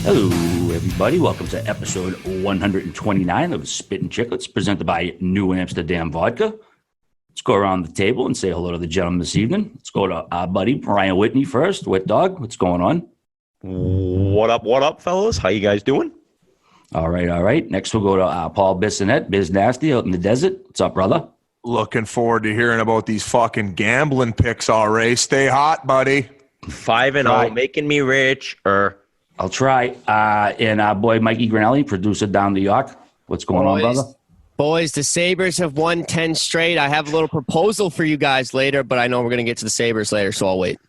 Hello, everybody. Welcome to episode 129 of Spittin Chiclets, presented by New Amsterdam Vodka. Let's go around the table and say hello to the gentleman this evening. Let's go to our buddy, Ryan Whitney first. Wet Dog, what's going on? What up, fellas? How you guys doing? All right. Next, we'll go to Paul Bissonette, Biz Nasty, out in the desert. What's up, brother? Looking forward to hearing about these fucking gambling picks, all right. Stay hot, buddy. 5-0, making me rich. I'll try. And our boy Mikey Grinnelli, producer down New York. What's going on, brother? Boys, the Sabres have won 10 straight. I have a little proposal for you guys later, but I know we're going to get to the Sabres later, so I'll wait.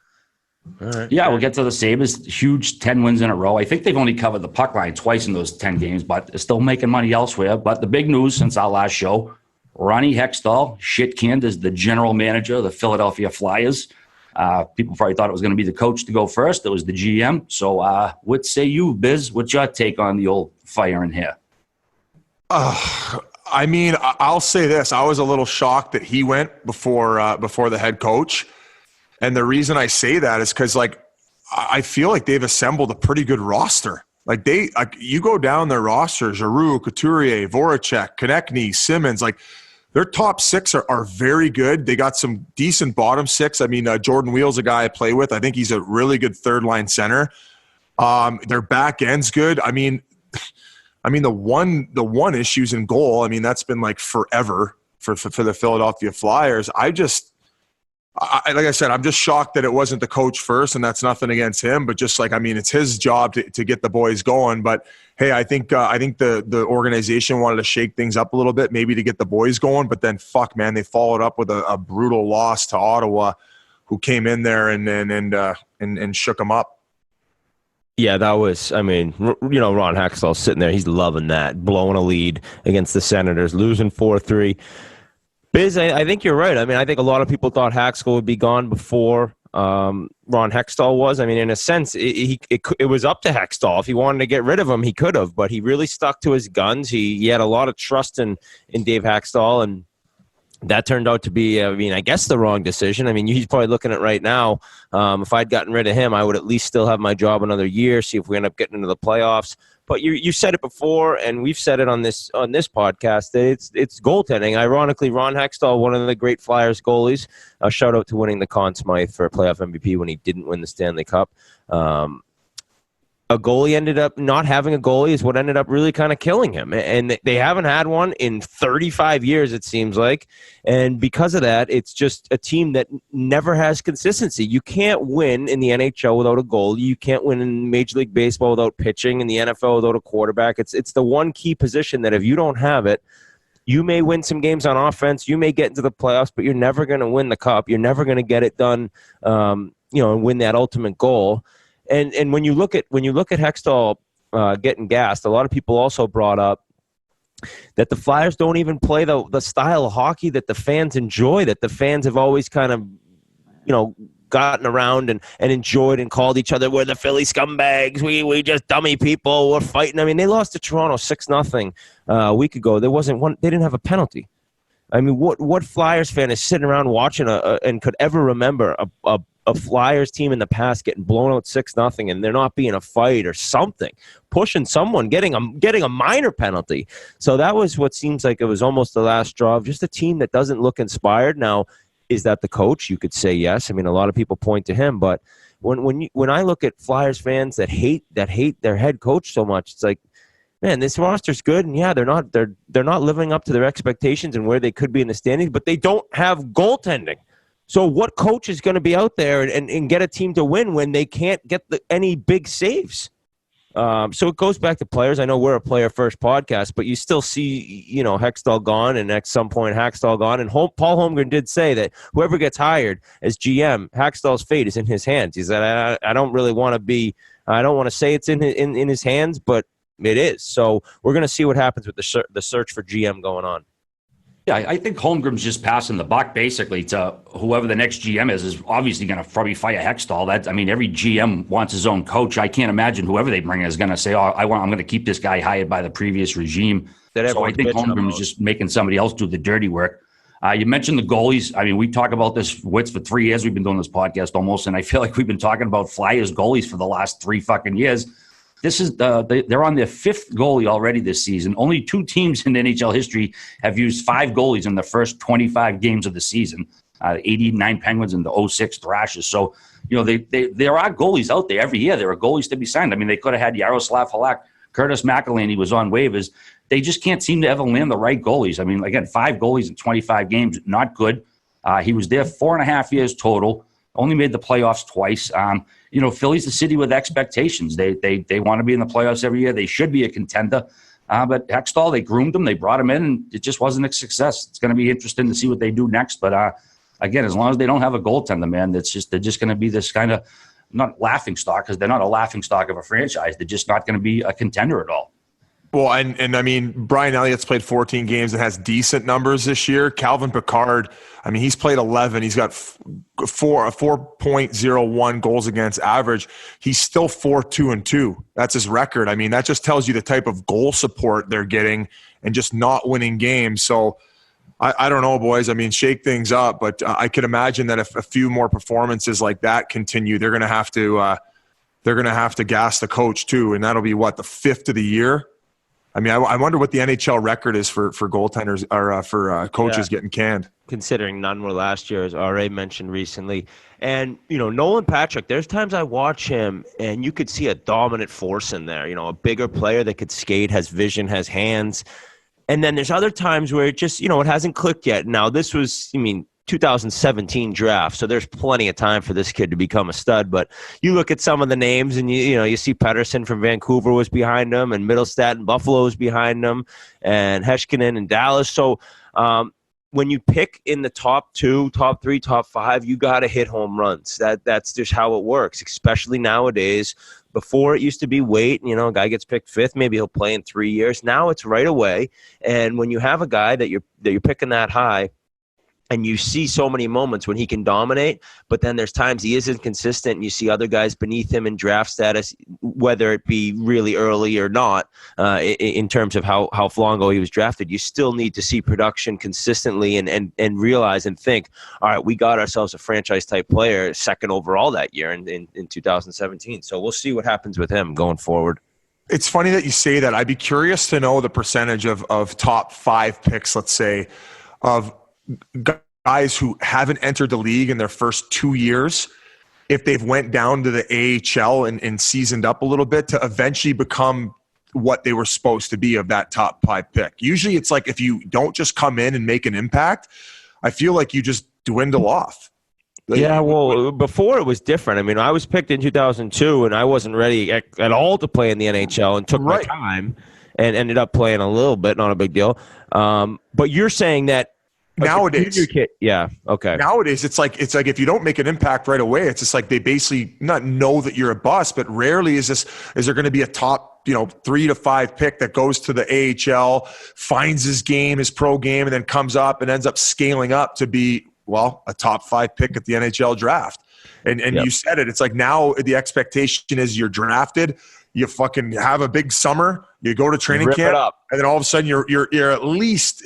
All right. Yeah, we'll get to the Sabres. Huge 10 wins in a row. I think they've only covered the puck line twice in those 10 games, but they're still making money elsewhere. But the big news since our last show, Ronnie Hextall, shit-canned as the general manager of the Philadelphia Flyers. People probably thought it was going to be the coach to go first. It was the GM. So what say you, Biz? What's your take on the old fire in here? I mean, I'll say this. I was a little shocked that he went before the head coach. And the reason I say that is because, I feel like they've assembled a pretty good roster. You go down their roster, Giroux, Couturier, Voracek, Konechny, Simmons, their top six are very good. They got some decent bottom six. I mean, Jordan Wheel's a guy I play with. I think he's a really good third-line center. Their back end's good. I mean, the one issue's in goal. I mean, that's been forever for the Philadelphia Flyers. like I said, I'm just shocked that it wasn't the coach first, and that's nothing against him, but just it's his job to get the boys going. But hey, I think the organization wanted to shake things up a little bit, maybe to get the boys going. But then, fuck, man, they followed up with a brutal loss to Ottawa, who came in there and shook them up. Yeah, that was, Ron Hextall's sitting there. He's loving that, blowing a lead against the Senators, losing 4-3. Biz, I think you're right. I mean, I think a lot of people thought Haxtell would be gone before Ron Hextall was. I mean, in a sense, it was up to Hextall. If he wanted to get rid of him, he could have, but he really stuck to his guns. He had a lot of trust in Dave Haxtall, and that turned out to be, I guess, the wrong decision. I mean, he's probably looking at right now. If I'd gotten rid of him, I would at least still have my job another year, see if we end up getting into the playoffs. But you said it before, and we've said it on this podcast, that it's goaltending. Ironically, Ron Hextall, one of the great Flyers goalies, a shout out to winning the Conn Smythe for playoff MVP when he didn't win the Stanley Cup. A goalie ended up not having a goalie is what ended up really kind of killing him. And they haven't had one in 35 years, it seems like. And because of that, it's just a team that never has consistency. You can't win in the NHL without a goalie. You can't win in Major League Baseball without pitching, in the NFL without a quarterback. It's the one key position that if you don't have it, you may win some games on offense. You may get into the playoffs, but you're never going to win the cup. You're never going to get it done, and win that ultimate goal. And when you look at Hextall getting gassed, a lot of people also brought up that the Flyers don't even play the style of hockey that the fans enjoy, that the fans have always kind of, gotten around and enjoyed and called each other, we're the Philly scumbags, we just dummy people, we're fighting. I mean, they lost to Toronto 6-0 a week ago. There wasn't one. They didn't have a penalty. I mean, what Flyers fan is sitting around watching and could ever remember a Flyers team in the past getting blown out 6-0 and there not being a fight or something, pushing someone, getting a minor penalty? So that was what seems like it was almost the last straw of just a team that doesn't look inspired. Now, is that the coach? You could say yes. I mean, a lot of people point to him, but when I look at Flyers fans that hate their head coach so much, it's like, man, this roster's good, and yeah, they're not living up to their expectations and where they could be in the standings, but they don't have goaltending. So what coach is going to be out there and get a team to win when they can't get any big saves? So it goes back to players. I know we're a player-first podcast, but you still see, Hextall gone, and at some point Haxtall gone. And Paul Holmgren did say that whoever gets hired as GM, Haxtall's fate is in his hands. He said, I don't really want to be – I don't want to say it's in his hands, but it is. So we're going to see what happens with the search for GM going on. Yeah, I think Holmgren's just passing the buck basically to whoever the next GM is obviously going to probably fire Hextall. Every GM wants his own coach. I can't imagine whoever they bring in is going to say, I'm going to keep this guy hired by the previous regime. So I think Holmgren is just making somebody else do the dirty work. You mentioned the goalies. I mean, we talk about this, Wits, for 3 years. We've been doing this podcast almost, and I feel like we've been talking about Flyers goalies for the last 3 fucking years. This is they're on their fifth goalie already this season. Only 2 teams in NHL history have used 5 goalies in the first 25 games of the season. 89 Penguins and the 06 Thrashers. So, there are goalies out there every year. There are goalies to be signed. I mean, they could have had Yaroslav Halak, Curtis McElhinney was on waivers. They just can't seem to ever land the right goalies. I mean, again, 5 goalies in 25 games, not good. He was there 4.5 years total, only made the playoffs twice. Philly's the city with expectations. They want to be in the playoffs every year. They should be a contender. But Hextall, they groomed him. They brought him in, and it just wasn't a success. It's going to be interesting to see what they do next. But, again, as long as they don't have a goaltender, man, they're just going to be this kind of not laughing stock, because they're not a laughing stock of a franchise. They're just not going to be a contender at all. Well, and I mean, Brian Elliott's played 14 games and has decent numbers this year. Calvin Pickard, I mean, he's played 11. He's got a 4.01 goals against average. He's still 4-2-2. That's his record. I mean, that just tells you the type of goal support they're getting and just not winning games. So I don't know, boys. I mean, shake things up, but I could imagine that if a few more performances like that continue, they're going to have to gas the coach too, and that'll be what, the 5th of the year. I mean, I wonder what the NHL record is for goaltenders or for coaches getting canned. Considering none were last year, as RA mentioned recently. And, Nolan Patrick, there's times I watch him and you could see a dominant force in there, a bigger player that could skate, has vision, has hands. And then there's other times where it just, it hasn't clicked yet. Now, this was, 2017 draft, so there's plenty of time for this kid to become a stud. But you look at some of the names, and you see Pettersson from Vancouver was behind him, and Middlestat and Buffalo was behind him, and Heiskanen in Dallas. So when you pick in the top 2, top 3, top 5, you got to hit home runs. That's just how it works, especially nowadays. Before it used to be wait, a guy gets picked 5th, maybe he'll play in 3 years. Now it's right away. And when you have a guy that you're picking that high, and you see so many moments when he can dominate, but then there's times he isn't consistent, and you see other guys beneath him in draft status, whether it be really early or not, in terms of how long ago he was drafted. You still need to see production consistently and realize and think, all right, we got ourselves a franchise-type player, 2nd overall that year in 2017. So we'll see what happens with him going forward. It's funny that you say that. I'd be curious to know the percentage of top 5 picks, let's say, of guys who haven't entered the league in their first 2 years, if they've went down to the AHL and seasoned up a little bit to eventually become what they were supposed to be of that top 5 pick. Usually it's like if you don't just come in and make an impact, I feel like you just dwindle off. Yeah, well, before it was different. I mean, I was picked in 2002, and I wasn't ready at all to play in the NHL, and took my time and ended up playing a little bit, not a big deal. But you're saying that nowadays, Nowadays, it's like if you don't make an impact right away, it's just like they basically not know that you're a bust. But rarely is there going to be a top 3 to 5 pick that goes to the AHL, finds his game, his pro game, and then comes up and ends up scaling up to be a top 5 pick at the NHL draft. And You said it. It's like now the expectation is you're drafted. You fucking have a big summer. You go to training camp, and then all of a sudden you're at least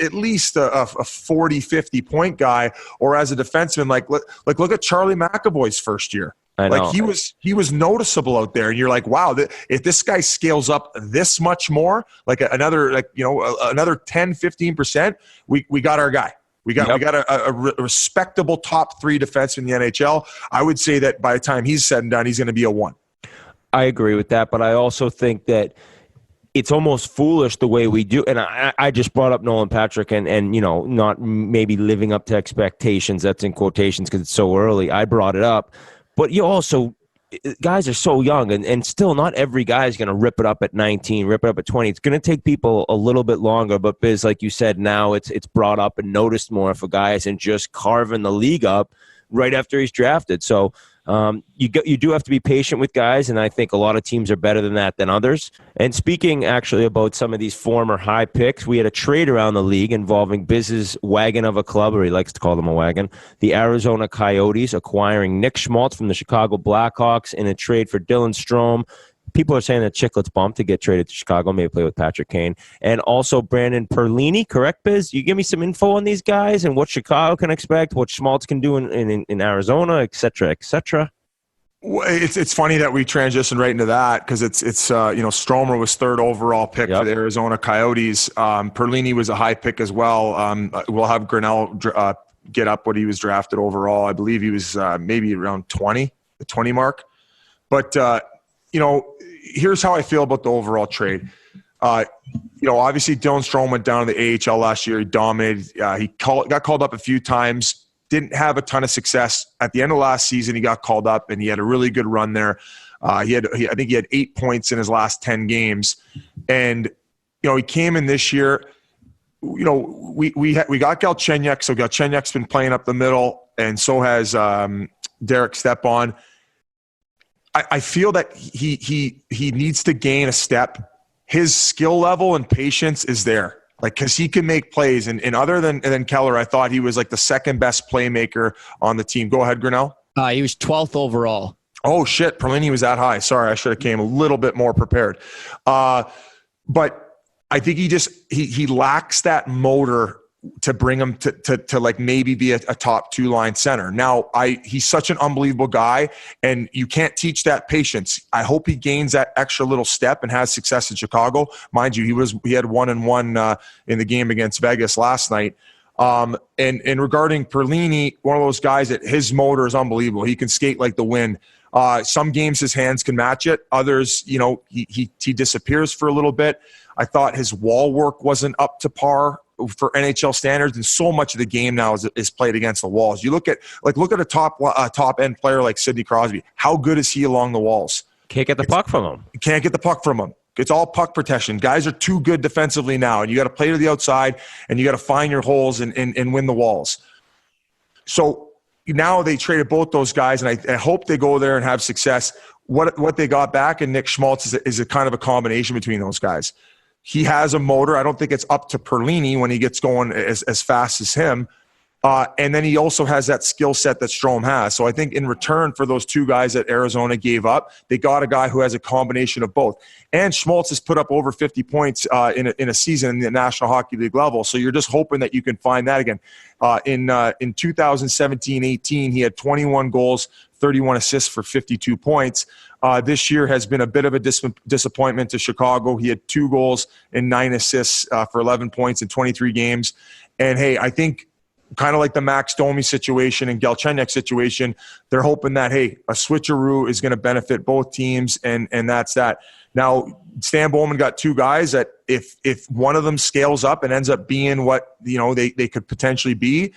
a 40, 50 point guy. Or as a defenseman, like look at Charlie McAvoy's first year. I know. Like he was noticeable out there, and you're like, wow, if this guy scales up this much more, like another 10, 15%, we got our guy. We got a respectable top 3 defenseman in the NHL. I would say that by the time he's said and done, he's going to be a 1. I agree with that, but I also think that it's almost foolish the way we do. And I just brought up Nolan Patrick and not maybe living up to expectations. That's in quotations because it's so early. I brought it up. But you also, guys are so young, and still not every guy is going to rip it up at 19, rip it up at 20. It's going to take people a little bit longer. But Biz, like you said, now it's brought up and noticed more if a guy isn't just carving the league up right after he's drafted. So you do have to be patient with guys, and I think a lot of teams are better than that than others. And speaking actually about some of these former high picks, we had a trade around the league involving Biz's wagon of a club, or he likes to call them a wagon, the Arizona Coyotes acquiring Nick Schmaltz from the Chicago Blackhawks in a trade for Dylan Strome. People are saying that Chiclets bumped to get traded to Chicago, maybe play with Patrick Kane. And also Brandon Perlini, correct, Biz? You give me some info on these guys and what Chicago can expect, what Schmaltz can do in Arizona, et cetera, et cetera. It's funny that we transitioned right into that because it's Stromer was third overall pick for the Arizona Coyotes. Perlini was a high pick as well. We'll have Grinnell get up what he was drafted overall. I believe he was maybe around the 20 mark. But here's how I feel about the overall trade. Obviously Dylan Strome went down to the AHL last year. He dominated. He got called up a few times. Didn't have a ton of success. At the end of last season, he got called up, and he had a really good run there. I think he had 8 points in his last 10 games. And, he came in this year. We got Galchenyuk, so Galchenyuk's been playing up the middle, and so has Derek Stepan. I feel that he needs to gain a step. His skill level and patience is there. Because he can make plays. And other than Keller, I thought he was like the second best playmaker on the team. Go ahead, Grinnell. He was 12th overall. Oh, shit. Perlini was that high. Sorry, I should have came a little bit more prepared. But I think he lacks that motor to bring him to like maybe be a top 2-line center. Now, he's such an unbelievable guy, and you can't teach that patience. I hope he gains that extra little step and has success in Chicago. Mind you, he had 1-1 in the game against Vegas last night. And regarding Perlini, one of those guys that his motor is unbelievable. He can skate like the wind. Some games his hands can match it. Others, he disappears for a little bit. I thought his wall work wasn't up to par for NHL standards, and so much of the game now is played against the walls. You look at a top end player like Sidney Crosby. How good is he along the walls? Can't get the puck from him. Can't get the puck from him. It's all puck protection. Guys are too good defensively now, and you got to play to the outside, and you got to find your holes and win the walls. So now they traded both those guys, and I hope they go there and have success. What they got back in Nick Schmaltz is a kind of a combination between those guys. He has a motor. I don't think it's up to Perlini when he gets going as fast as him. And then he also has that skill set that Strome has. So I think in return for those two guys that Arizona gave up, they got a guy who has a combination of both. And Schmaltz has put up over 50 points in a season in the National Hockey League level. So you're just hoping that you can find that again. In 2017-18, he had 21 goals, 31 assists for 52 points. This year has been a bit of a disappointment to Chicago. He had 2 goals and 9 assists for 11 points in 23 games. And, hey, I think kind of like the Max Domi situation and Galchenyuk situation, they're hoping that, hey, a switcheroo is going to benefit both teams, and that's that. Now, Stan Bowman got 2 guys that if one of them scales up and ends up being what they could potentially be,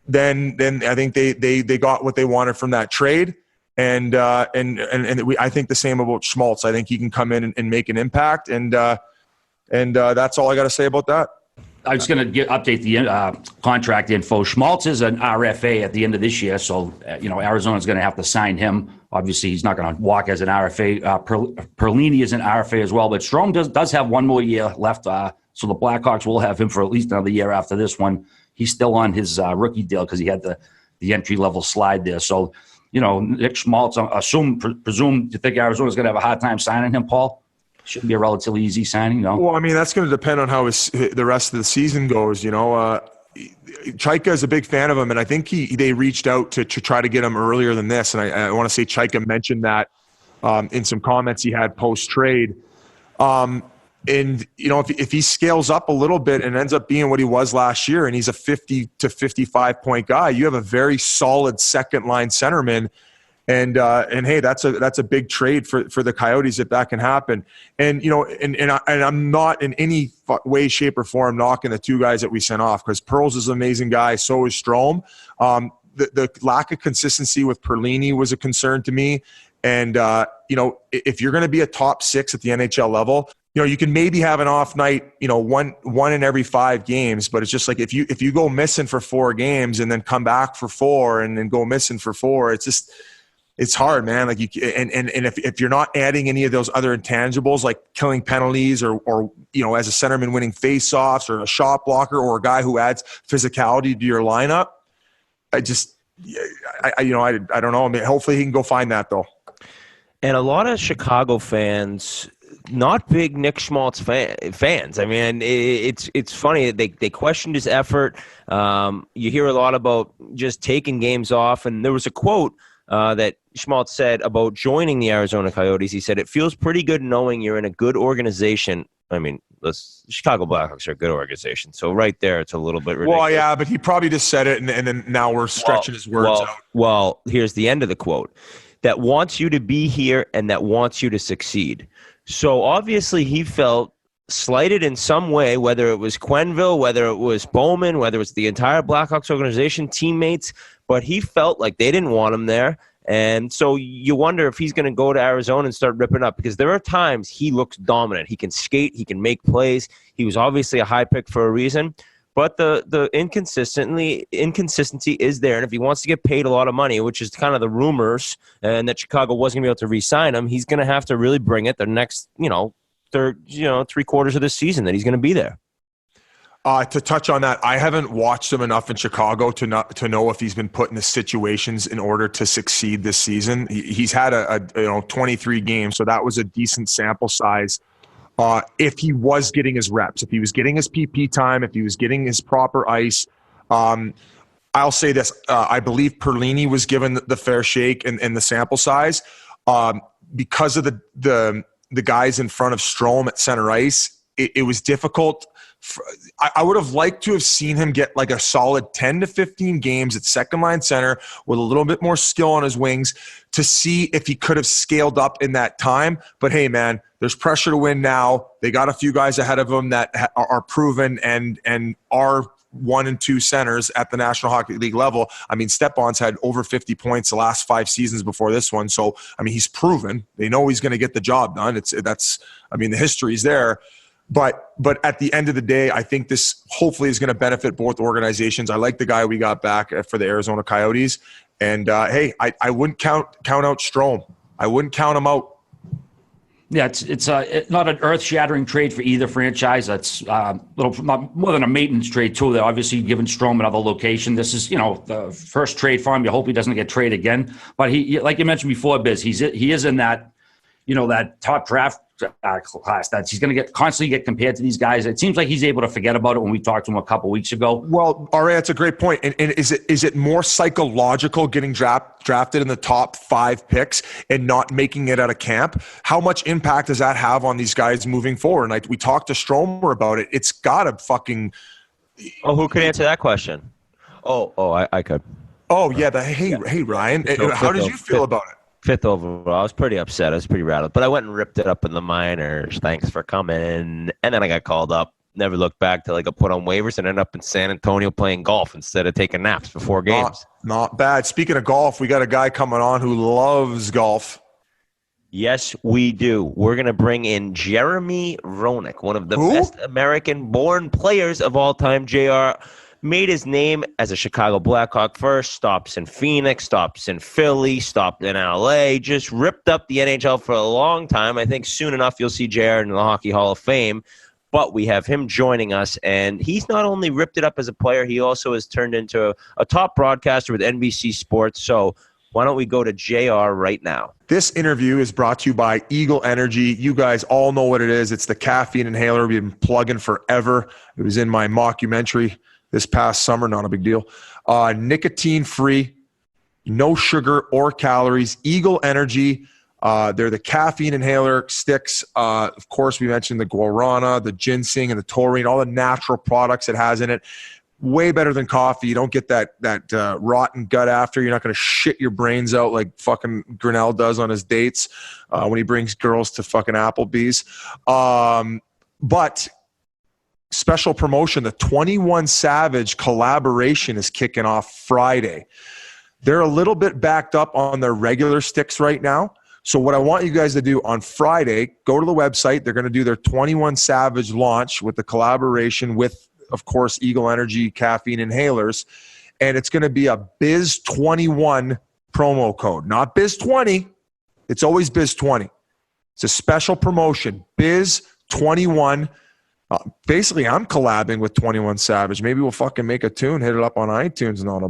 then I think they got what they wanted from that trade. And I think the same about Schmaltz. I think he can come in and make an impact. And that's all I got to say about that. I was going to update the contract info. Schmaltz is an RFA at the end of this year, so Arizona's going to have to sign him. Obviously, he's not going to walk as an RFA. Perlini is an RFA as well, but Strome does have 1 more year left, so the Blackhawks will have him for at least another year after this one. He's still on his rookie deal because he had the entry-level slide there. So, Nick Schmaltz, presume you think Arizona's going to have a hard time signing him, Paul? Should be a relatively easy signing, no? Well, I mean, that's going to depend on how the rest of the season goes. Chaika is a big fan of him, and I think they reached out to try to get him earlier than this. And I want to say Chaika mentioned that in some comments he had post-trade. If he scales up a little bit and ends up being what he was last year, and he's a 50 to 55 point guy, you have a very solid second line centerman. And hey, that's a big trade for the Coyotes if that can happen. And I'm not in any way, shape, or form knocking the 2 guys that we sent off, because Pearls is an amazing guy. So is Strome. The lack of consistency with Perlini was a concern to me. And if you're going to be a top 6 at the NHL level, you can maybe have an off night, one in every 5 games, but it's just like if you go missing for 4 games and then come back for 4 and then go missing for 4, it's hard, man. Like if you're not adding any of those other intangibles like killing penalties or as a centerman winning faceoffs or a shot blocker or a guy who adds physicality to your lineup, I don't know. I mean, hopefully he can go find that though. And a lot of Chicago fans, not big Nick Schmaltz fans. I mean, it's funny. They questioned his effort. You hear a lot about just taking games off. And there was a quote that Schmaltz said about joining the Arizona Coyotes. He said, it feels pretty good knowing you're in a good organization. I mean, the Chicago Blackhawks are a good organization. So right there, it's a little bit ridiculous. Well, yeah, but he probably just said it, and then now we're stretching his words out. Well, here's the end of the quote. That wants you to be here and that wants you to succeed. So obviously he felt slighted in some way, whether it was Quenneville, whether it was Bowman, whether it was the entire Blackhawks organization, teammates, but he felt like they didn't want him there. And so you wonder if he's going to go to Arizona and start ripping up, because there are times he looks dominant. He can skate. He can make plays. He was obviously a high pick for a reason. But the inconsistency is there. And if he wants to get paid a lot of money, which is kind of the rumors, and that Chicago wasn't going to be able to re-sign him, he's going to have to really bring it the next, three quarters of this season that he's going to be there. To touch on that, I haven't watched him enough in Chicago to know if he's been put into situations in order to succeed this season. He's had a 23 games, so that was a decent sample size. If he was getting his reps, if he was getting his PP time, if he was getting his proper ice, I'll say this: I believe Perlini was given the fair shake and the sample size because of the guys in front of Strome at center ice. It was difficult. I would have liked to have seen him get like a solid 10 to 15 games at second line center with a little bit more skill on his wings to see if he could have scaled up in that time. But hey, man, there's pressure to win now. They got a few guys ahead of them that are proven and are 1 and 2 centers at the National Hockey League level. I mean, Stepan's had over 50 points the last 5 seasons before this one. So, I mean, he's proven. They know he's going to get the job done. The history's there. But at the end of the day, I think this hopefully is going to benefit both organizations. I like the guy we got back for the Arizona Coyotes. And, hey, I wouldn't count out Strome. I wouldn't count him out. Yeah, it's not an earth-shattering trade for either franchise. That's little more than a maintenance trade, too. They're obviously giving Strome another location. This is, the first trade for him. You hope he doesn't get traded again. But he, like you mentioned before, Biz, he is in that, that top draft class that he's going to constantly get compared to these guys. It seems like he's able to forget about it when we talked to him a couple weeks ago. Well, all right, that's a great point. And is it more psychological getting drafted in the top 5 picks and not making it out of camp? How much impact does that have on these guys moving forward? And we talked to Stromer about it. It's got to fucking... Oh, who could answer that question? I could. Oh, yeah. Hey, Ryan, how did you feel about it? 5th overall. I was pretty upset. I was pretty rattled. But I went and ripped it up in the minors. Thanks for coming. And then I got called up. Never looked back till I got put on waivers and ended up in San Antonio playing golf instead of taking naps before games. Not bad. Speaking of golf, we got a guy coming on who loves golf. Yes, we do. We're going to bring in Jeremy Roenick, one of the best American-born players of all time. JR made his name as a Chicago Blackhawk first, stops in Phoenix, stops in Philly, stopped in LA, just ripped up the NHL for a long time. I think soon enough you'll see JR in the Hockey Hall of Fame. But we have him joining us, and he's not only ripped it up as a player, he also has turned into a top broadcaster with NBC Sports. So why don't we go to JR right now? This interview is brought to you by Eagle Energy. You guys all know what it is. It's the caffeine inhaler we've been plugging forever. It was in my mockumentary this past summer, not a big deal. Nicotine-free, no sugar or calories. Eagle Energy, they're the caffeine inhaler sticks. Of course, we mentioned the guarana, the ginseng, and the taurine, all the natural products it has in it. Way better than coffee. You don't get that rotten gut after. You're not going to shit your brains out like fucking Grinnelli does on his dates when he brings girls to fucking Applebee's. But special promotion, the 21 Savage collaboration is kicking off Friday. They're a little bit backed up on their regular sticks right now. So what I want you guys to do on Friday, go to the website. They're going to do their 21 Savage launch with the collaboration with, of course, Eagle Energy caffeine inhalers. And it's going to be a BIZ21 promo code, not BIZ20. It's always BIZ20. It's a special promotion, BIZ21. Basically, I'm collabing with 21 Savage. Maybe we'll fucking make a tune, hit it up on iTunes and all.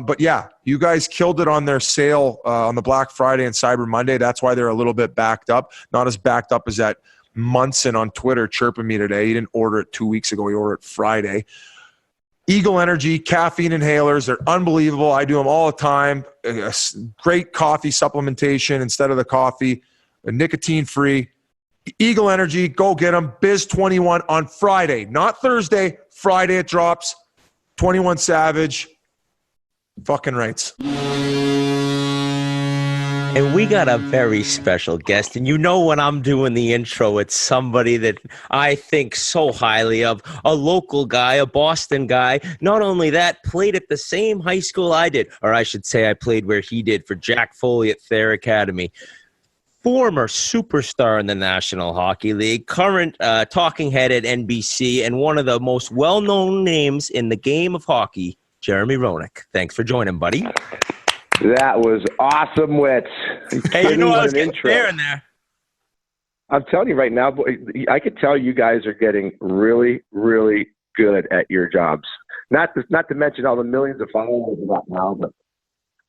But yeah, you guys killed it on their sale on the Black Friday and Cyber Monday. That's why they're a little bit backed up. Not as backed up as that Munson on Twitter chirping me today. He didn't order it 2 weeks ago. He ordered it Friday. Eagle Energy caffeine inhalers. They're unbelievable. I do them all the time. Great coffee supplementation instead of the coffee. Nicotine free. Eagle Energy, go get them. Biz 21 on Friday, not Thursday. Friday it drops. 21 Savage. Fucking rights. And we got a very special guest. And you know when I'm doing the intro, it's somebody that I think so highly of. A local guy, a Boston guy. Not only that, played at the same high school I did. Or I should say I played where he did for Jack Foley at Thayer Academy. Former superstar in the National Hockey League, current talking head at NBC, and one of the most well-known names in the game of hockey, Jeremy Roenick. Thanks for joining, buddy. That was awesome, Wits. Hey, you know I was getting there in there. I'm telling you right now, I could tell you guys are getting really, really good at your jobs. Not to mention all the millions of followers you got now, but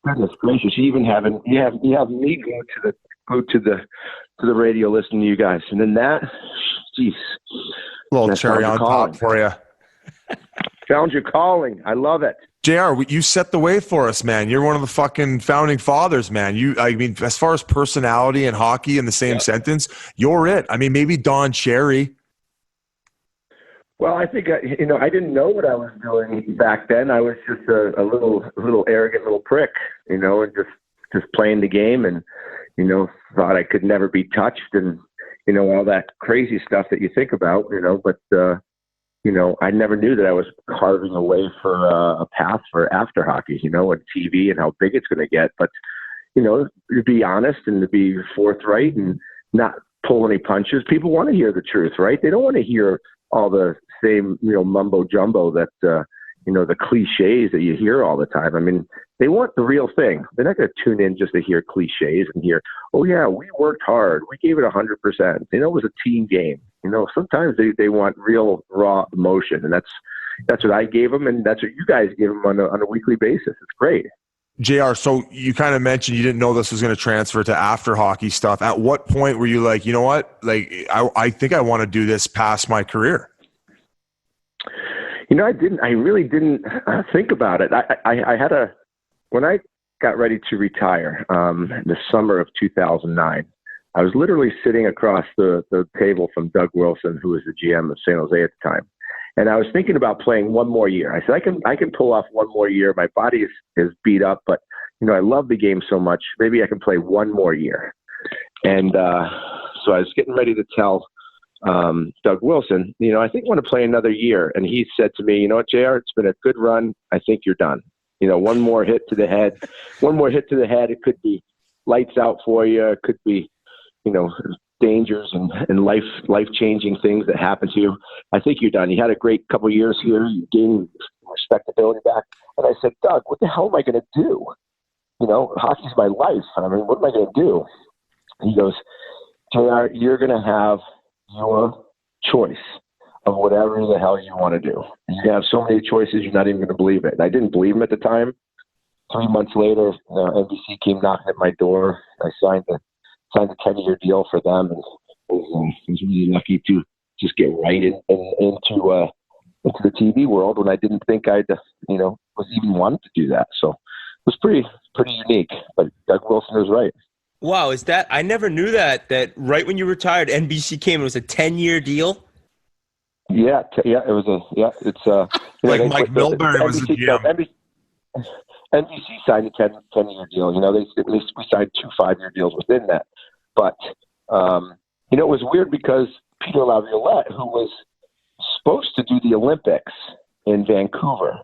goodness gracious, you have me go to the radio listening to you guys, and then that, jeez, Little cherry on top for you. Found your calling. I love it. JR, you set the way for us, man. You're one of the fucking founding fathers, man. I mean, as far as personality and hockey in the same sentence, you're it. I mean, maybe Don Cherry. Well, I think, I didn't know what I was doing back then. I was just a little arrogant little prick, and just playing the game and, thought I could never be touched and, all that crazy stuff that you think about, but, I never knew that I was carving a way for a path for after hockey, and TV and how big it's going to get. But, to be honest and to be forthright and not pull any punches, people want to hear the truth, right? They don't want to hear all the same, mumbo jumbo that, the cliches that you hear all the time. I mean, they want the real thing. They're not going to tune in just to hear cliches and hear, oh yeah, we worked hard. We gave it 100%. It was a team game. Sometimes they want real raw emotion, and that's what I gave them, and that's what you guys give them on a weekly basis. It's great. JR, so you kind of mentioned you didn't know this was going to transfer to after hockey stuff. At what point were you like, you know what? Like, I think I want to do this past my career. I really didn't think about it. When I got ready to retire, the summer of 2009, I was literally sitting across the table from Doug Wilson, who was the GM of San Jose at the time. And I was thinking about playing one more year. I said, I can pull off one more year. My body is beat up, but, I love the game so much. Maybe I can play one more year. And so I was getting ready to tell Doug Wilson, I think I want to play another year. And he said to me, JR, it's been a good run. I think you're done. One more hit to the head. It could be lights out for you. It could be, dangers and life-changing things that happen to you. I think you're done. You had a great couple of years here. You gained respectability back. And I said, Doug, what the hell am I going to do? Hockey's my life. I mean, what am I going to do? And he goes, JR, you're going to have your choice of whatever the hell you want to do. You have so many choices, you're not even going to believe it. And I didn't believe him at the time. 3 months later, NBC came knocking at my door. I signed a 10-year deal for them, and I was really lucky to just get right into the TV world when I didn't think I'd was even wanted to do that. So it was pretty unique. But Doug Wilson was right. Wow, I never knew that right when you retired, NBC came. It was a 10-year deal. Yeah, it was it's like Mike Milbury was the GM. NBC signed a 10-year deal. We signed 2 5-year deals within that. But, it was weird because Peter Laviolette, who was supposed to do the Olympics in Vancouver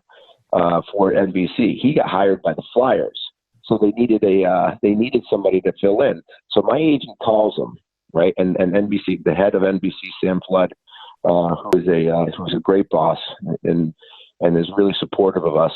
for NBC, he got hired by the Flyers. So they needed somebody to fill in. So my agent calls him, right? And NBC, the head of NBC, Sam Flood, who's a great boss and is really supportive of us,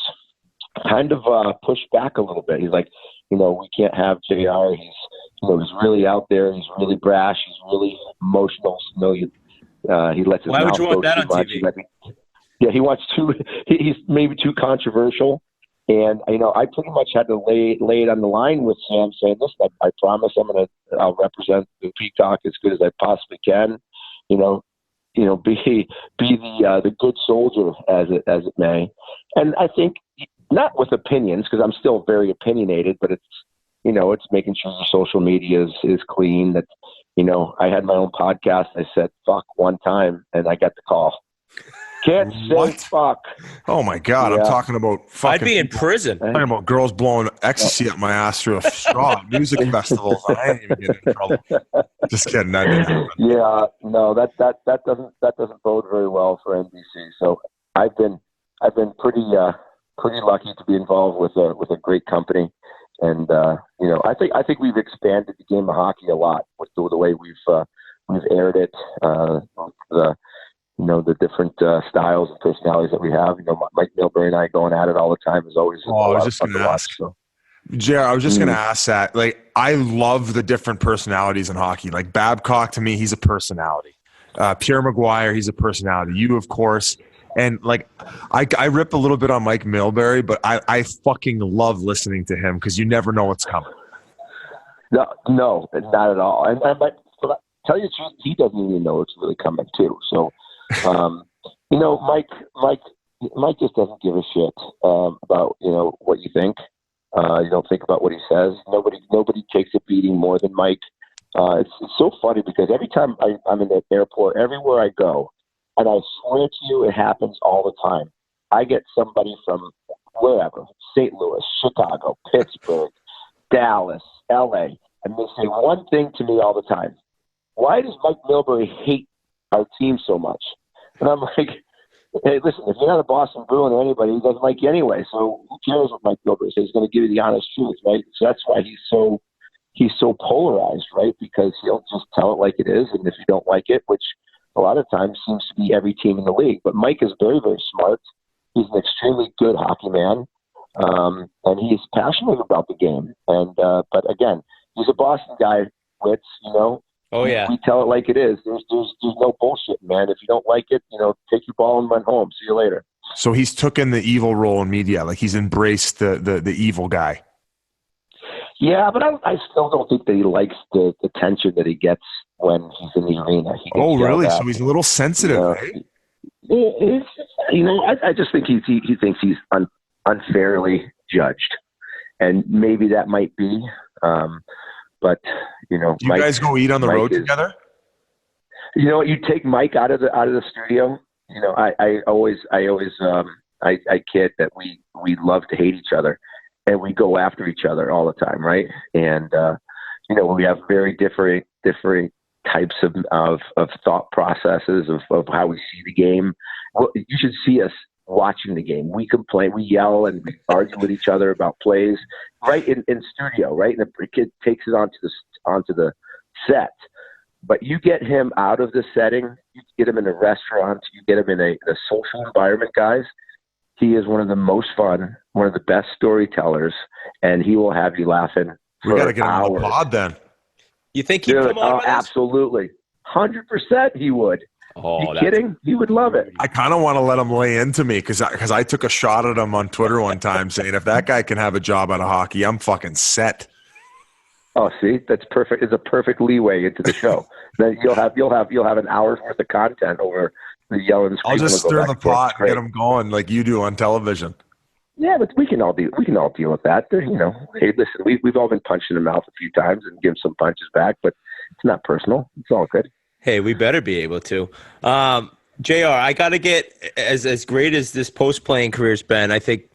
kind of pushed back a little bit. He's like, we can't have JR. He's really out there. He's really brash. He's really emotional. He lets his Why mouth would you go want that too on much. TV? He wants too. He's maybe too controversial. And I pretty much had to lay it on the line with Sam, saying, "Listen, I promise I'll represent the Peacock as good as I possibly can." be the good soldier as it may. And I think not with opinions, because I'm still very opinionated, but it's making sure your social media is clean. That, I had my own podcast. I said fuck one time and I got the call. Can't say fuck. Oh my God. Yeah. I'm talking about fucking. I'd be in prison. Talking about girls blowing ecstasy up my ass through a straw at music festivals. I ain't even getting in trouble. Just kidding. That didn't happen. Yeah, no, that doesn't bode very well for NBC. So I've been pretty lucky to be involved with a great company, and I think we've expanded the game of hockey a lot with the way we've aired it. The different styles and personalities that we have. Mike Milbury and I going at it all the time is always. I was just going to ask. Jared, I was just going to ask that. Like, I love the different personalities in hockey. Like Babcock, to me, he's a personality. Pierre Maguire, he's a personality. You, of course. And like, I rip a little bit on Mike Milbury, but I fucking love listening to him because you never know what's coming. No, not at all. And but tell you the truth, he doesn't even know it's really coming too. So. Mike just doesn't give a shit about what you think. You don't think about what he says. Nobody takes a beating more than Mike. It's so funny because every time I'm in the airport, everywhere I go, and I swear to you, it happens all the time. I get somebody from wherever, St. Louis, Chicago, Pittsburgh, Dallas, LA, and they say one thing to me all the time: why does Mike Milbury hate our team so much? And I'm like, hey, listen, if you're not a Boston Bruin or anybody, he doesn't like you anyway. So who cares what Mike Milbury says? He's going to give you the honest truth, right? So that's why he's so polarized, right? Because he'll just tell it like it is. And if you don't like it, which a lot of times seems to be every team in the league, but Mike is very, very smart. He's an extremely good hockey man. And he's passionate about the game. And, but again, he's a Boston guy, Witz, Oh yeah, we tell it like it is. There's no bullshit, man. If you don't like it, take your ball and run home. See you later. So he's taken the evil role in media, like he's embraced the evil guy. Yeah, but I still don't think that he likes the attention that he gets when he's in the arena. Oh, really? So he's a little sensitive, right? I just think he thinks he's unfairly judged, and maybe that might be. But do you guys go eat on the road together? You take Mike out of the studio. I always kid that we love to hate each other, and we go after each other all the time, right? And we have very different types of thought processes of how we see the game. Well, you should see us watching the game. We complain, we yell, and we argue with each other about plays right in studio, right? And the kid takes it onto the set. But you get him out of the setting, you get him in a restaurant, you get him in a social environment, guys. He is one of the most fun, one of the best storytellers, and he will have you laughing. We got to get him on the pod then. You think he'd come on with us? Absolutely. 100% he would. Oh, you kidding? He would love it. I kind of want to let him lay into me because I took a shot at him on Twitter one time saying, if that guy can have a job out of hockey, I'm fucking set. Oh, see, that's perfect. It's a perfect leeway into the show. Then you'll have an hour's worth of content over the yelling. I'll just stir the pot and get him going like you do on television. Yeah, but we can all deal with that. Hey, listen, we've all been punched in the mouth a few times and give some punches back, but it's not personal. It's all good. Hey, we better be able to. JR, I got to get, as great as this post-playing career's been, I think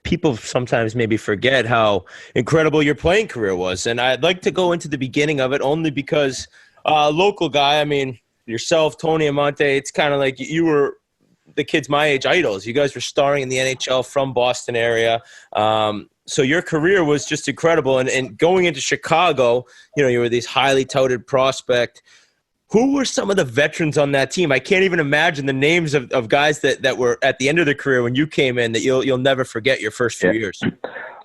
people sometimes maybe forget how incredible your playing career was. And I'd like to go into the beginning of it only because local guy, I mean, yourself, Tony Amonte, it's kind of like you were the kids my age idols. You guys were starring in the NHL from Boston area. So your career was just incredible. And going into Chicago, you were this highly touted prospect. Who were some of the veterans on that team? I can't even imagine the names of guys that were at the end of their career when you came in that you'll never forget your first few years.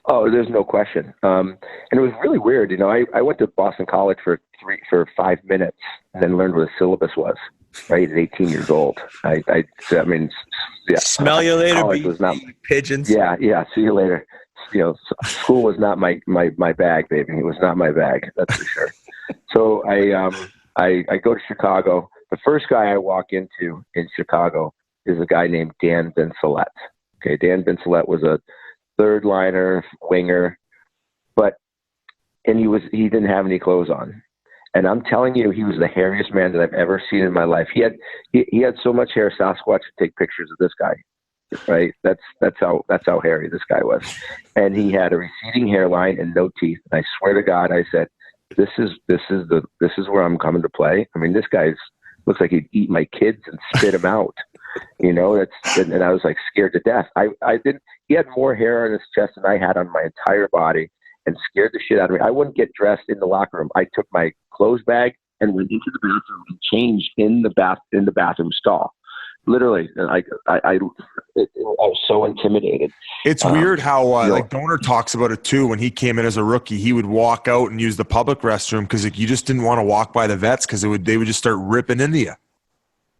Oh, there's no question. And it was really weird. I went to Boston College for 5 minutes and then learned what a syllabus was, right, at 18 years old. I mean, yeah. Smell you later, was not, pigeons. Yeah, see you later. School was not my bag, baby. It was not my bag, that's for sure. So I go to Chicago, The first guy I walk into in Chicago is a guy named Dan Vincelette. Okay, Dan Vincelette was a third liner, winger, and he didn't have any clothes on. And I'm telling you, he was the hairiest man that I've ever seen in my life. He had so much hair, Sasquatch would take pictures of this guy. Right? That's how hairy this guy was. And he had a receding hairline and no teeth. And I swear to God, I said, this is where I'm coming to play. I mean, this guy looks like he'd eat my kids and spit them out. And I was like scared to death. He had more hair on his chest than I had on my entire body, and scared the shit out of me. I wouldn't get dressed in the locker room. I took my clothes bag and went into the bathroom and changed in the bathroom stall. Literally, I was so intimidated. It's weird how like Donor talks about it too. When he came in as a rookie, he would walk out and use the public restroom because you just didn't want to walk by the vets because they would just start ripping into you.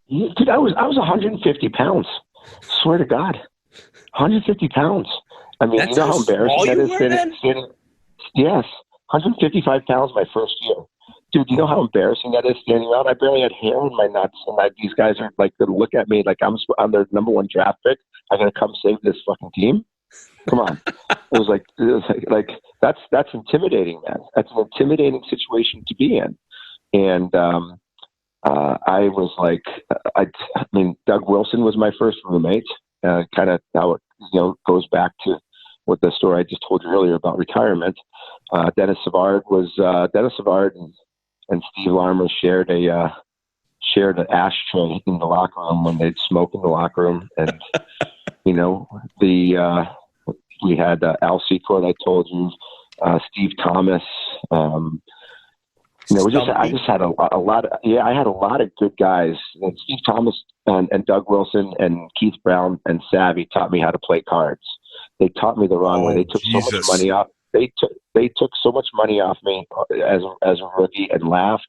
Dude, I was 150 pounds. Swear to God, 150 pounds. I mean, you know how embarrassing that is standing. Yes, 155 pounds my first year. Dude, you know how embarrassing that is standing around? I barely had hair in my nuts, and these guys are like going to look at me like I'm their number one draft pick. I'm going to come save this fucking team. Come on. It was like that's intimidating, man. That's an intimidating situation to be in. And I was like, I mean, Doug Wilson was my first roommate. Kind of how it goes back to what the story I just told you earlier about retirement. Dennis Savard and Steve Larmer shared an ashtray in the locker room when they'd smoke in the locker room. And, we had Al Secord, I told you, Steve Thomas. I just had a lot of, I had a lot of good guys. And Steve Thomas and Doug Wilson and Keith Brown and Savvy taught me how to play cards. They taught me the wrong way. They took so much money off. They took so much money off me as a rookie and laughed.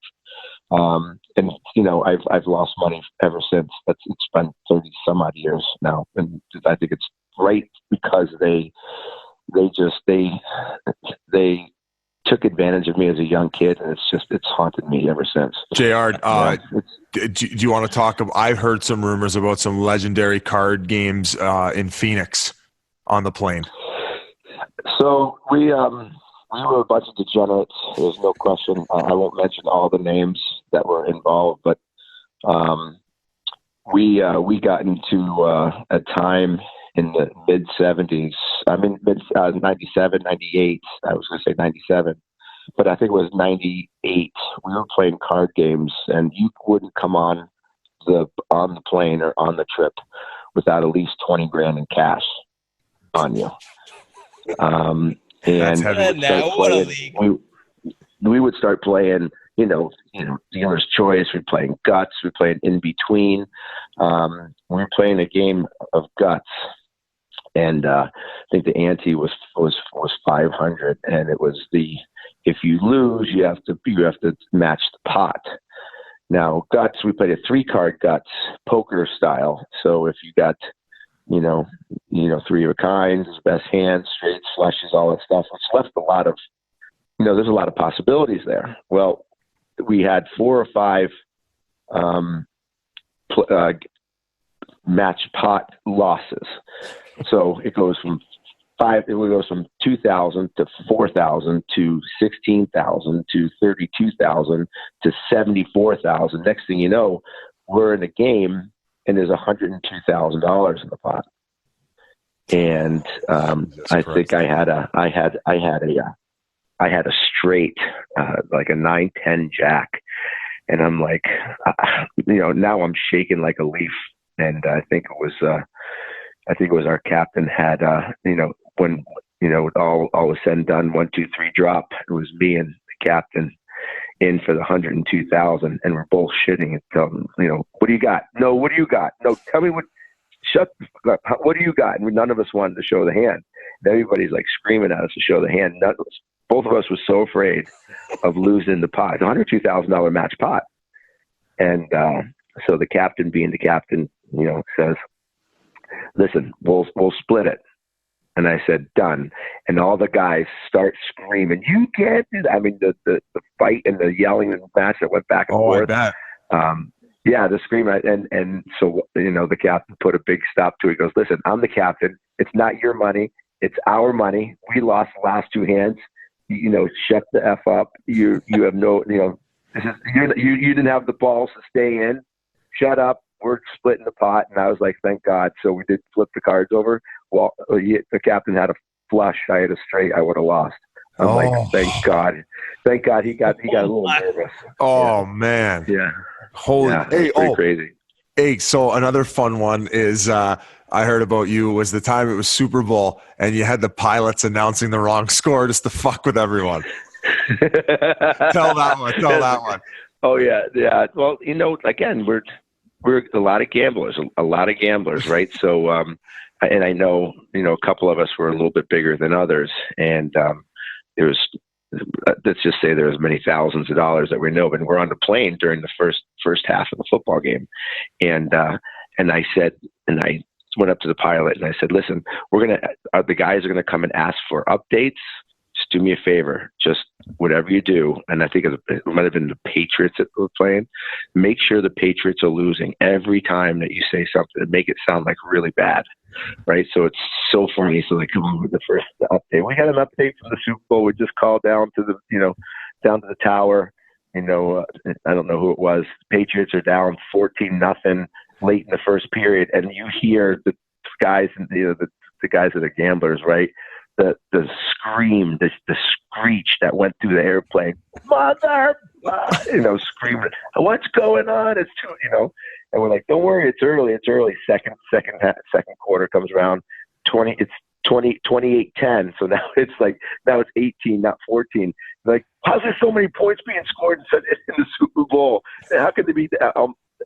I've lost money ever since. It's been 30 some odd years now, and I think it's great because they took advantage of me as a young kid, and it's haunted me ever since. JR, do you want to talk about? I've heard some rumors about some legendary card games in Phoenix on the plane. So we were a bunch of degenerates. There's no question. I won't mention all the names that were involved, but we got into a time in the mid 70s. I mean, 97, 98. I was going to say 97, but I think it was 98. We were playing card games, and you wouldn't come on the plane or on the trip without at least 20 grand in cash on you. And we would start playing, dealer's choice. We're playing guts. We're playing in between. We were playing a game of guts, and I think the ante was 500, and it was if you lose, you have to match the pot. Now guts, we played a 3-card guts poker style. So if you got 3 of a kinds, best hands, straights, flushes, all that stuff, which left a lot of, there's a lot of possibilities there. Well, we had 4 or 5 match pot losses. So it goes from 2,000 to 4,000 to 16,000 to 32,000 to 74,000. Next thing you know, we're in a game and there's $102,000 in the pot. And I think I had a straight like a 9-10 jack, and I'm like, now I'm shaking like a leaf. And I think it was our captain had when all was said and done, 1, 2, 3 drop. It was me and the captain in for the 102,000, and we're both shitting and telling what do you got? No, what do you got? No, tell me what. Shut the fuck up. What do you got? And none of us wanted to show the hand. And everybody's like screaming at us to show the hand. Both of us were so afraid of losing the pot. It's a $102,000 match pot. And so the captain, being the captain, says, "Listen, we'll split it." And I said, "Done." And all the guys start screaming, "You can't do that." I mean, the fight and the yelling and the match that went back and forth. I bet. Yeah, the scream. And so, the captain put a big stop to it. He goes, listen, I'm the captain. It's not your money. It's our money. We lost the last two hands. Shut the F up. You have no, this is, you didn't have the balls to stay in. Shut up. We're splitting the pot. And I was like, thank God. So we did flip the cards over. Well, the captain had a flush. I had a straight. I would have lost. I'm like, thank God. Thank God he got a little nervous. Oh, man. Yeah. Holy. Yeah, Hey, pretty crazy. Hey, so another fun one is I heard about you was the time it was Super Bowl and you had the pilots announcing the wrong score just to fuck with everyone. Tell that one. Oh yeah. Well, again, we're a lot of gamblers, right? So, and I know, a couple of us were a little bit bigger than others, and it was. Let's just say there was many thousands of dollars that we know, and we're on the plane during the first half of the football game, and I went up to the pilot and I said, listen, the guys are gonna come and ask for updates. Just do me a favor, just whatever you do. And I think it might have been the Patriots that were playing. Make sure the Patriots are losing every time that you say something and make it sound like really bad. Right. So it's so funny. So they come on with the first update. We had an update from the Super Bowl. We just called down to the tower. I don't know who it was. The Patriots are down 14-0 late in the first period. And you hear the guys and the guys that are gamblers, right? The scream, the screech that went through the airplane, mother, screaming, what's going on? It's too, and we're like, don't worry, it's early. Second quarter comes around, 28-10. So now it's 18, not 14. Like, how's there so many points being scored in the Super Bowl? How could they be?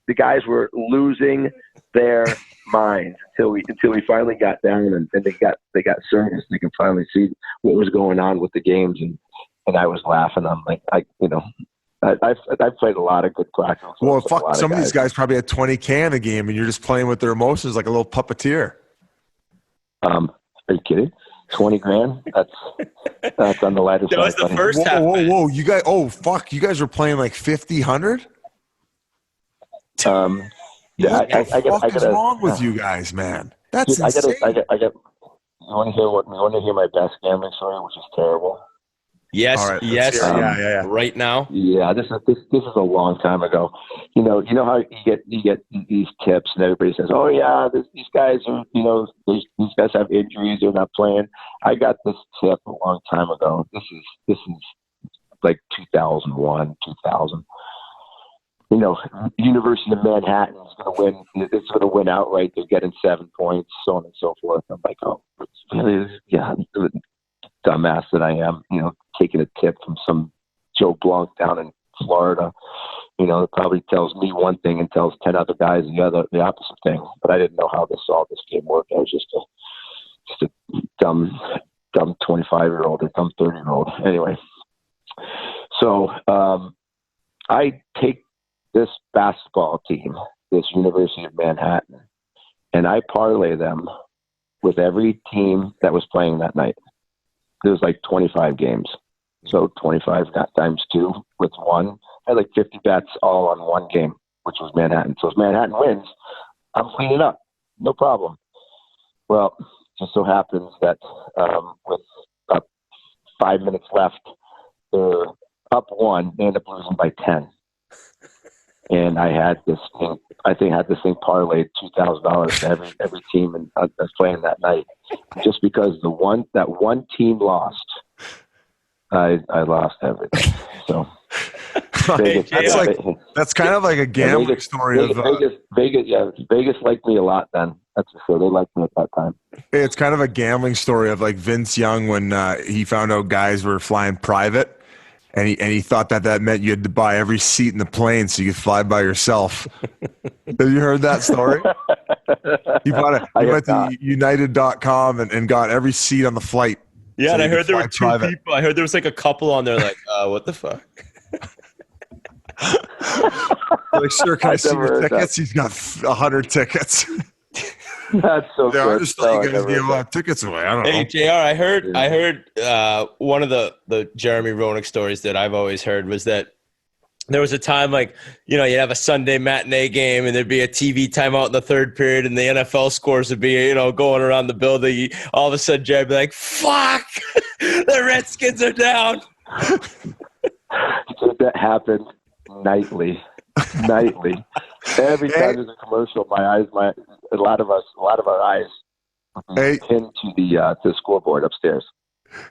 The guys were losing their minds until we finally got down and they got service. They can finally see what was going on with the games, and I was laughing. I'm like, I've played a lot of good practice. Well, fuck, some of these guys probably had 20K in the game, and you're just playing with their emotions like a little puppeteer. Are you kidding? 20 grand? That's on the lighter side. That was the first half. Whoa! You guys, you guys were playing like 50, 100? What the fuck is wrong with you guys, man? That's insane. You want to hear my best gambling story, which is terrible? Yes, all right, yes. Yeah. Right now. Yeah, this is a long time ago. You know how you get these tips, and everybody says, "Oh yeah, these guys are these guys have injuries, they're not playing." I got this tip a long time ago. This is like 2001, 2000. University of Manhattan is going to win. It's going to win outright. They're getting 7 points, so on and so forth. I'm like, oh, really? Yeah, dumbass that I am. Taking a tip from some Joe Blanc down in Florida. It probably tells me one thing and tells 10 other guys the opposite thing. But I didn't know how all this game worked. I was just a dumb 25-year-old or dumb 30-year-old. Anyway, so I take this basketball team, this University of Manhattan, and I parlay them with every team that was playing that night. There was like 25 games. So 25 times 2 with 1. I had like 50 bets all on one game, which was Manhattan. So if Manhattan wins, I'm cleaning up. No problem. Well, it just so happens that with about 5 minutes left, they're up 1. They end up losing by 10. And I had this thing. I think I had this thing parlayed $2,000 to every team and that's playing that night, just because that one team lost. I lost everything. So that's kind of like a gambling story of Vegas. Yeah, Vegas liked me a lot then. That's for sure. They liked me at that time. It's kind of a gambling story of like Vince Young when he found out guys were flying private. And he thought that meant you had to buy every seat in the plane so you could fly by yourself. Have you heard that story? He went to United.com and got every seat on the flight. Yeah, so and I heard there were 2 private. people. I heard there was like a couple on there like, what the fuck? Like, sir, can I see your tickets? He's got 100 tickets. That's so good. I just thought you guys gave a lot of tickets away. I don't know. Hey, JR, I heard one of the Jeremy Roenick stories that I've always heard was that there was a time you'd have a Sunday matinee game and there'd be a TV timeout in the third period and the NFL scores would be, going around the building. All of a sudden, Jerry'd be like, fuck, the Redskins are down. So that happened nightly. Every time there's a commercial, a lot of our eyes pinned to the scoreboard upstairs.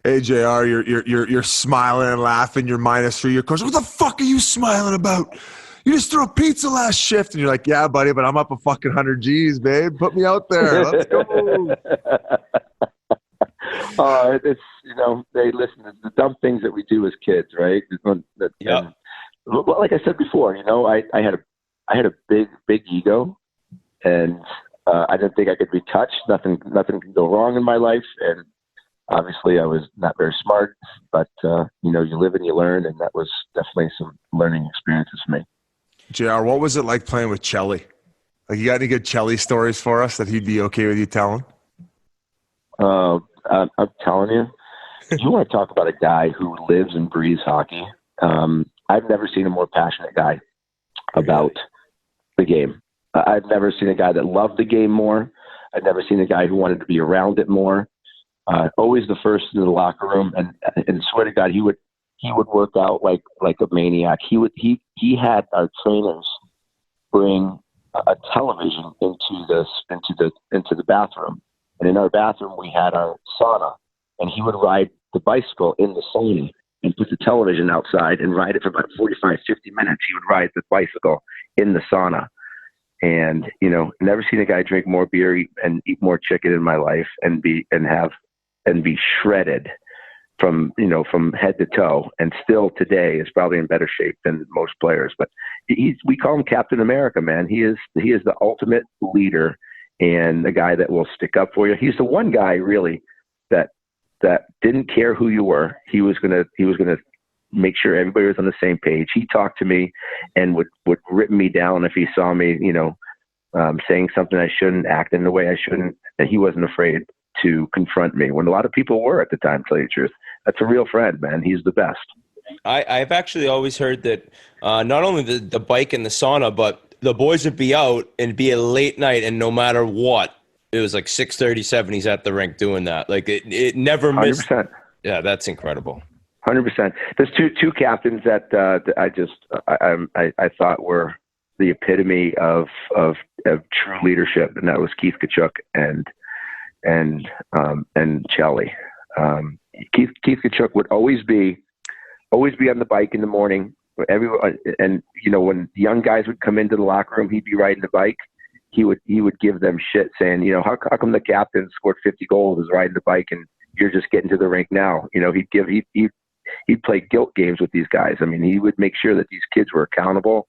Hey JR, you're smiling and laughing. You're -3. Your coach, what the fuck are you smiling about? You just threw a pizza last shift, and you're like, yeah, buddy, but I'm up a fucking 100 G's, babe. Put me out there. Let's go. It's they listen. The dumb things that we do as kids, right? Yeah. Like I said before, I had a big ego, and I didn't think I could be touched. Nothing could go wrong in my life, and obviously I was not very smart. But you live and you learn, and that was definitely some learning experiences for me. JR, what was it like playing with Chelly? Like, you got any good Chelly stories for us that he'd be okay with you telling? I'm telling you, you want to talk about a guy who lives and breathes hockey. I've never seen a more passionate guy about the game. I've never seen a guy that loved the game more. I've never seen a guy who wanted to be around it more. Always the first in the locker room, and swear to God, he would work out like a maniac. He had our trainers bring a television into the bathroom, and in our bathroom we had our sauna, and he would ride the bicycle in the sauna and put the television outside and ride it for about 45, 50 minutes. He would ride the bicycle in the sauna. And, never seen a guy drink more beer and eat more chicken in my life and be shredded from head to toe. And still today is probably in better shape than most players. But we call him Captain America, man. He is the ultimate leader and the guy that will stick up for you. He's the one guy really that didn't care who you were. He was gonna make sure everybody was on the same page. He talked to me and would rip me down if he saw me, saying something I shouldn't, acting the way I shouldn't. And he wasn't afraid to confront me when a lot of people were at the time, to tell you the truth. That's a real friend, man. He's the best. I've actually always heard that not only the bike and the sauna, but the boys would be out and be a late night, and no matter what, it was like 6:37. He's at the rink doing that. Like it never missed. 100%. Yeah, that's incredible. 100%. There's two captains that I thought were the epitome of true leadership, and that was Keith Tkachuk and Chelly. Keith Tkachuk would always be on the bike in the morning. Everyone, and when young guys would come into the locker room, he'd be riding the bike. He would give them shit, saying, how come the captain scored 50 goals, is riding the bike, and you're just getting to the rink now? He'd play guilt games with these guys. I mean, he would make sure that these kids were accountable,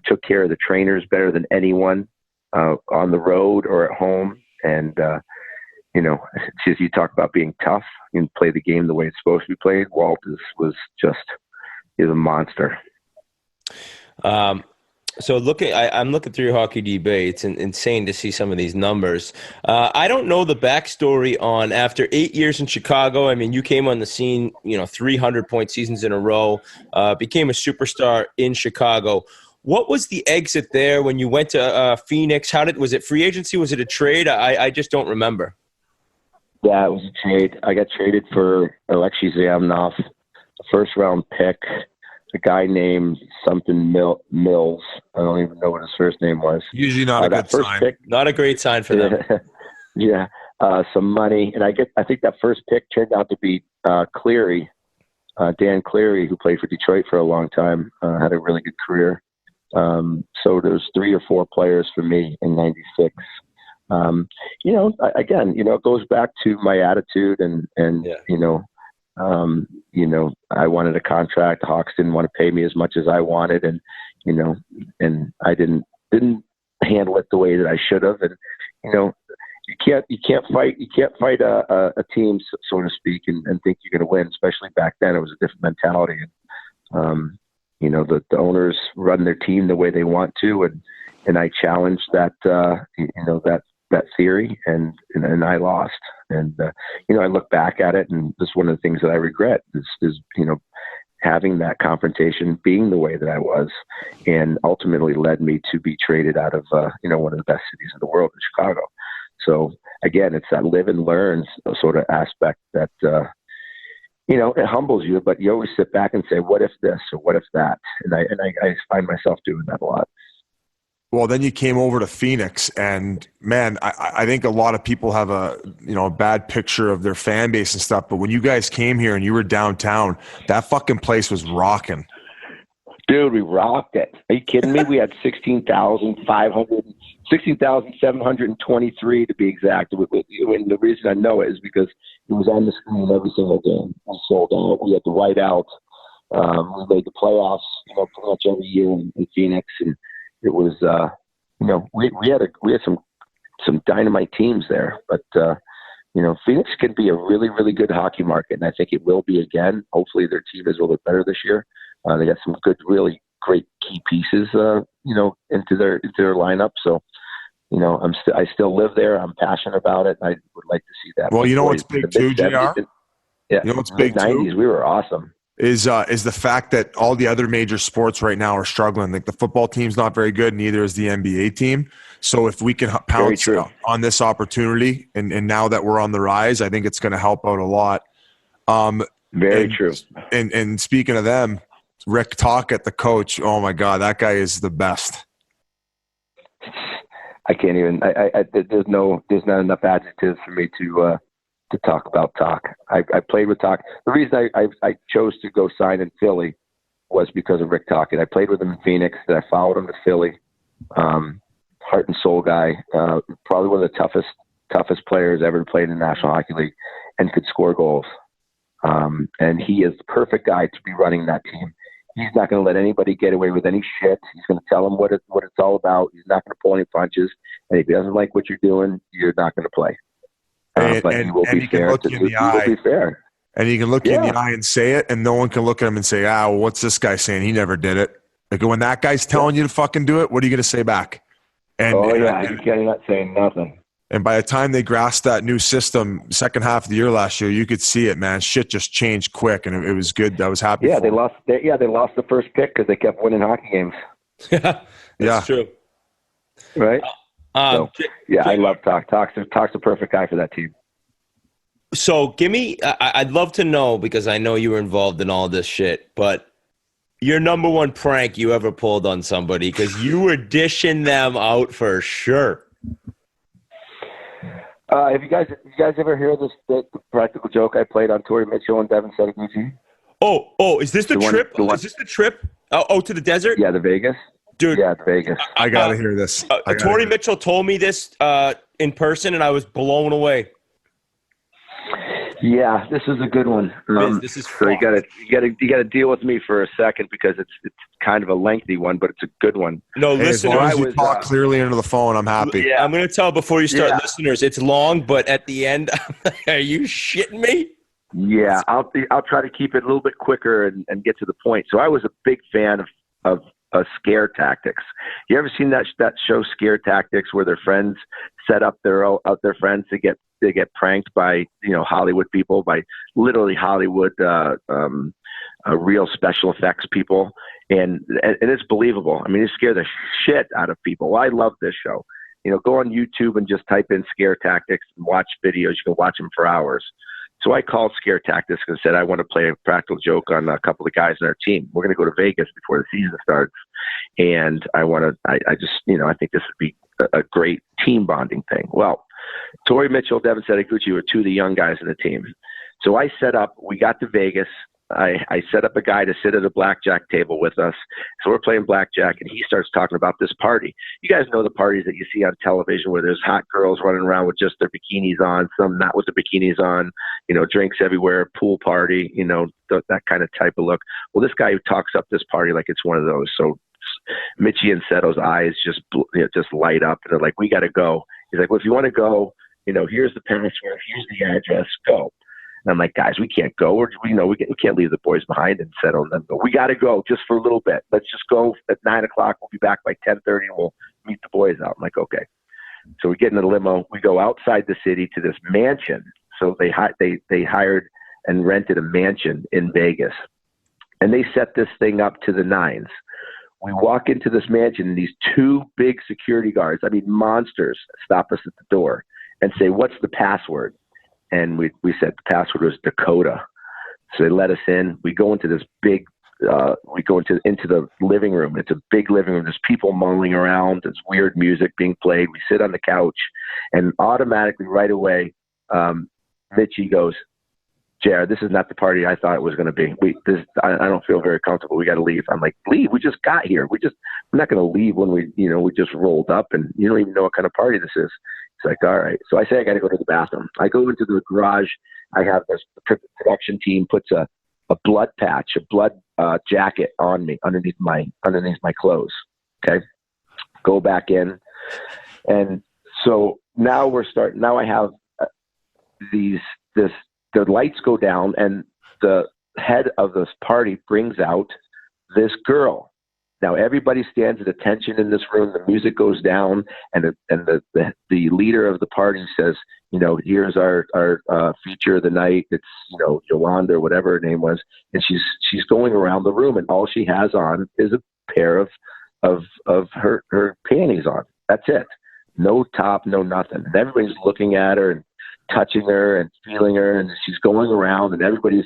took care of the trainers better than anyone on the road or at home. And, it's just, you talk about being tough and play the game the way it's supposed to be played. Walt is a monster. So I'm looking through your hockey debates, and insane to see some of these numbers. I don't know the backstory on after 8 years in Chicago. I mean, you came on the scene, 300-point seasons in a row, became a superstar in Chicago. What was the exit there when you went to Phoenix? Was it free agency? Was it a trade? I just don't remember. Yeah, it was a trade. I got traded for Alexei Zamnov, a first-round pick. A guy named something Mills. I don't even know what his first name was. Usually not a good sign. Pick, not a great sign for them. Yeah, some money, and I think that first pick turned out to be Cleary, Dan Cleary, who played for Detroit for a long time, had a really good career. So there's 3 or 4 players for me in '96. It goes back to my attitude and yeah. I wanted a contract. The Hawks didn't want to pay me as much as I wanted, and I didn't handle it the way that I should have. And you can't fight a team, so to speak, and think you're going to win. Especially back then, it was a different mentality. And the owners run their team the way they want to, and I challenged that theory, and I lost. And I look back at it, and this is one of the things that I regret is having that confrontation, being the way that I was, and ultimately led me to be traded out of, one of the best cities in the world, in Chicago. So again, it's that live and learn sort of aspect that, it humbles you, but you always sit back and say, what if this or what if that? And I find myself doing that a lot. Well, then you came over to Phoenix, and man, I think a lot of people have a bad picture of their fan base and stuff. But when you guys came here and you were downtown, that fucking place was rocking. Dude, we rocked it. Are you kidding me? We had 16,723 to be exact. And the reason I know it is because it was on the screen every single game. We sold out. We had the whiteout. We made the playoffs, pretty much every year in Phoenix, and it was, we had some dynamite teams there, but Phoenix could be a really, really good hockey market, and I think it will be again. Hopefully, their team is a little bit better this year. They got some good, really great key pieces, into their lineup. So, I still live there. I'm passionate about it. And I would like to see that. Well, you know what's big too, JR? Yeah, you know what's big too? We were awesome. Is the fact that all the other major sports right now are struggling. Like the football team's not very good, neither is the NBA team. So if we can pounce on this opportunity, and now that we're on the rise, I think it's going to help out a lot. Very true. And speaking of them, Rick Tocchet, the coach, oh my God, that guy is the best. I can't even. There's not enough adjectives for me to talk about Toc. I played with Toc. The reason I chose to go sign in Philly was because of Rick Tocchet. I played with him in Phoenix, then I followed him to Philly. Heart and soul guy, probably one of the toughest players ever played in the National Hockey League, and could score goals. And he is the perfect guy to be running that team. He's not going to let anybody get away with any shit. He's going to tell them what it's all about. He's not going to pull any punches. And if he doesn't like what you're doing, you're not going to play. But he will be fair. He will be fair. And he can look you in the eye and say it, and no one can look at him and say, well, what's this guy saying? He never did it. Like when that guy's telling you to fucking do it, what are you going to say back? And, you're not saying nothing. And by the time they grasped that new system, second half of the year last year, you could see it, man. Shit just changed quick, and it was good. I was happy. Yeah, they lost the first pick because they kept winning hockey games. That's true. Right. I love Toc. Toc's the perfect guy for that team. So I'd love to know, because I know you were involved in all this shit, but your number one prank you ever pulled on somebody, because you were dishing them out for sure. Have you guys ever heard the practical joke I played on Torrey Mitchell and Devin Setaguchi? Oh, is this the trip? Is this the trip? Oh, to the desert? Yeah, the Vegas. Dude. Yeah, Vegas. I got to hear this. Torrey Mitchell told me this in person, and I was blown away. Yeah, this is a good one. This is so you gotta deal with me for a second, because it's kind of a lengthy one, but it's a good one. No, listeners, as long as you talk clearly into the phone, I'm happy. Yeah, I'm gonna tell before you start, listeners, it's long, but at the end, are you shitting me? Yeah, I'll try to keep it a little bit quicker and get to the point. So I was a big fan of Scare Tactics. You ever seen that show Scare Tactics, where their friends set up their friends to get pranked by Hollywood people, by literally Hollywood real special effects people, and it's believable. I mean, it scared the shit out of people. Well, I love this show. Go on YouTube and just type in Scare Tactics and watch videos. You can watch them for hours. So I called Scare Tactics and said, I want to play a practical joke on a couple of guys on our team. We're going to go to Vegas before the season starts. And I think this would be a great team bonding thing. Well, Torrey Mitchell, Devin Setaguchi were two of the young guys on the team. So we got to Vegas. I set up a guy to sit at a blackjack table with us. So we're playing blackjack, and he starts talking about this party. You guys know the parties that you see on television where there's hot girls running around with just their bikinis on, some not with the bikinis on, drinks everywhere, pool party, that kind of type of look. Well, this guy talks up this party like it's one of those. So Mitchie and Seto's eyes just light up, and they're like, we got to go. He's like, well, if you want to go, here's the password, here's the address, go. And I'm like, guys, we can't go. We can't leave the boys behind and settle on them. But we got to go just for a little bit. Let's just go at 9 o'clock. We'll be back by 10:30, and we'll meet the boys out. I'm like, okay. So we get in the limo. We go outside the city to this mansion. So they hired and rented a mansion in Vegas. and they set this thing up to the nines. We walk into this mansion, and these two big security guards, I mean monsters, stop us at the door and say, "What's the password?" And we said the password was Dakota. So they let us in. We go into this big, into the living room. It's a big living room. There's people mulling around. There's weird music being played. We sit on the couch, and automatically right away, Mitchie goes, "Jared, this is not the party I thought it was going to be. I don't feel very comfortable. We got to leave." I'm like, "Leave? We just got here. We're not going to leave when we just rolled up, and you don't even know what kind of party this is." It's like, "All right." So I say I got to go to the bathroom. I go into the garage. I have the production team puts a blood patch, a blood jacket on me underneath my clothes. Okay, go back in, and so now Now I have the lights go down, and the head of this party brings out this girl. Now everybody stands at attention in this room. The music goes down, and the leader of the party says, "Here's our feature of the night. It's Yolanda or whatever her name was," and she's going around the room, and all she has on is a pair of her panties on. That's it. No top, no nothing. And everybody's looking at her and touching her and feeling her, and she's going around, and everybody's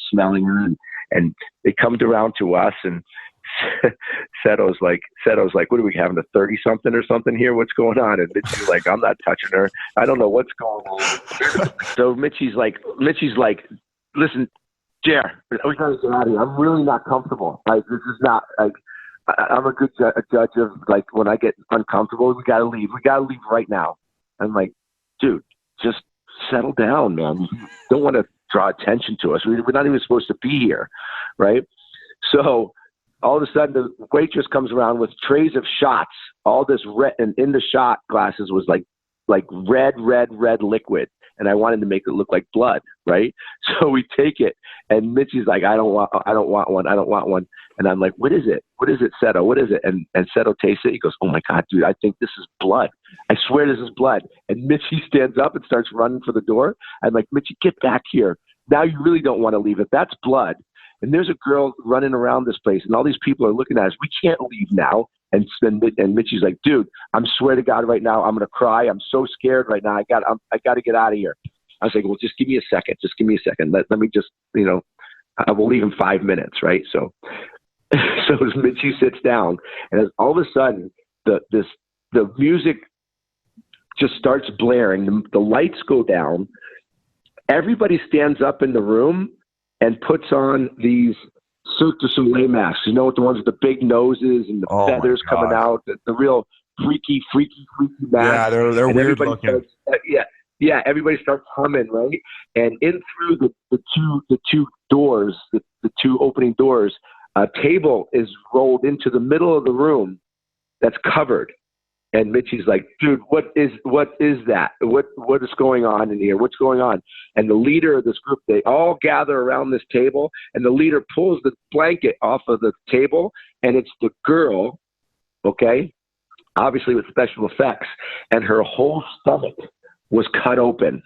smelling her, and they come around to us, and Seto's like, "What are we having, a 30-something or something here? What's going on?" And Mitchie's like, "I'm not touching her. I don't know what's going on." So Mitchie's like, "Listen, Jer, we gotta get out of here. I'm really not comfortable. Like, this is not like, I'm a good judge of like when I get uncomfortable. We gotta leave. We gotta leave right now." I'm like, "Dude, just settle down, man. You don't want to draw attention to us. We're not even supposed to be here," right? So all of a sudden, the waitress comes around with trays of shots. All this red, and in the shot glasses was like red liquid. And I wanted to make it look like blood, right? So we take it, and Mitchie's like, I don't want one. And I'm like, "What is it? What is it, Seto? What is it?" And Seto tastes it. He goes, "Oh my God, dude, I think this is blood. I swear this is blood." And Mitchie stands up and starts running for the door. I'm like, "Mitchie, get back here. Now you really don't want to leave it. That's blood. And there's a girl running around this place, and all these people are looking at us. We can't leave now." And Mitchie's like, "Dude, I'm swear to God right now, I'm going to cry. I'm so scared right now. I got to get out of here." I was like, "Well, just give me a second. Just give me a second. Let me just, I will leave in 5 minutes." Right. So Mitchie sits down, and as all of a sudden the music just starts blaring. The lights go down. Everybody stands up in the room and puts on these Cirque du Soleil masks. The ones with the big noses and the feathers coming out, the real freaky masks. Yeah, they're and weird looking. Yeah, everybody starts humming, right? And in through the two doors, the two opening doors, a table is rolled into the middle of the room that's covered. And Mitchie's like, "Dude, what is that? What is going on in here? What's going on?" And the leader of this group, they all gather around this table, and the leader pulls the blanket off of the table, and it's the girl, okay, obviously with special effects, and her whole stomach was cut open,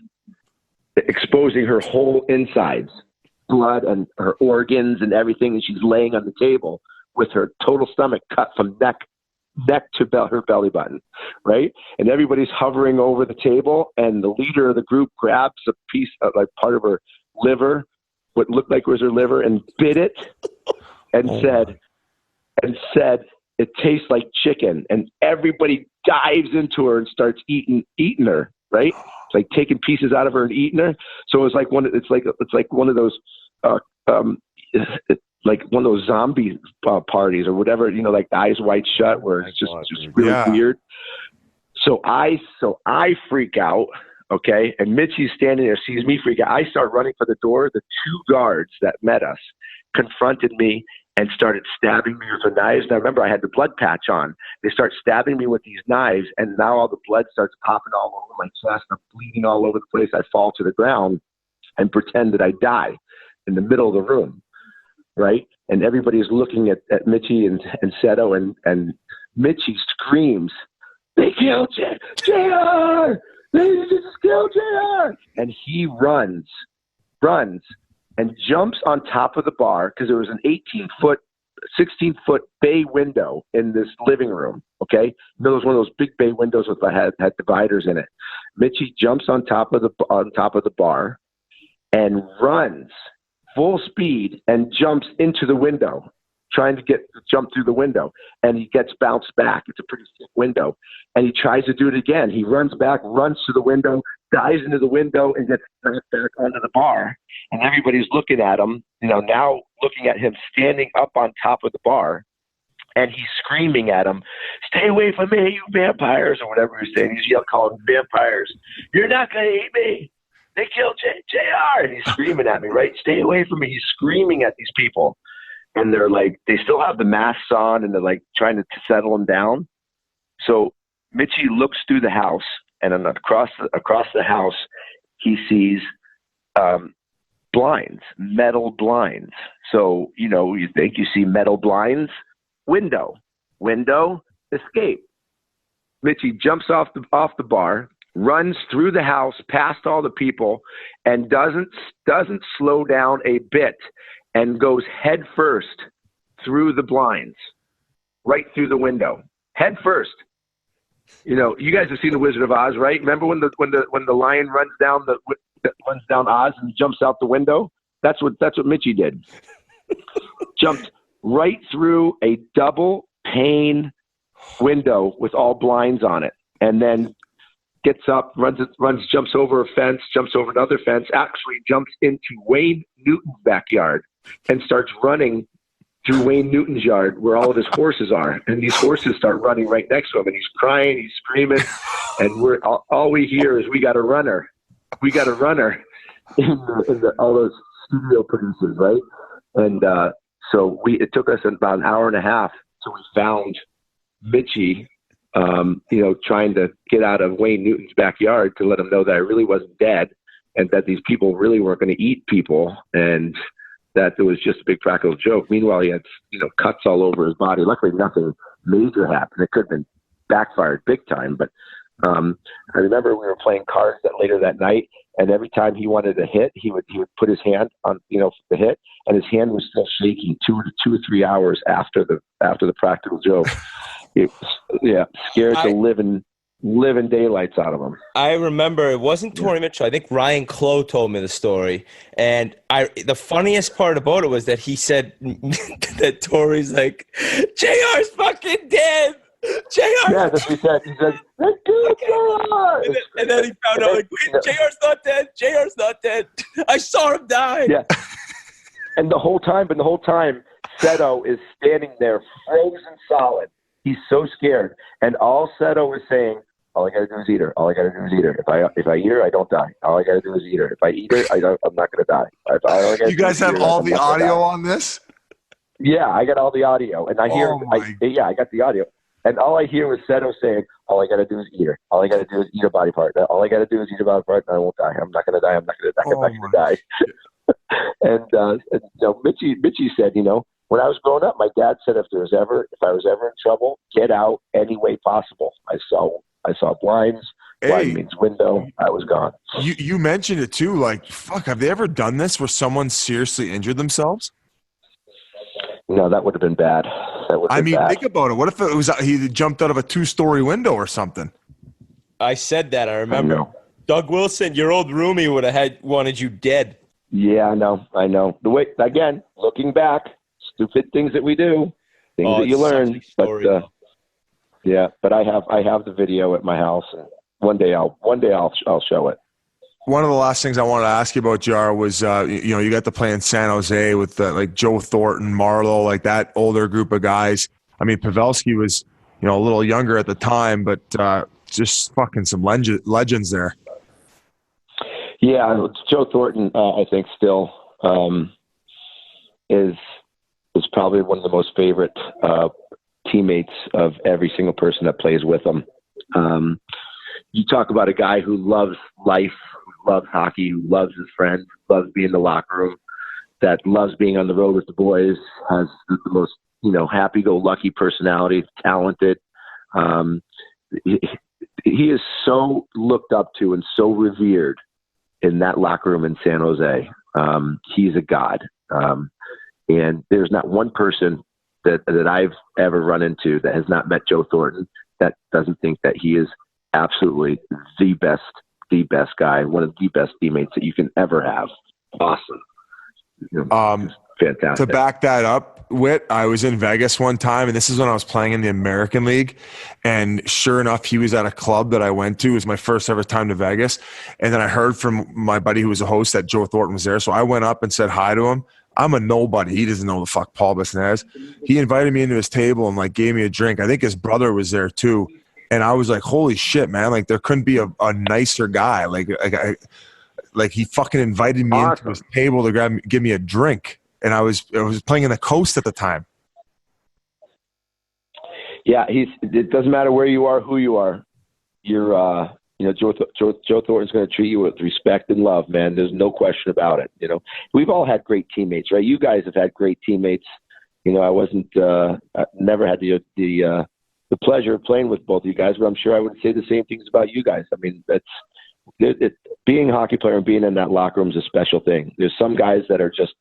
exposing her whole insides, blood and her organs and everything, and she's laying on the table with her total stomach cut from neck to her belly button, right? And everybody's hovering over the table, and the leader of the group grabs a piece of like part of her liver, what looked like was her liver, and bit it, and said, "It tastes like chicken." And everybody dives into her and starts eating her, right? It's like taking pieces out of her and eating her. So it's like one of those like one of those zombie parties or whatever, like Eyes Wide Shut, where it's just really weird. So I freak out, okay? And Mitchie's standing there, sees me freak out. I start running for the door. The two guards that met us confronted me and started stabbing me with their knives. Now, remember, I had the blood patch on. They start stabbing me with these knives, and now all the blood starts popping all over my chest. I'm bleeding all over the place. I fall to the ground and pretend that I die in the middle of the room. Right? And everybody's looking at Mitchie and Seto, and Mitchie screams, "They killed JR! They just killed JR!" And he runs and jumps on top of the bar because there was an 18-foot, 16-foot bay window in this living room. Okay, you know, it was one of those big bay windows with had dividers in it. Mitchie jumps on top of the bar and runs full speed and jumps into the window, trying to jump through the window, and he gets bounced back. It's a pretty thick window, and he tries to do it again. He runs back, runs to the window, dives into the window, and gets knocked back onto the bar. And everybody's looking at him, you know, now looking at him standing up on top of the bar, and he's screaming at him, "Stay away from me, you vampires," or whatever he's saying. He's calling them vampires. "You're not going to eat me. They killed JR." And he's screaming at me, right? "Stay away from me." He's screaming at these people. And they're like, they still have the masks on, and they're like trying to settle them down. So Mitchie looks through the house, and then across the house, he sees blinds, metal blinds. So, you know, you think you see metal blinds, window, escape. Mitchie jumps off the bar, runs through the house, past all the people, and doesn't slow down a bit, and goes head first through the blinds, right through the window, head first. You know, you guys have seen The Wizard of Oz, right? Remember when the lion runs down Oz and jumps out the window? That's what Mitchie did. Jumped right through a double pane window with all blinds on it, and then gets up, jumps over a fence, jumps over another fence, actually jumps into Wayne Newton's backyard and starts running through Wayne Newton's yard where all of his horses are. And these horses start running right next to him, and he's crying, he's screaming, and all we hear is, "We got a runner. We got a runner," in all those studio producers, right? And so it took us about an hour and a half till we found Mitchie, you know, trying to get out of Wayne Newton's backyard to let him know that I really wasn't dead, and that these people really weren't going to eat people, and that there was just a big practical joke. Meanwhile, he had, you know, cuts all over his body. Luckily, nothing major happened. It could have been backfired big time. But I remember we were playing cards later that night, and every time he wanted to hit, he would put his hand on, you know, the hit, and his hand was still shaking 2 or 3 hours after the practical joke. It scared the living daylights out of him. I remember it wasn't Tori Mitchell. I think Ryan Clough told me the story. And the funniest part about it was that he said that Tori's like, "JR's fucking dead. JR." Yeah, that's what he said. He said, JR. And then he found out, like, "Wait, JR's not dead. JR's not dead. I saw him die." Yeah. And the whole time, Seto is standing there frozen solid. He's so scared. And all Seto is saying, "All I got to do is eat her. All I got to do is eat her. If I eat her, I don't die. All I got to do is eat her. If I eat her, I'm not going to die." You guys have all the audio on this? Yeah, I got all the audio. And I hear, I got the audio. And all I hear was Seto saying, "All I got to do is eat her. All I got to do is eat a body part. All I got to do is eat a body part, and I won't die. I'm not going to die. I'm not going to die. I'm not going to die." And you know, Mitchie said, you know, when I was growing up, my dad said if I was ever in trouble, get out any way possible. I saw blinds. Blind means window. I was gone. You mentioned it too. Like, fuck, have they ever done this where someone seriously injured themselves? No, that would have been bad. Think about it. What if it was he jumped out of a 2-story window or something? I said that. I remember. Doug Wilson, your old roomie, would have wanted you dead. Yeah, I know. The way, again, looking back, stupid things that we do, things that you learn. But yeah, but I have the video at my house, and one day I'll show it. One of the last things I wanted to ask you about, Jar, was you know, you got to play in San Jose with like Joe Thornton, Marlowe, like that older group of guys. I mean, Pavelski was, you know, a little younger at the time, but just fucking some legends there. Yeah, Joe Thornton, I think still is probably one of the most favorite teammates of every single person that plays with him. You talk about a guy who loves life, who loves hockey, who loves his friends, loves being in the locker room, that loves being on the road with the boys, has the most, you know, happy-go-lucky personality, talented. He is so looked up to and so revered in that locker room in San Jose. He's a god. And there's not one person that I've ever run into that has not met Joe Thornton that doesn't think that he is absolutely the best guy, one of the best teammates that you can ever have. Awesome. Fantastic. To back that up, Whit, I was in Vegas one time, and this is when I was playing in the American League. And sure enough, he was at a club that I went to. It was my first ever time to Vegas. And then I heard from my buddy who was a host that Joe Thornton was there. So I went up and said hi to him. I'm a nobody. He doesn't know the fuck Paul Bissonnette is. He invited me into his table and like gave me a drink. I think his brother was there too. And I was like, holy shit, man. Like there couldn't be a nicer guy. Like he fucking invited me into his table to give me a drink. And I was playing in the Coast at the time. Yeah, it doesn't matter where you are, who you are. You're Joe Thornton's going to treat you with respect and love, man. There's no question about it. We've all had great teammates, right? You guys have had great teammates. I never had the pleasure of playing with both of you guys, but I'm sure I would say the same things about you guys. I mean, being a hockey player and being in that locker room is a special thing. There's some guys that are just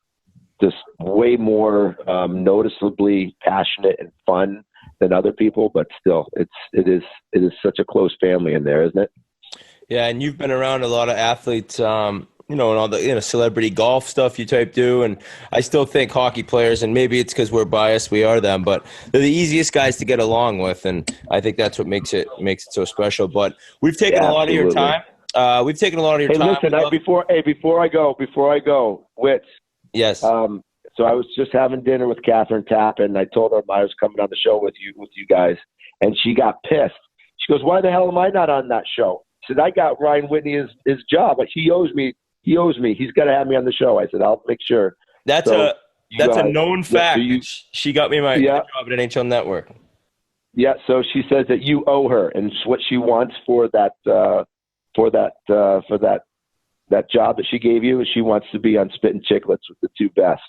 way more noticeably passionate and fun than other people, but still, it is such a close family in there, isn't it? Yeah, and you've been around a lot of athletes, and all the celebrity golf stuff you type do, and I still think hockey players, and maybe it's because we're biased, we are them, but they're the easiest guys to get along with, and I think that's what makes it so special. But we've taken a lot of your time. We've taken a lot of your time. Listen, before I go, Wits. Yes. So I was just having dinner with Catherine Tapp, and I told her I was coming on the show with you guys, and she got pissed. She goes, "Why the hell am I not on that show?" I said, "I got Ryan Whitney his job. Like he owes me. He's got to have me on the show." I said, "I'll make sure." That's a known fact. She got me my job at NHL Network. Yeah. So she says that you owe her, and what she wants for that job that she gave you is she wants to be on Spittin Chiclets with the two best.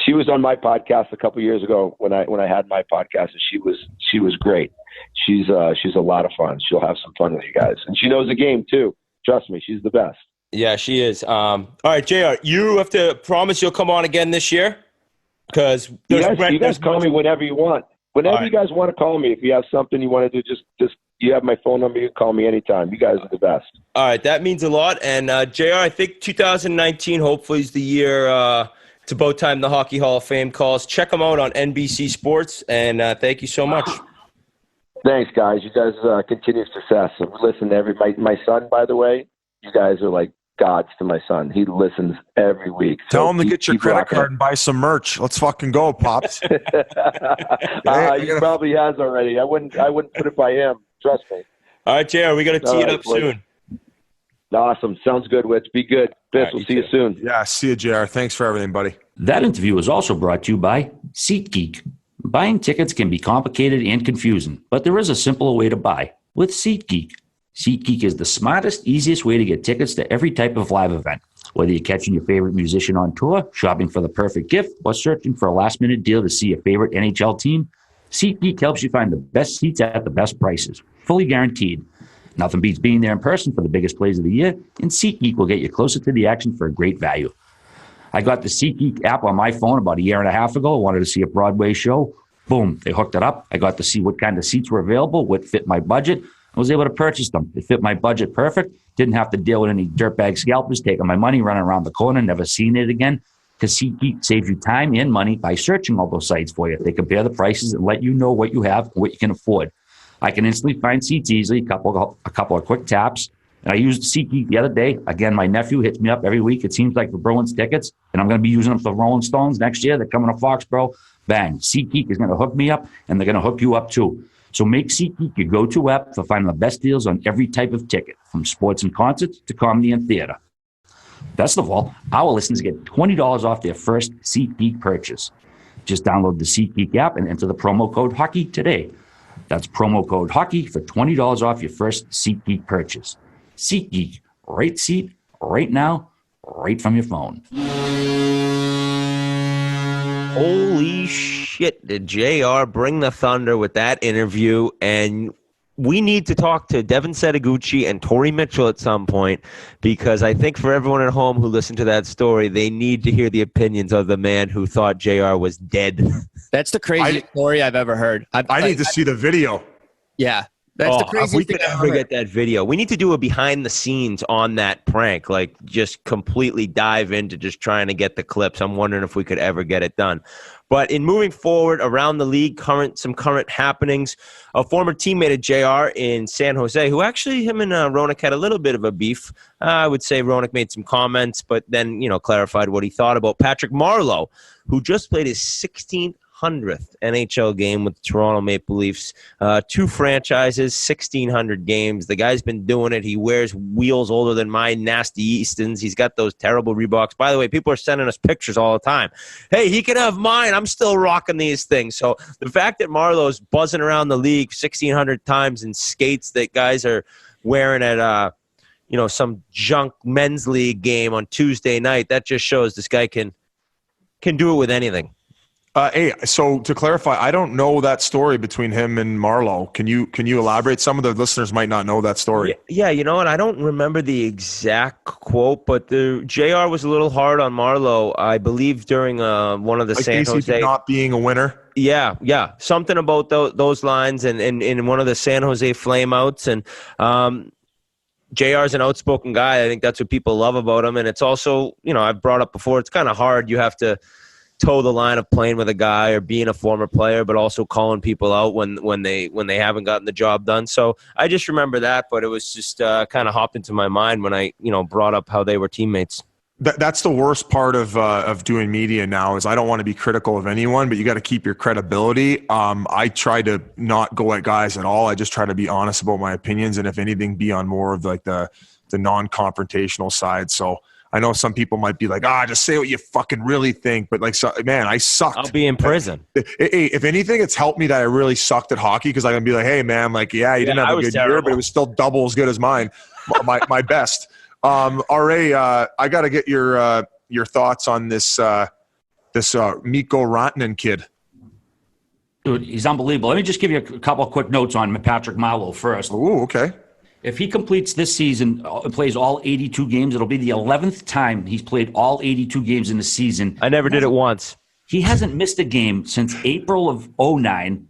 She was on my podcast a couple years ago when I had my podcast, and she was great. She's a lot of fun. She'll have some fun with you guys, and she knows the game too. Trust me, she's the best. Yeah, she is. All right, JR, you have to promise you'll come on again this year, because you guys call me whenever you want. Whenever you guys want to call me, if you have something you want to do, just you have my phone number. You can call me anytime. You guys are the best. All right, that means a lot. And JR, I think 2019 hopefully is the year. It's about time the Hockey Hall of Fame calls. Check them out on NBC Sports, and thank you so much. Thanks, guys. You guys continue success. Listen to my son, by the way. You guys are like gods to my son. He listens every week. Tell him to get your credit card and buy some merch. Let's fucking go, Pops. He probably has already. I wouldn't put it by him. Trust me. All right, JR, we got to tee it up soon. Awesome. Sounds good, Witch. Be good. Biff, we'll see you soon. Yeah, see you, JR. Thanks for everything, buddy. That interview was also brought to you by SeatGeek. Buying tickets can be complicated and confusing, but there is a simpler way to buy with SeatGeek. SeatGeek is the smartest, easiest way to get tickets to every type of live event. Whether you're catching your favorite musician on tour, shopping for the perfect gift, or searching for a last-minute deal to see your favorite NHL team, SeatGeek helps you find the best seats at the best prices, fully guaranteed. Nothing beats being there in person for the biggest plays of the year, and SeatGeek will get you closer to the action for a great value. I got the SeatGeek app on my phone about a year and a half ago. I wanted to see a Broadway show. Boom, they hooked it up. I got to see what kind of seats were available, what fit my budget. I was able to purchase them. It fit my budget perfect. Didn't have to deal with any dirtbag scalpers taking my money, running around the corner, never seen it again. Because SeatGeek saves you time and money by searching all those sites for you. They compare the prices and let you know what you have and what you can afford. I can instantly find seats easily, a couple of quick taps. And I used SeatGeek the other day. Again, my nephew hits me up every week, it seems like, for Bruins tickets. And I'm going to be using them for Rolling Stones next year. They're coming to Foxborough. Bang. SeatGeek is going to hook me up, and they're going to hook you up too. So make SeatGeek your go-to app for finding the best deals on every type of ticket, from sports and concerts to comedy and theater. Best of all, our listeners get $20 off their first SeatGeek purchase. Just download the SeatGeek app and enter the promo code HOCKEY today. That's promo code HOCKEY for $20 off your first SeatGeek purchase. SeatGeek, right seat, right now, right from your phone. Holy shit, did JR bring the thunder with that interview? And we need to talk to Devin Setaguchi and Torrey Mitchell at some point, because I think for everyone at home who listened to that story, they need to hear the opinions of the man who thought JR was dead. That's the craziest story I've ever heard. I need to see the video. Yeah. That's the craziest if we thing could I've ever ever get that video. We need to do a behind the scenes on that prank, like just completely dive into just trying to get the clips. I'm wondering if we could ever get it done. But in moving forward around the league, some current happenings. A former teammate of JR in San Jose, who actually him and Roenick had a little bit of a beef. I would say Roenick made some comments, but then clarified what he thought about Patrick Marleau, who just played his 1600th NHL game with the Toronto Maple Leafs. 2 franchises, 1,600 games. The guy's been doing it. He wears wheels older than my nasty Eastons. He's got those terrible Reeboks. By the way, people are sending us pictures all the time. Hey, he can have mine. I'm still rocking these things. So the fact that Marlowe's buzzing around the league 1,600 times in skates that guys are wearing at some junk men's league game on Tuesday night, that just shows this guy can do it with anything. Hey, so to clarify, I don't know that story between him and Marleau. Can you elaborate? Some of the listeners might not know that story. Yeah, and I don't remember the exact quote, but the JR was a little hard on Marleau, I believe, during one of the San Jose not being a winner. Yeah, something about those lines, and in one of the San Jose flameouts, and JR's an outspoken guy. I think that's what people love about him, and it's also, I've brought up before, it's kind of hard. You have to toe the line of playing with a guy or being a former player, but also calling people out when they haven't gotten the job done. So I just remember that, but it was just kind of hopped into my mind when I brought up how they were teammates. That's the worst part of doing media now is I don't want to be critical of anyone, but you got to keep your credibility. I try to not go at guys at all. I just try to be honest about my opinions, and if anything, be on more of like the non-confrontational side. So I know some people might be like, just say what you fucking really think. But man, I sucked. I'll be in prison. If anything, it's helped me that I really sucked at hockey, because I can be like, hey man, you didn't have a good year, but it was still double as good as mine, my best. RA, I got to get your thoughts on this Mikko Rantanen kid. Dude, he's unbelievable. Let me just give you a couple of quick notes on Patrick Marleau first. Ooh, okay. If he completes this season, plays all 82 games, it'll be the 11th time he's played all 82 games in the season. I never did it once. He hasn't missed a game since April of 2009,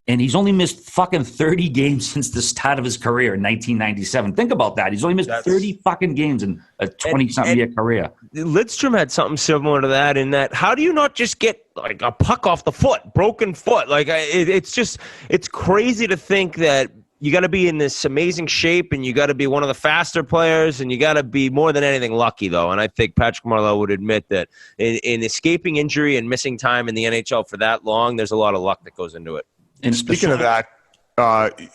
and he's only missed fucking 30 games since the start of his career in 1997. Think about that. He's only missed 30 fucking games in a 20-something year career. Lidstrom had something similar to that, in that how do you not just get like a puck off the foot, broken foot? It's crazy to think that you got to be in this amazing shape, and you got to be one of the faster players, and you got to be more than anything lucky, though. And I think Patrick Marleau would admit that in escaping injury and missing time in the NHL for that long, there's a lot of luck that goes into it. And speaking of that,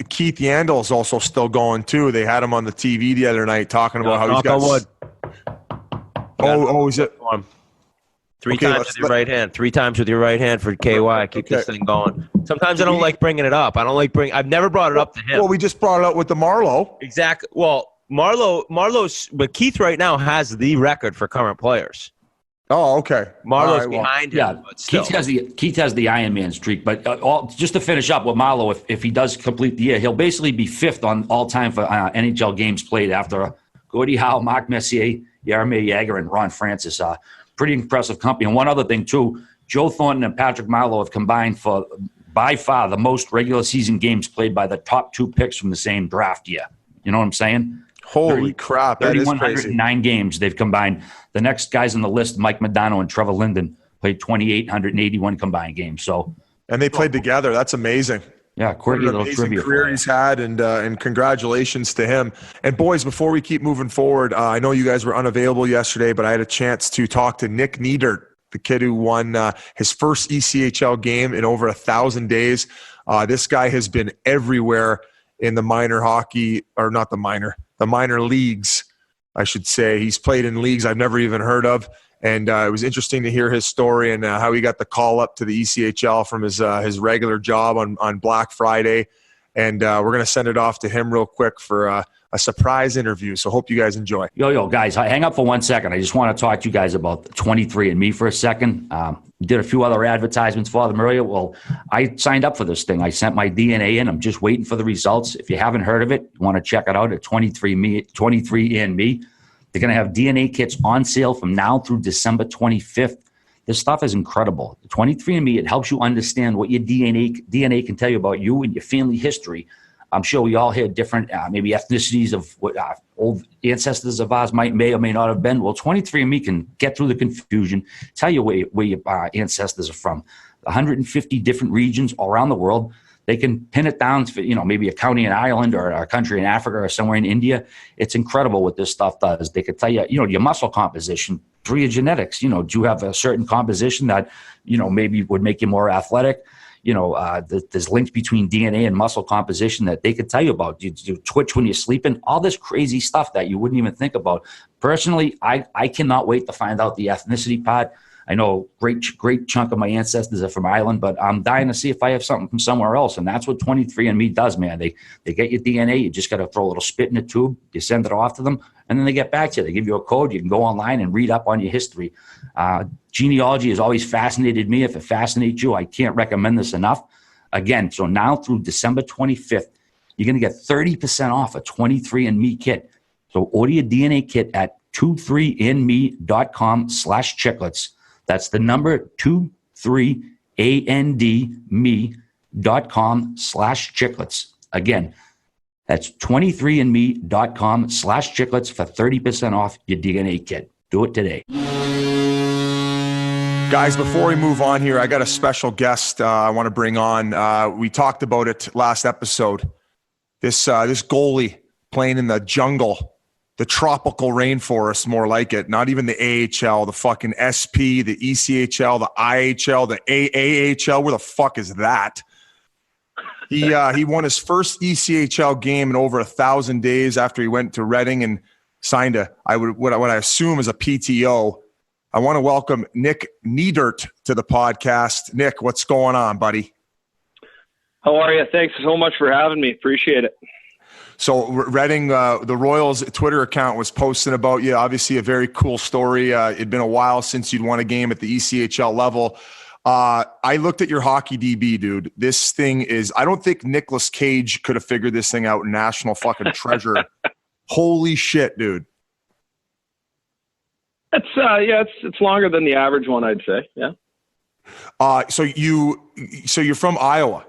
Keith Yandel is also still going too. They had him on the TV the other night talking about how he's got. Is it? Three times with your right hand. 3 times with your right hand for KY. Keep this thing going. Sometimes I don't like bringing it up. I've never brought it up to him. Well, we just brought it up with the Marleau. Exactly. Well, but Keith right now has the record for current players. Oh, okay. Marlowe's behind him. Yeah, but still. Keith has the Iron Man streak. But just to finish up with Marleau, if he does complete the year, he'll basically be 5th on all time for NHL games played after Gordie Howe, Mark Messier, Jaromir Jagr, and Ron Francis. Pretty impressive company. And one other thing too, Joe Thornton and Patrick Marleau have combined for by far the most regular season games played by the top 2 picks from the same draft year. You know what I'm saying? Holy crap. That is crazy. 3,109 games they've combined. The next guys on the list, Mike Modano and Trevor Linden, played 2,881 combined games. And they played together. That's amazing. Yeah, quirky little trivia. Career he's had, and congratulations to him. And boys, before we keep moving forward, I know you guys were unavailable yesterday, but I had a chance to talk to Nick Niedert, the kid who won his first ECHL game in over 1,000 days. This guy has been everywhere in the minor hockey, or not the minor leagues, I should say. He's played in leagues I've never even heard of. And it was interesting to hear his story and how he got the call up to the ECHL from his regular job on Black Friday. and we're going to send it off to him real quick for a surprise interview. So hope you guys enjoy. Yo, guys, hang up for 1 second. I just want to talk to you guys about 23andMe for a second. Did a few other advertisements for them earlier. Well, I signed up for this thing. I sent my DNA in. I'm just waiting for the results. If you haven't heard of it, you want to check it out at 23andMe. They're going to have DNA kits on sale from now through December 25th. This stuff is incredible. 23andMe, it helps you understand what your DNA can tell you about you and your family history. I'm sure we all hear different, maybe ethnicities of what old ancestors of ours may or may not have been. Well, 23andMe can get through the confusion, tell you where your ancestors are from. 150 different regions all around the world. They can pin it down to, maybe a county in Ireland or a country in Africa or somewhere in India. It's incredible what this stuff does. They could tell you, your muscle composition through your genetics. Do you have a certain composition that, maybe would make you more athletic? There's links between DNA and muscle composition that they could tell you about. Do you twitch when you're sleeping? All this crazy stuff that you wouldn't even think about. Personally, I cannot wait to find out the ethnicity part. I know great chunk of my ancestors are from Ireland, but I'm dying to see if I have something from somewhere else. And that's what 23andMe does, man. They get your DNA. You just got to throw a little spit in a tube. You send it off to them, and then they get back to you. They give you a code. You can go online and read up on your history. Genealogy has always fascinated me. If it fascinates you, I can't recommend this enough. Again, so now through December 25th, you're going to get 30% off a 23andMe kit. So order your DNA kit at 23andme.com/chiclets. That's the number 23andme.com/chiclets. Again, that's 23andme.com/chiclets for 30% off your DNA kit. Do it today. Guys, before we move on here, I got a special guest I want to bring on. We talked about it last episode. This goalie playing in the jungle, the tropical rainforest, more like it. Not even the AHL, the fucking SP, the ECHL, the IHL, the AAHL. Where the fuck is that? He won his first ECHL game in over 1,000 days after he went to Reading and signed what I assume is a PTO. I want to welcome Nick Niedert to the podcast. Nick, what's going on, buddy? How are you? Thanks so much for having me. Appreciate it. So Reading, the Royals Twitter account was posting about you. Obviously a very cool story. It'd been a while since you'd won a game at the ECHL level. I looked at your hockey DB, dude. This thing is, I don't think Nicolas Cage could have figured this thing out. National fucking treasure. Holy shit, dude. It's longer than the average one, I'd say. Yeah. So you're from Iowa.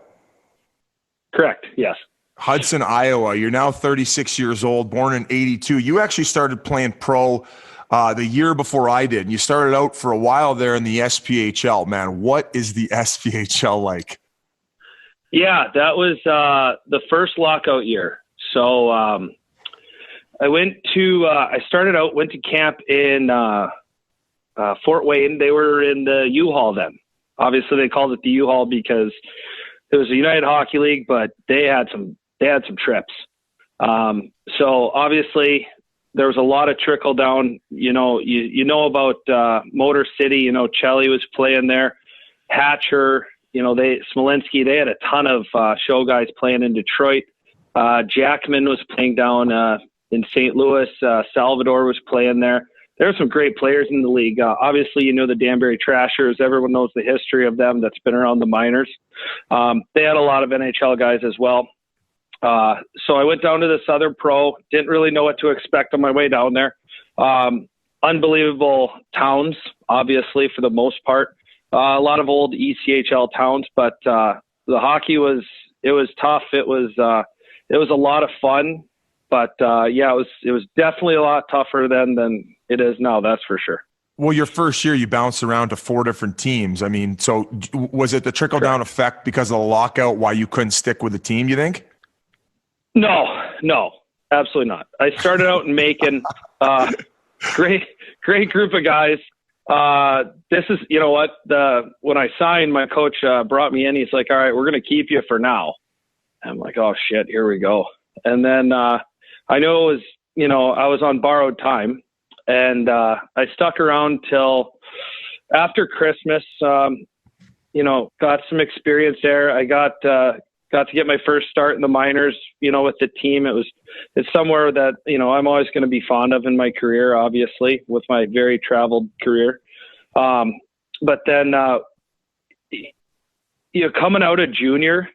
Correct. Yes. Hudson, Iowa. You're now 36 years old, born in 82. You actually started playing pro the year before I did. And you started out for a while there in the SPHL, man. What is the SPHL like? Yeah, that was the first lockout year. So I went to camp in Fort Wayne. They were in the U-Haul then. Obviously they called it the U-Haul because it was a United Hockey League, but they had some trips. So obviously there was a lot of trickle down, you know about Motor City, Chelly was playing there, Hatcher, Smolinski, they had a ton of show guys playing in Detroit. Jackman was playing down in St. Louis. Salvador was playing there. There are some great players in the league. Obviously, the Danbury Trashers. Everyone knows the history of them that's been around the minors. They had a lot of NHL guys as well. So I went down to the Southern Pro. Didn't really know what to expect on my way down there. Unbelievable towns, obviously, for the most part. A lot of old ECHL towns, but the hockey was tough. It was a lot of fun. But it was definitely a lot tougher than it is now. That's for sure. Well, your first year, you bounced around to 4 different teams. I mean, so was it the trickle down effect because of the lockout? Why you couldn't stick with the team? You think? No, absolutely not. I started out in Macon. Great group of guys. This is, when I signed, my coach brought me in. He's like, "All right, we're going to keep you for now." I'm like, "Oh shit, here we go." And then I know it was, I was on borrowed time, and I stuck around till after Christmas. Got some experience there. I got got to get my first start in the minors, with the team. It's somewhere that, I'm always going to be fond of in my career, obviously, with my very traveled career. But then, coming out of junior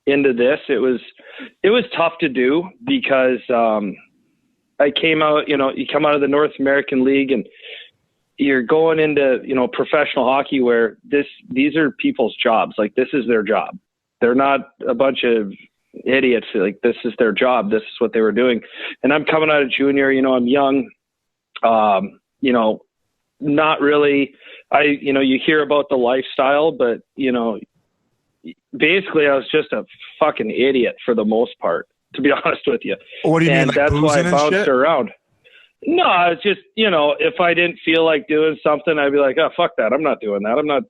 into this, it was tough to do because, I came out, you come out of the North American League and you're going into, professional hockey where these are people's jobs. Like, this is their job. They're not a bunch of idiots. Like, this is their job. This is what they were doing. And I'm coming out of junior, I'm young, not really, you hear about the lifestyle, but, basically I was just a fucking idiot for the most part, to be honest with you. What do you mean? Like, that's why I bounced shit? around. No, it's just, if I didn't feel like doing something, I'd be like, oh, fuck that. I'm not doing that. I'm not,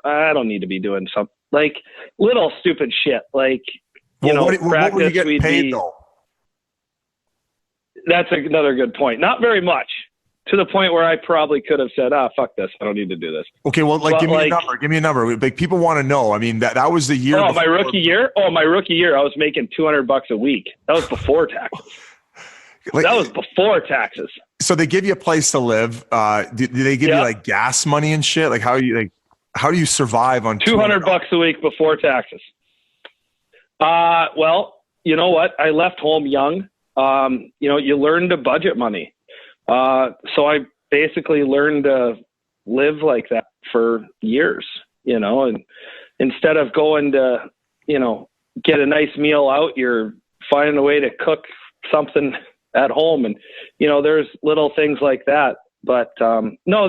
I don't need to be doing something like little stupid shit. Like, what were you getting paid though? That's another good point. Not very much, to the point where I probably could have said, fuck this. I don't need to do this. Okay. Well, give me a number. Like, people want to know. I mean, that was the year. Oh, my rookie year, I was making $200 a week. That was before taxes. That was before taxes. So they give you a place to live. Do they give you like gas money and shit? Like, how do you survive on $200 a week before taxes? Well, you know what? I left home young. You learn to budget money. So I basically learned to live like that for years, and instead of going to, get a nice meal out, you're finding a way to cook something at home. And, there's little things like that. But no,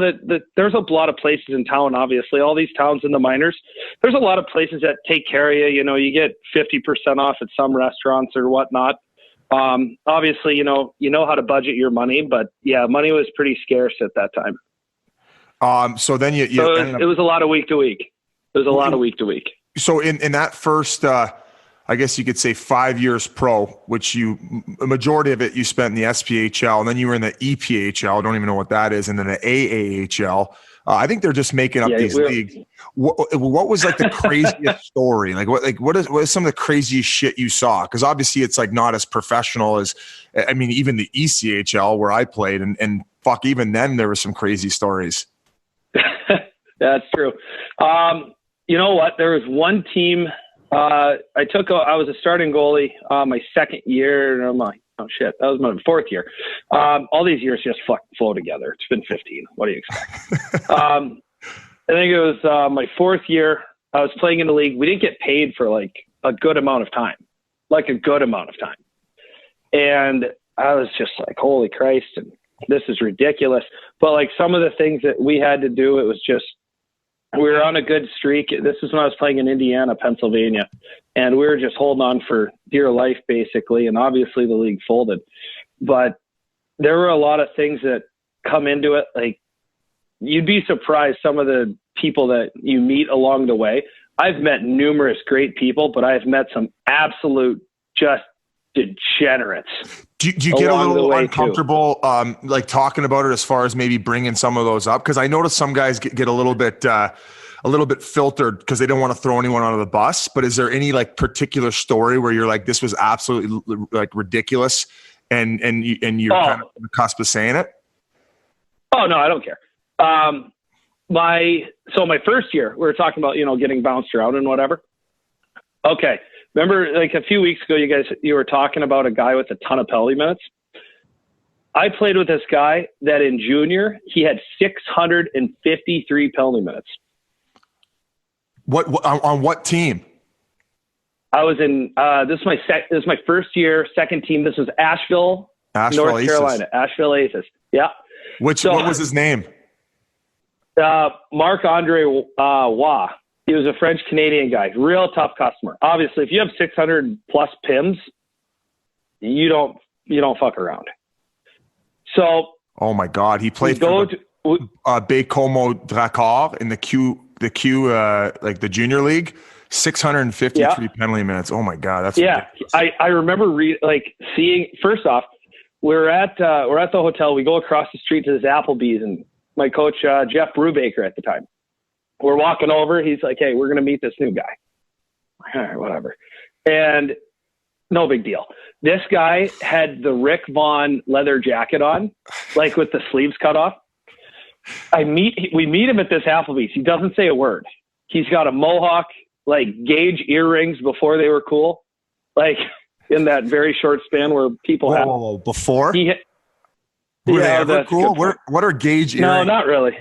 there's a lot of places in town, obviously. All these towns in the minors, there's a lot of places that take care of you. You get 50% off at some restaurants or whatnot. Obviously, you know how to budget your money, but yeah, money was pretty scarce at that time. So then it was a lot of week to week. It was a lot of week to week. So in that first, I guess you could say 5 years pro, which a majority of it you spent in the SPHL, and then you were in the EPHL. I don't even know what that is, and then the AAHL. I think they're just making up these leagues. What was like the craziest story? What is some of the craziest shit you saw? Because obviously it's like not as professional as, I mean, even the ECHL where I played, and fuck, even then there were some crazy stories. That's true. You know what? There was one team. I was a starting goalie my second year, and I'm like, oh shit, that was my fourth year. All these years just flow together. It's been 15. What do you expect? I think it was my fourth year. I was playing in the league. We didn't get paid for like a good amount of time. And I was just like, holy Christ, and this is ridiculous. But like some of the things that we had to do, it was just, we were on a good streak. This is when I was playing in Indiana, Pennsylvania, and we were just holding on for dear life, basically. And obviously the league folded, but there were a lot of things that come into it. Like, you'd be surprised some of the people that you meet along the way. I've met numerous great people, but I've met some absolute just degenerates. Do you get a little uncomfortable, like talking about it as far as maybe bringing some of those up? Because I noticed some guys get a little bit filtered because they don't want to throw anyone under the bus. But is there any like particular story where you're like, this was absolutely like ridiculous, and you're kind of on the cusp of saying it? Oh no, I don't care. My first year, we were talking about getting bounced around and whatever. Okay. Remember, like a few weeks ago, you were talking about a guy with a ton of penalty minutes. I played with this guy that in junior, he had 653 penalty minutes. What on what team? I was in. This is my first year, second team. This was Asheville, North Carolina. Asheville Aces. Yeah. What was his name? Marc-Andre Waugh. He was a French-Canadian guy, real tough customer. Obviously, if you have 600 plus PIMs, you don't fuck around. So, oh my God, he played for Baie-Comeau Drakkar in the Q like the junior league. 653 penalty minutes. Oh my God, that's ridiculous. I remember seeing. First off, we're at the hotel. We go across the street to this Applebee's, and my coach Jeff Brubaker at the time. We're walking over. He's like, "Hey, we're going to meet this new guy." I'm All right, whatever. And no big deal. This guy had the Rick Vaughn leather jacket on, like with the sleeves cut off. We meet him at this Applebee's. He doesn't say a word. He's got a mohawk, like Gauge earrings before they were cool, like in that very short span where people had. Before? Were they ever cool? What are Gauge earrings? No, not really.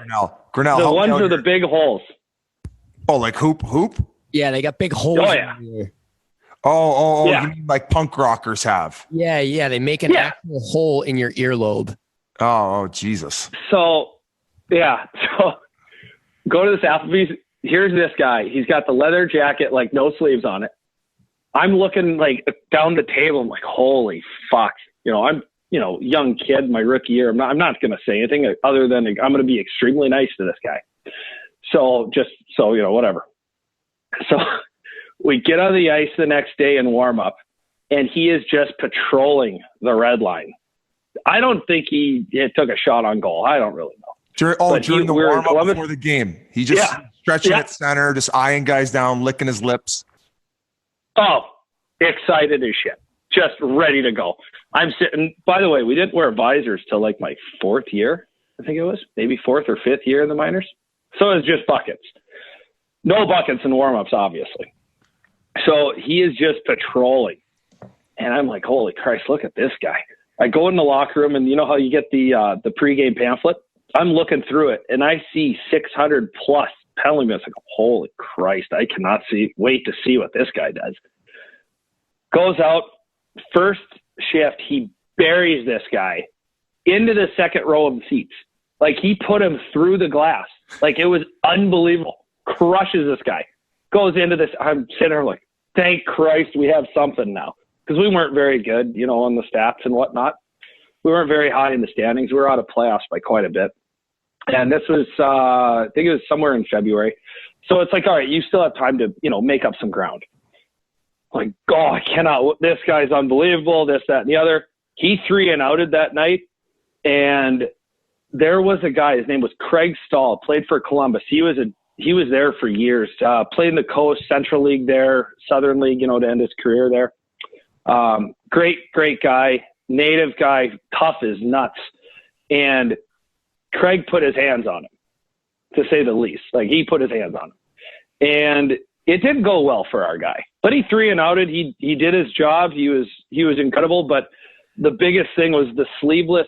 Grinnell, the ones with the big holes. Oh, like hoop? Yeah, they got big holes. Oh, yeah. Yeah. You mean like punk rockers have? Yeah. They make an actual hole in your earlobe. Oh, Jesus. So go to this Applebee's. Here's this guy. He's got the leather jacket, like no sleeves on it. I'm looking like down the table. I'm like, holy fuck. I'm young kid, my rookie year. I'm not going to say anything other than I'm going to be extremely nice to this guy. So whatever. So we get on the ice the next day and warm up, and he is just patrolling the red line. I don't think he took a shot on goal. I don't really know. During the warm up before the game, he just stretching at center, just eyeing guys down, licking his lips. Oh, excited as shit, just ready to go. I'm sitting. By the way, we didn't wear visors till like my fourth year. I think it was maybe fourth or fifth year in the minors. So it was just buckets. No buckets in warm-ups, obviously. So he is just patrolling. And I'm like, holy Christ, look at this guy. I go in the locker room, and you know how you get the pregame pamphlet? I'm looking through it, and I see 600-plus penalty minutes. I go, holy Christ, I cannot wait to see what this guy does. Goes out, first shift, he buries this guy into the second row of the seats. Like, he put him through the glass. Like, it was unbelievable. Crushes this guy. Goes into this. I'm sitting there like, thank Christ we have something now. Because we weren't very good, on the stats and whatnot. We weren't very high in the standings. We were out of playoffs by quite a bit. And this was, I think it was somewhere in February. So it's like, all right, you still have time to, make up some ground. Like, oh, I cannot. This guy's unbelievable, this, that, and the other. He 3-and-outed that night. And there was a guy, his name was Craig Stoll, played for Columbus. He was there for years. Played in the Coast, Central League there, Southern League, to end his career there. Great guy, native guy, tough as nuts. And Craig put his hands on him, to say the least. Like, he put his hands on him. And it didn't go well for our guy. But he 3-and-outed. He did his job. He was incredible. But the biggest thing was the sleeveless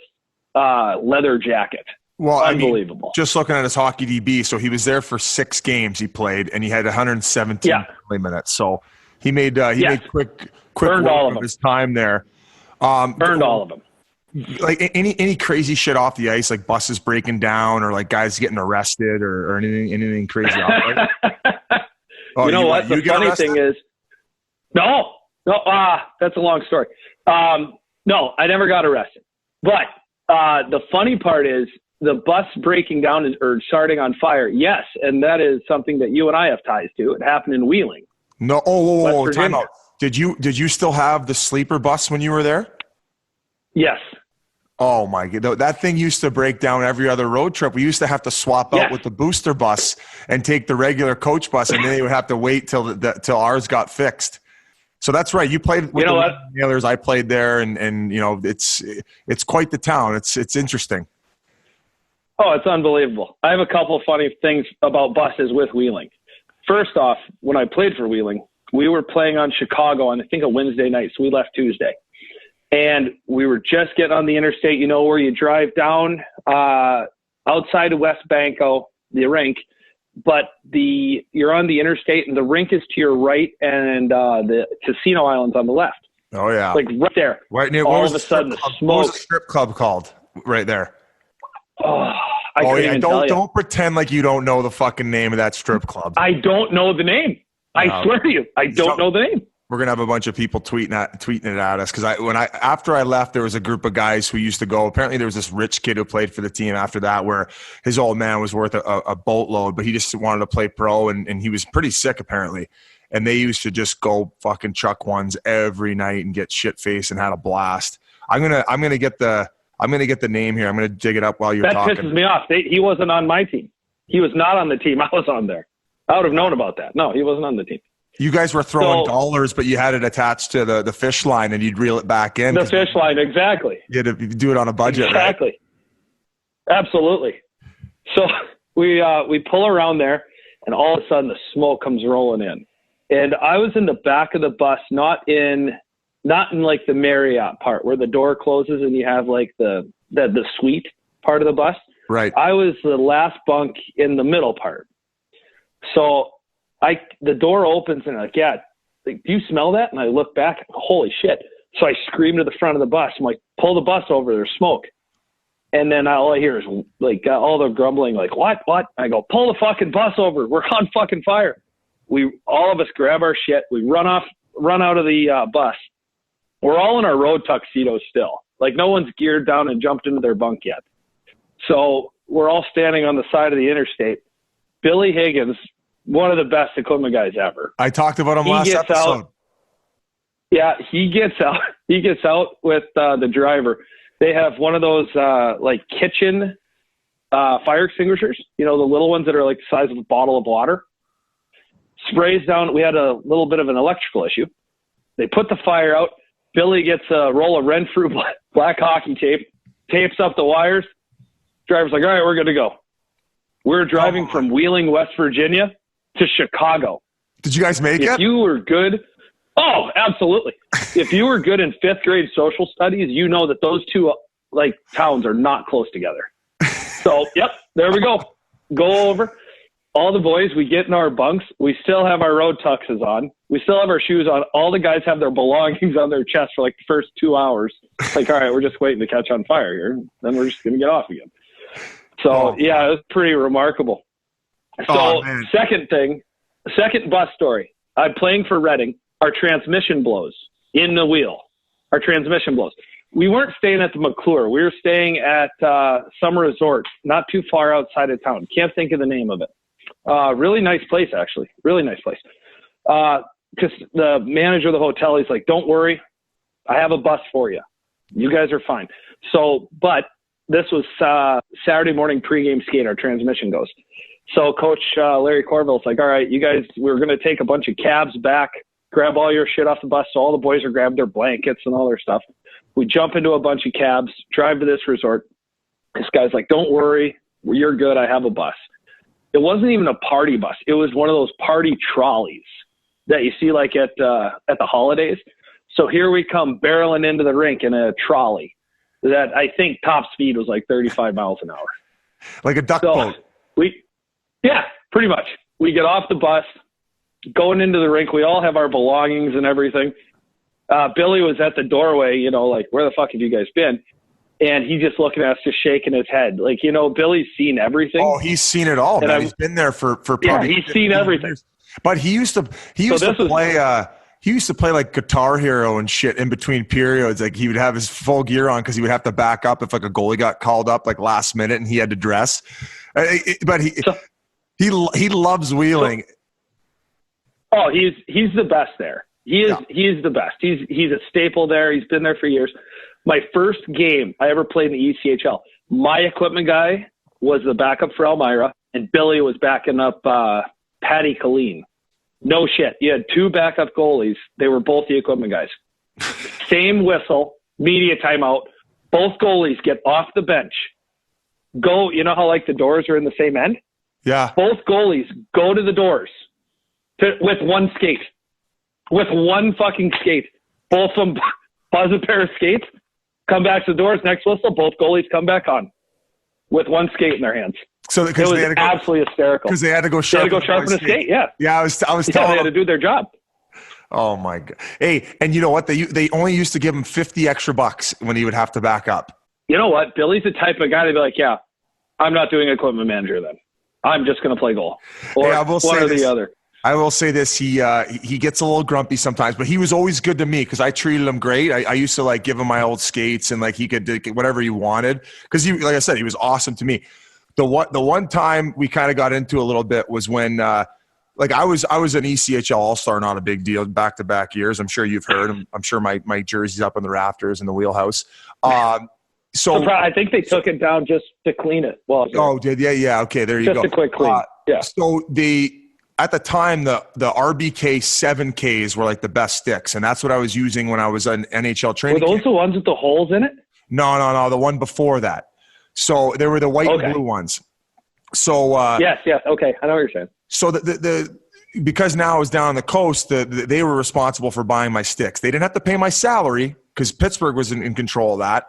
leather jacket. Well, unbelievable. Just looking at his hockey DB, so he was there for 6 games he played, and he had 117 minutes. So he made quick Earned work all of his time there. Earned all of them. Like any crazy shit off the ice, like buses breaking down or like guys getting arrested or anything crazy. Off, right? Oh, you know what? The funny thing is, no, that's a long story. No, I never got arrested. But the funny part is the bus breaking down or starting on fire. Yes, and that is something that you and I have ties to. It happened in Wheeling. No, time out. Did you still have the sleeper bus when you were there? Yes. Oh my God, that thing used to break down every other road trip. We used to have to swap out with the booster bus and take the regular coach bus, and then they would have to wait till ours got fixed. So that's right. You played with the Nailers. I played there, and it's quite the town. It's interesting. Oh, it's unbelievable. I have a couple of funny things about buses with Wheeling. First off, when I played for Wheeling, we were playing on Chicago on, I think, a Wednesday night. So we left Tuesday. And we were just getting on the interstate, where you drive down outside of West Banco, the rink, but you're on the interstate and the rink is to your right and the casino island's on the left. Oh, yeah. Like right there. Right near, all of a sudden, the smoke. What was the strip club called right there? I don't pretend like you don't know the fucking name of that strip club. I don't know the name. I swear to you, I don't know the name. We're gonna have a bunch of people tweeting it at us because after I left, there was a group of guys who used to go. Apparently, there was this rich kid who played for the team after that, where his old man was worth a boatload, but he just wanted to play pro, and he was pretty sick apparently. And they used to just go fucking chuck ones every night and get shit faced and had a blast. I'm gonna get the name here. I'm gonna dig it up while you're talking. That pisses me off. He wasn't on my team. He was not on the team I was on there. I would have known about that. No, he wasn't on the team. You guys were throwing dollars, but you had it attached to the fish line, and you'd reel it back in. The fish line, exactly. You had to do it on a budget, exactly. Right? Absolutely. So we pull around there, and all of a sudden the smoke comes rolling in. And I was in the back of the bus, not in like the Marriott part where the door closes and you have like the suite part of the bus. Right. I was the last bunk in the middle part. So the door opens and I'm like, yeah, like, do you smell that? And I look back, holy shit. So I scream to the front of the bus. I'm like, pull the bus over, there's smoke. And then all I hear is like all the grumbling, like, what? I go, pull the fucking bus over. We're on fucking fire. All of us grab our shit. We run out of the bus. We're all in our road tuxedos still. Like no one's geared down and jumped into their bunk yet. So we're all standing on the side of the interstate. Billy Higgins, one of the best equipment guys ever. I talked about him last episode. Yeah, he gets out. He gets out with the driver. They have one of those like kitchen fire extinguishers. You know, the little ones that are like the size of a bottle of water. Sprays down. We had a little bit of an electrical issue. They put the fire out. Billy gets a roll of Renfrew black hockey tape, tapes up the wires. Driver's like, all right, we're good to go. We're driving from Wheeling, West Virginia to Chicago. Did you guys make it? If you were good, oh, absolutely. If you were good in fifth grade social studies, you know that those two like towns are not close together. So, yep, there we go. Go over. All the boys, we get in our bunks. We still have our road tuxes on. We still have our shoes on. All the guys have their belongings on their chest for like the first 2 hours. Like, all right, we're just waiting to catch on fire here. Then we're just going to get off again. So, yeah, it was pretty remarkable. So, second bus story. I'm playing for Reading. Our transmission blows in the wheel. Our transmission blows. We weren't staying at the McClure. We were staying at some resort not too far outside of town. Can't think of the name of it. Really nice place, actually. Really nice place. Because the manager of the hotel, he's like, don't worry. I have a bus for you. You guys are fine. So, but this was Saturday morning pregame skate. Our transmission goes. So Coach Larry Corville's like, all right, you guys, we're going to take a bunch of cabs back, grab all your shit off the bus. So all the boys are grabbing their blankets and all their stuff. We jump into a bunch of cabs, drive to this resort. This guy's like, don't worry. You're good. I have a bus. It wasn't even a party bus. It was one of those party trolleys that you see like at the holidays. So here we come barreling into the rink in a trolley that I think top speed was like 35 miles an hour. Like a duck boat. Yeah, pretty much. We get off the bus, going into the rink. We all have our belongings and everything. Billy was at the doorway, you know, like, where the fuck have you guys been? And he's just looking at us, just shaking his head. Like, you know, Billy's seen everything. Oh, he's seen it all, man. He's been there for probably he's seen everything. Years. But he used to play like Guitar Hero and shit in between periods. Like he would have his full gear on because he would have to back up if like a goalie got called up like last minute and he had to dress. But he loves wheeling. He's the best there. He is the best. He's a staple there. He's been there for years. My first game I ever played in the ECHL, my equipment guy was the backup for Elmira, and Billy was backing up Patty Colleen. No shit. You had two backup goalies. They were both the equipment guys. Same whistle, media timeout. Both goalies get off the bench. Go, you know how like the doors are in the same end? Yeah. Both goalies go to the doors with one skate. With one fucking skate. Both of them buzz a pair of skates, come back to the doors, next whistle, both goalies come back on with one skate in their hands. So it was absolutely hysterical. Because they had to go sharpen the skate, yeah. Yeah, I was telling they had to do their job. Oh my God. Hey, and you know what? They only used to give him $50 extra when he would have to back up. You know what? Billy's the type of guy to be like, yeah, I'm not doing equipment manager then. I'm just going to play goal. Or one or the other. I will say this: he gets a little grumpy sometimes, but he was always good to me because I treated him great. I used to like give him my old skates and like he could do whatever he wanted because he, like I said, he was awesome to me. The one time we kind of got into a little bit was when like I was an ECHL All-Star, not a big deal, back-to-back years. I'm sure you've heard. I'm sure my jersey's up in the rafters in the wheelhouse. So I think they took it down just to clean it. Well, did yeah. Okay, there you go. Just a quick clean. Yeah. So at the time, the RBK 7Ks were like the best sticks, and that's what I was using when I was an NHL training. Were those the ones with the holes in it? No, the one before that. So they were the white and blue ones. So yes, okay, I know what you're saying. So the because now I was down on the coast, they were responsible for buying my sticks. They didn't have to pay my salary because Pittsburgh was in control of that.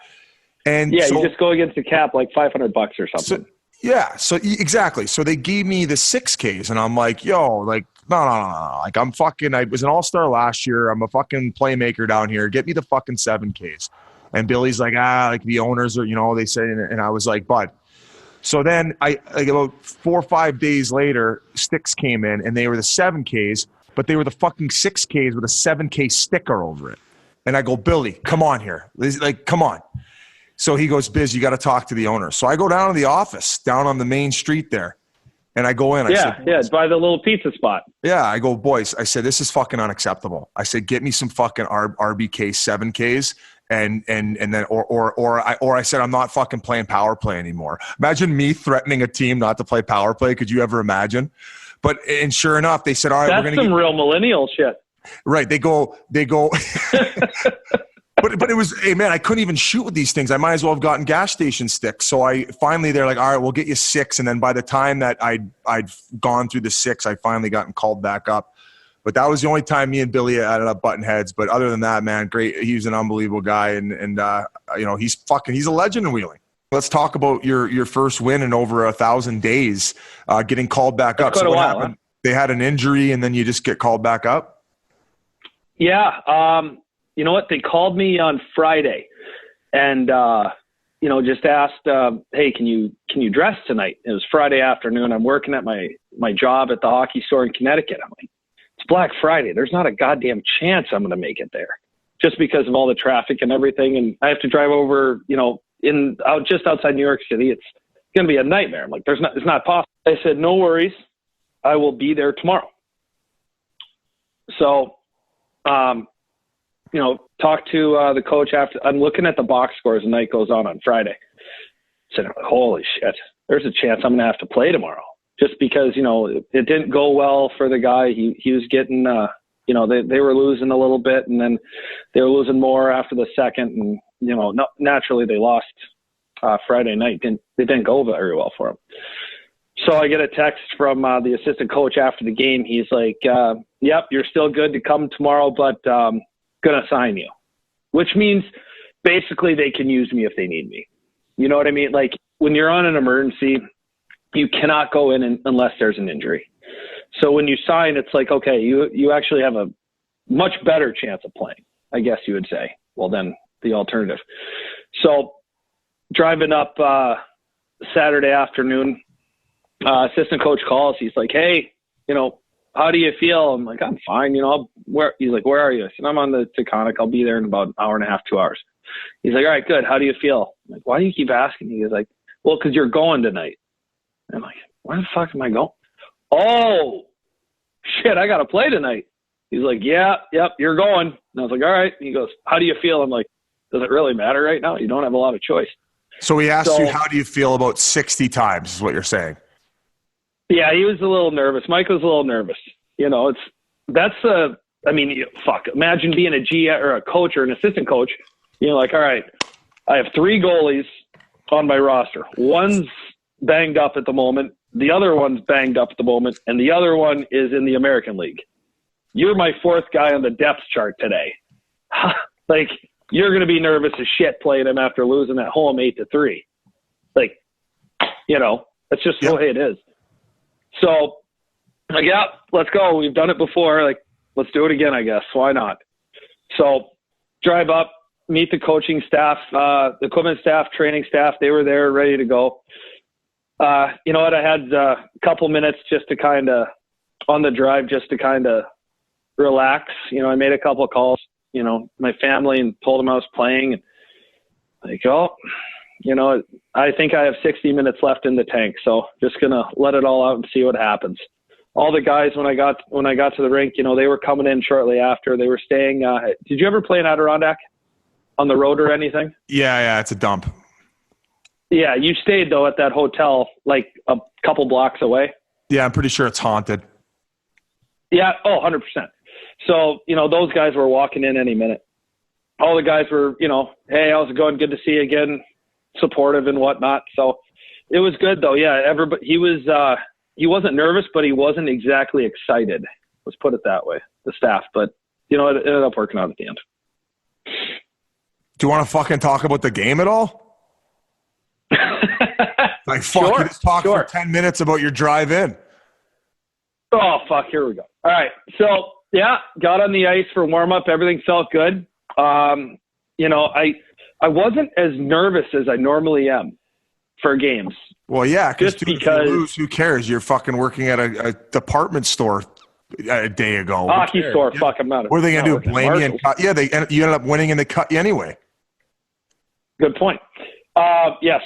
And yeah, you just go against the cap like $500 or something. So exactly. So they gave me the 6Ks, and I'm like, yo, like, no. Like, I was an all-star last year. I'm a fucking playmaker down here. Get me the fucking 7Ks. And Billy's like, like the owners are, they say, and I was like, bud. So then about 4 or 5 days later, sticks came in, and they were the 7Ks, but they were the fucking 6Ks with a 7K sticker over it. And I go, Billy, come on here. Like, come on. So he goes, Biz, you got to talk to the owner. So I go down to the office, down on the main street there. And I go in. I said, by the little pizza spot. Yeah, I go, boys. I said, this is fucking unacceptable. I said, get me some fucking RBK 7Ks. And then I said, I'm not fucking playing power play anymore. Imagine me threatening a team not to play power play. Could you ever imagine? And sure enough, they said, all right, that's we're going to some real millennial shit. Right. They go. But it was, hey man, I couldn't even shoot with these things. I might as well have gotten gas station sticks. So they're like, all right, we'll get you 6. And then by the time that I'd gone through the 6, I finally gotten called back up. But that was the only time me and Billy ended up butting heads. But other than that, man, great. He was an unbelievable guy, and he's a legend in Wheeling. Let's talk about your first win in over 1,000 days, getting called back up. So what happened? Huh? They had an injury, and then you just get called back up? Yeah. You know what? They called me on Friday, and just asked, "Hey, can you dress tonight?" It was Friday afternoon. I'm working at my job at the hockey store in Connecticut. I'm like, it's Black Friday. There's not a goddamn chance I'm going to make it there, just because of all the traffic and everything. And I have to drive over, just outside New York City. It's going to be a nightmare. I'm like, it's not possible. I said, no worries. I will be there tomorrow. So, talk to the coach after. I'm looking at the box scores as the night goes on Friday. I said, holy shit, there's a chance I'm going to have to play tomorrow. Just because, it didn't go well for the guy. He was getting, they were losing a little bit, and then they were losing more after the second. And, naturally they lost Friday night. It didn't go very well for him. So I get a text from the assistant coach after the game. He's like, yep, you're still good to come tomorrow, but going to sign you, which means basically they can use me if they need me. You know what I mean? Like, when you're on an emergency, you cannot go in unless there's an injury. So when you sign, it's like, okay, you actually have a much better chance of playing, I guess you would say. Well, then the alternative. So driving up Saturday afternoon, assistant coach calls. He's like, hey, how do you feel? I'm like, I'm fine. He's like, where are you? I said, I'm on the Taconic. I'll be there in about an hour and a half, 2 hours. He's like, all right, good. How do you feel? I'm like, why do you keep asking? He's like, well, because you're going tonight. I'm like, where the fuck am I going? Oh, shit, I got to play tonight. He's like, yep, you're going. And I was like, all right. And he goes, how do you feel? I'm like, does it really matter right now? You don't have a lot of choice. So he asked you, how do you feel about 60 times is what you're saying? Yeah, he was a little nervous. Mike was a little nervous. Fuck. Imagine being a GM or a coach or an assistant coach. Like, all right, I have 3 goalies on my roster. One's banged up at the moment. The other one's banged up at the moment. And the other one is in the American League. You're my 4th guy on the depth chart today. Like, you're going to be nervous as shit playing him after losing at home 8-3. Like, that's just the way it is. So, like, yeah, let's go. We've done it before. Like, let's do it again, I guess. Why not? So, drive up, meet the coaching staff, the equipment staff, training staff. They were there, ready to go. You know what? I had a couple minutes just to kind of, on the drive, just to kind of relax. I made a couple of calls, my family, and told them I was playing. And like, I think I have 60 minutes left in the tank, so just gonna let it all out and see what happens. All the guys, when I got to the rink, they were coming in shortly after. They were staying. Did you ever play in Adirondack on the road or anything? Yeah, it's a dump. Yeah, you stayed though at that hotel like a couple blocks away. Yeah, I'm pretty sure it's haunted. Yeah. Oh, 100%. So, those guys were walking in any minute. All the guys were, hey, how's it going? Good to see you again. Supportive and whatnot. So it was good though. Yeah. Everybody, he wasn't nervous, but he wasn't exactly excited. Let's put it that way. The staff, but it ended up working out at the end. Do you want to fucking talk about the game at all? Like, fuck, you just talk for 10 minutes about your drive in. Oh, fuck, here we go. All right, so, yeah, got on the ice for warm-up. Everything felt good. I wasn't as nervous as I normally am for games. Well, yeah, because if you lose, who cares? You're fucking working at a department store a day ago. Hockey store, fuck, I'm not. What are they going to do, blame you and cut? Yeah, you ended up winning and they cut you anyway. Good point.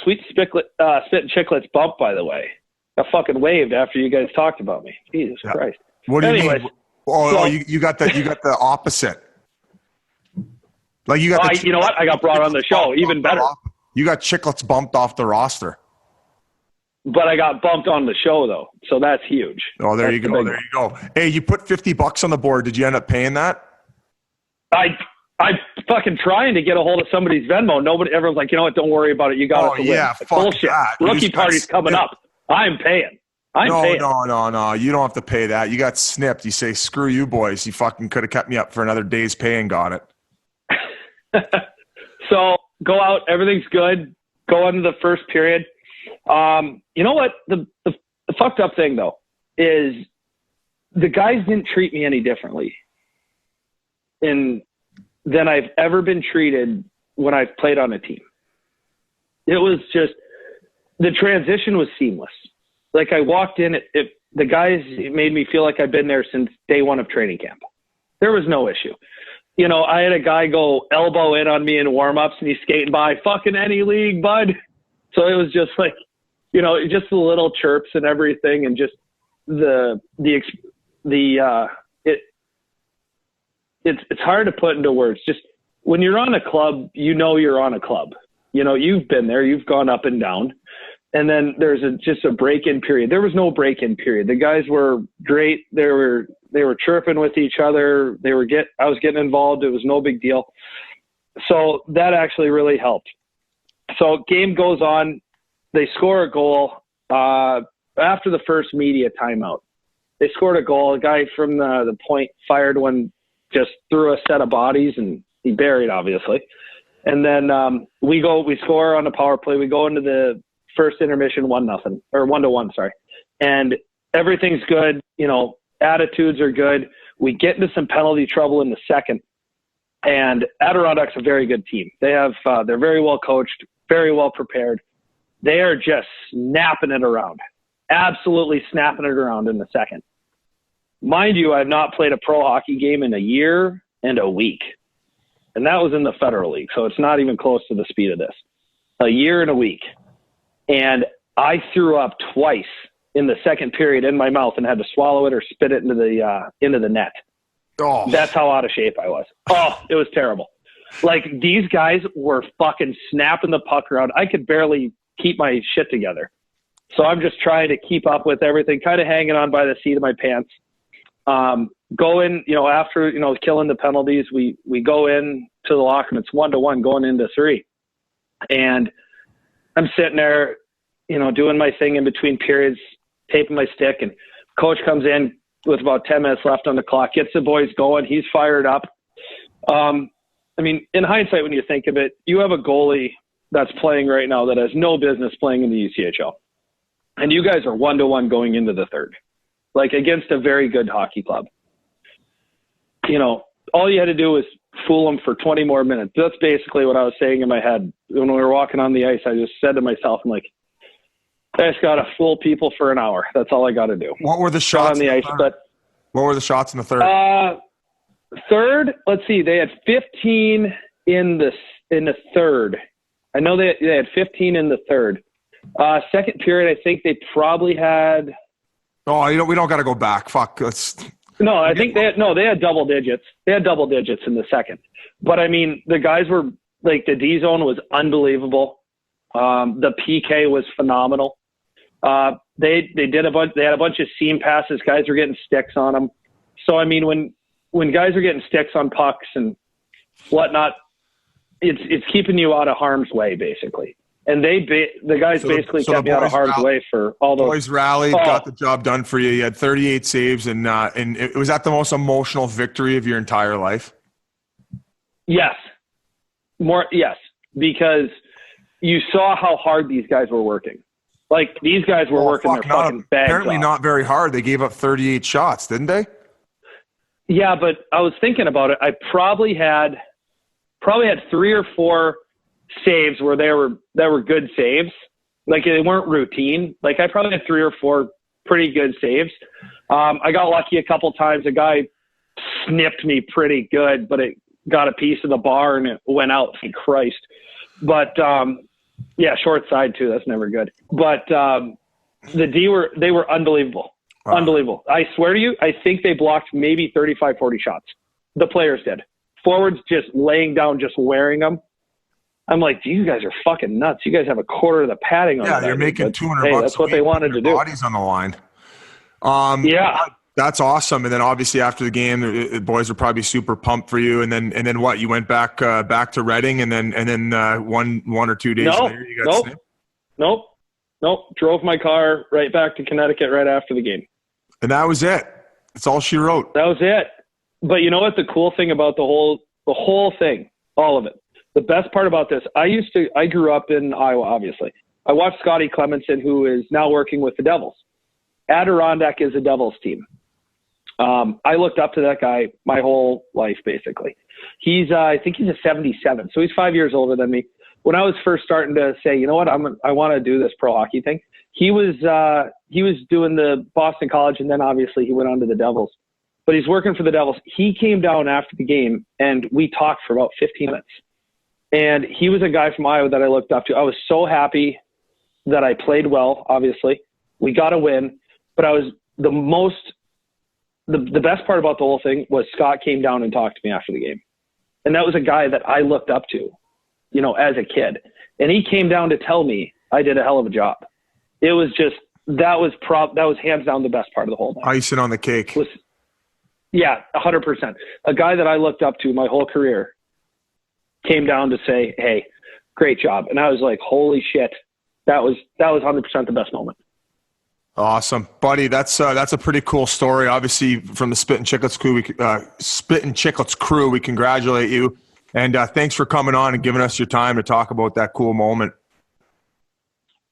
Sweet Spittin Chiclets bump, by the way. I fucking waved after you guys talked about me. Jesus Christ. What do you mean? You got the opposite. Like you got. You know what? I got brought on the show. Even better. You got Chiclets bumped off the roster. But I got bumped on the show though, so that's huge. Oh, there you go. There you go. Hey, you put $50 on the board. Did you end up paying that? I fucking trying to get a hold of somebody's Venmo. Everyone's like, you know what? Don't worry about it. You got it to win. Fuck bullshit. That. Rookie party's coming up. I'm paying. Paying. No. You don't have to pay that. You got snipped. You say, screw you boys. You fucking could have kept me up for another day's pay and got it. So go out. Everything's good. Go into the first period. You know what? The fucked up thing though is the guys didn't treat me any differently than I've ever been treated when I've played on a team. It was just, the transition was seamless. Like I walked in, the guys made me feel like I've been there since day one of training camp. There was no issue. I had a guy go elbow in on me in warm-ups and he's skating by, fucking any league, bud. So it was just like, just the little chirps and everything, and just it's hard to put into words. Just when you're on a club, you're on a club. You've been there, you've gone up and down, and then there's just a break-in period. There was no break-in period. The guys were great. They were chirping with each other. I was getting involved. It was no big deal. So that actually really helped. So game goes on. They score a goal after the first media timeout. They scored a goal. A guy from the point fired one, just threw a set of bodies, and he buried, obviously. And then we score on the power play. We go into the first intermission 1-0 or 1-1, sorry. And everything's good. Attitudes are good. We get into some penalty trouble in the second. And Adirondack's a very good team. They're very well coached, very well prepared. They are just snapping it around, absolutely snapping it around in the second. Mind you, I've not played a pro hockey game in a year and a week. And that was in the Federal League, so it's not even close to the speed of this. A year and a week. And I threw up twice in the second period in my mouth and had to swallow it or spit it into the net. Oh. That's how out of shape I was. Oh, it was terrible. Like, these guys were fucking snapping the puck around. I could barely keep my shit together. So I'm just trying to keep up with everything, kind of hanging on by the seat of my pants. Going, after, killing the penalties, we go in to the locker and it's 1-1 going into 3. And I'm sitting there, doing my thing in between periods, taping my stick, and coach comes in with about 10 minutes left on the clock, gets the boys going. He's fired up. In hindsight, when you think of it, you have a goalie that's playing right now that has no business playing in the ECHL. And you guys are 1-1 going into the third, like against a very good hockey club. All you had to do was fool them for 20 more minutes. That's basically what I was saying in my head. When we were walking on the ice, I just said to myself, I'm like, I just got to fool people for an hour. That's all I got to do. What were the shots on the ice? But what were the shots in the third? Third, let's see. They had 15 in the third. I know they had 15 in the third. Second period, I think they probably had. Oh, we don't got to go back. Fuck. No, I think they had double digits. They had double digits in the second. But the guys were like, the D zone was unbelievable. The PK was phenomenal. They had a bunch of seam passes. Guys were getting sticks on them. So, I mean, when guys are getting sticks on pucks and whatnot, it's keeping you out of harm's way, basically. And the guys basically kept me out of harm's way for all those. Boys rallied, got the job done for you. You had 38 saves, and it was that the most emotional victory of your entire life? Yes. Yes, because you saw how hard these guys were working. Like, these guys were working their fucking bags apparently off. Not very hard. They gave up 38 shots, didn't they? Yeah, but I was thinking about it. I probably had 3 or 4 saves where they were good saves. Like, they weren't routine. Like, I probably had 3 or 4 pretty good saves. I got lucky a couple times. A guy snipped me pretty good, but it got a piece of the bar and it went out. Thank Christ. But yeah, short side too. That's never good. But the D they were unbelievable. Wow. Unbelievable. I swear to you, I think they blocked maybe 35, 40 shots. The players did. Forwards just laying down, just wearing them. I'm like, you guys are fucking nuts. You guys have a quarter of the padding on. Yeah, you're making $200 bucks. That's what they wanted to do. Bodies on the line. Yeah. That's awesome. And then obviously after the game, the boys were probably super pumped for you. And then what? You went back to Reading, and then one or 2 days later you got snipped? Nope. Drove my car right back to Connecticut right after the game. And that was it. That's all she wrote. That was it. But you know what? The cool thing about the whole thing, all of it. The best part about this, I grew up in Iowa, obviously. I watched Scotty Clemenson, who is now working with the Devils. Adirondack is a Devils team. I looked up to that guy my whole life, basically. I think he's a 77, so he's 5 years older than me. When I was first starting to say, you know what, I want to do this pro hockey thing, he was doing the Boston College, and then obviously he went on to the Devils. But he's working for the Devils. He came down after the game, and we talked for about 15 minutes. And he was a guy from Iowa that I looked up to. I was so happy that I played well, obviously. We got a win. But I was the best part about the whole thing was Scott came down and talked to me after the game. And that was a guy that I looked up to, you know, as a kid. And he came down to tell me I did a hell of a job. It was just, that was hands down the best part of the whole night. Icing on the cake. Yeah, 100%. A guy that I looked up to my whole career came down to say, hey, great job. And I was like, holy shit, that was 100% the best moment. Awesome, buddy. That's a pretty cool story. Obviously, from the Spittin Chiclets crew, we congratulate you, and thanks for coming on and giving us your time to talk about that cool moment.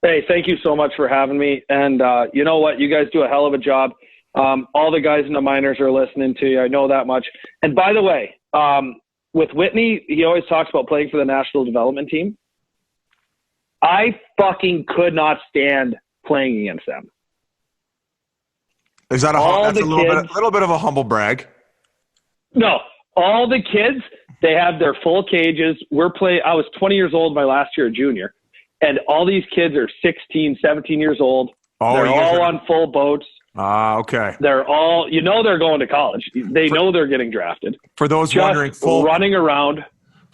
Hey, thank you so much for having me. And you know what? You guys do a hell of a job. All the guys in the minors are listening to you. I know that much. And by the way, with Whitney, he always talks about playing for the national development team. I fucking could not stand playing against them. Is that that's a little bit of a humble brag? No, all the kids, they have their full cages. I was 20 years old my last year, junior, and all these kids are 16, 17 years old. They're all on full boats. Okay. They're all, they're going to college. They know they're getting drafted. For those wondering, running around.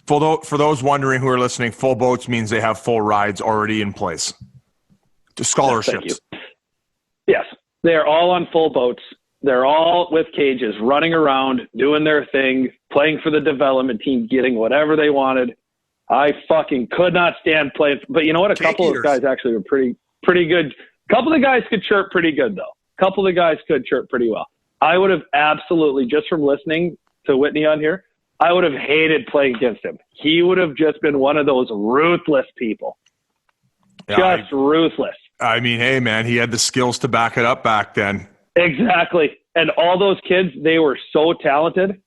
For those wondering who are listening, full boats means they have full rides already in place. To scholarships. Yes, thank you. Yes. They're all on full boats. They're all with cages, running around, doing their thing, playing for the development team, getting whatever they wanted. I fucking could not stand playing. But you know what? A couple of guys actually were pretty good. A couple of the guys could chirp pretty good, though. A couple of the guys could chirp pretty well. I would have absolutely, just from listening to Whitney on here, I would have hated playing against him. He would have just been one of those ruthless people. Yeah, ruthless. I mean, hey, man, he had the skills to back it up back then. Exactly. And all those kids, they were so talented.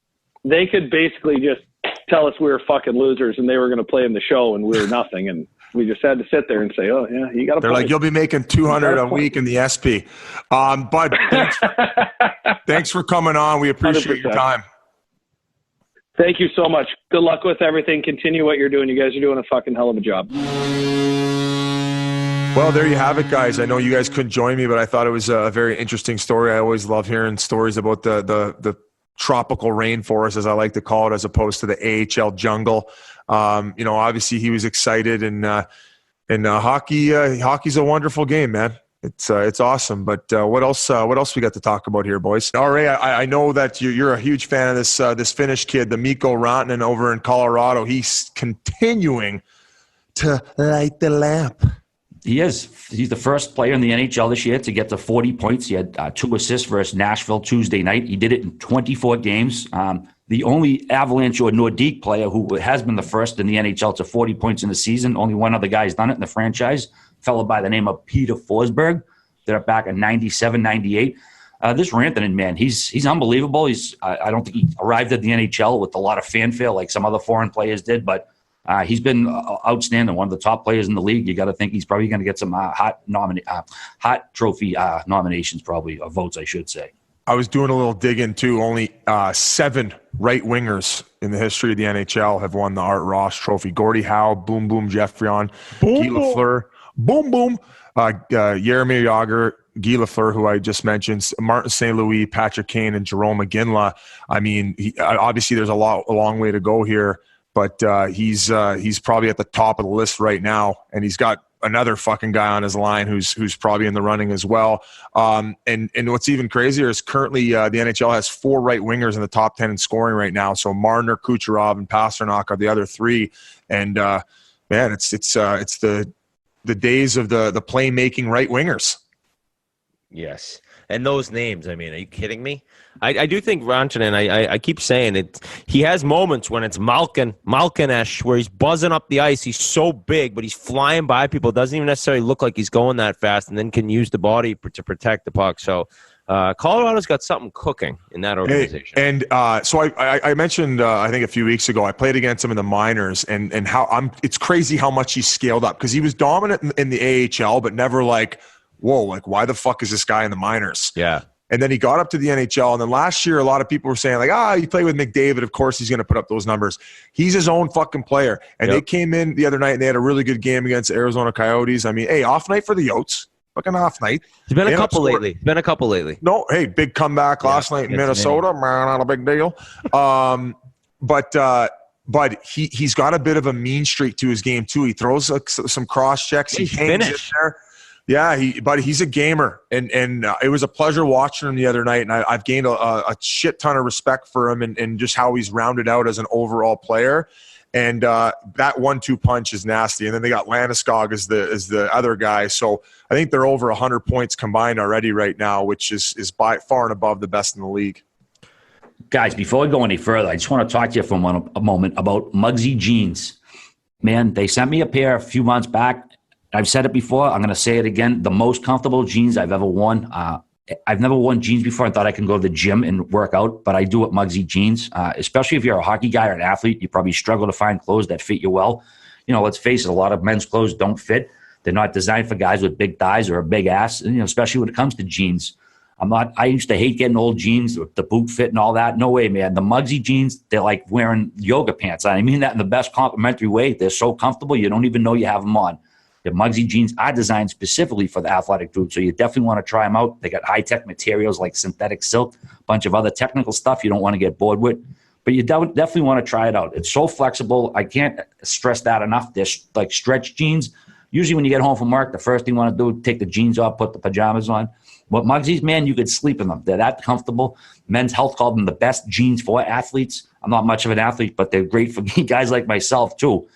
They could basically just tell us we were fucking losers and they were going to play in the show and we were nothing. And we just had to sit there and say, oh, yeah, you got to play. They're like, you'll be making $200 a week in the SP. Bud, thanks for coming on. We appreciate 100%. Your time. Thank you so much. Good luck with everything. Continue what you're doing. You guys are doing a fucking hell of a job. Well, there you have it, guys. I know you guys couldn't join me, but I thought it was a very interesting story. I always love hearing stories about the tropical rainforest, as I like to call it, as opposed to the AHL jungle. Obviously he was excited, and hockey's a wonderful game, man. It's awesome. But what else we got to talk about here, boys? All right, I know that you're a huge fan of this Finnish kid, the Mikko Rantanen over in Colorado. He's continuing to light the lamp. He is. He's the first player in the NHL this year to get to 40 points. He had 2 assists versus Nashville Tuesday night. He did it in 24 games. The only Avalanche or Nordique player who has been the first in the NHL to 40 points in the season, only one other guy has done it in the franchise, a fellow by the name of Peter Forsberg. They're back in 97, 98. This Rantanen, man, he's unbelievable. I don't think he arrived at the NHL with a lot of fanfare like some other foreign players did, but he's been outstanding, one of the top players in the league. You got to think he's probably going to get some hot trophy nominations, probably, or votes, I should say. I was doing a little digging too. Only 7 right wingers in the history of the NHL have won the Art Ross Trophy. Gordie Howe, Boom Boom Geoffrion, Guy Lafleur, Boom Boom, Jeremy Roenick, Guy Lafleur, who I just mentioned, Martin St. Louis, Patrick Kane, and Jerome McGinley. I mean, obviously there's a long way to go here, but he's probably at the top of the list right now, and he's got another fucking guy on his line who's probably in the running as well. And what's even crazier is currently the NHL has 4 right wingers in the top 10 in scoring right now. So Marner, Kucherov, and Pasternak are the other 3. And man, it's the days of the playmaking right wingers. Yes. And those names, I mean, are you kidding me? I do think Rantanen, I keep saying it, he has moments when it's Malkin-esque, where he's buzzing up the ice. He's so big, but he's flying by people. Doesn't even necessarily look like he's going that fast, and then can use the body to protect the puck. So Colorado's got something cooking in that organization. Hey, and so I mentioned, I think a few weeks ago, I played against him in the minors, and how it's crazy how much he's scaled up, because he was dominant in the AHL, but never like, whoa, like why the fuck is this guy in the minors? Yeah. And then he got up to the NHL. And then last year, a lot of people were saying, like, you play with McDavid. Of course, he's going to put up those numbers. He's his own fucking player. And They came in the other night, and they had a really good game against the Arizona Coyotes. I mean, hey, off night for the Yotes. Fucking off night. There's been a couple lately. No, hey, big comeback last night in Minnesota. Not a big deal. But he's got a bit of a mean streak to his game, too. He throws some cross checks. He hangs in there. Yeah, he's a gamer, and it was a pleasure watching him the other night, and I've gained a shit ton of respect for him and just how he's rounded out as an overall player. And that 1-2 punch is nasty. And then they got Landeskog as the other guy. So I think they're over 100 points combined already right now, which is by far and above the best in the league. Guys, before we go any further, I just want to talk to you for a moment about Muggsy jeans. Man, they sent me a pair a few months back. I've said it before. I'm going to say it again. The most comfortable jeans I've ever worn. I've never worn jeans before. I thought I can go to the gym and work out, but I do it Muggsy jeans. Especially if you're a hockey guy or an athlete, you probably struggle to find clothes that fit you well. You know, let's face it, a lot of men's clothes don't fit. They're not designed for guys with big thighs or a big ass, you know, especially when it comes to jeans. I used to hate getting old jeans, the boot fit and all that. No way, man. The Muggsy jeans, they're like wearing yoga pants. I mean that in the best complimentary way. They're so comfortable, you don't even know you have them on. The Muggsy jeans are designed specifically for the athletic dude, so you definitely want to try them out. They got high-tech materials like synthetic silk, a bunch of other technical stuff you don't want to get bored with, but you definitely want to try it out. It's so flexible. I can't stress that enough. They're like stretch jeans. Usually when you get home from work, the first thing you want to do is take the jeans off, put the pajamas on. But Muggsy's, man, you could sleep in them. They're that comfortable. Men's Health called them the best jeans for athletes. I'm not much of an athlete, but they're great for guys like myself, too.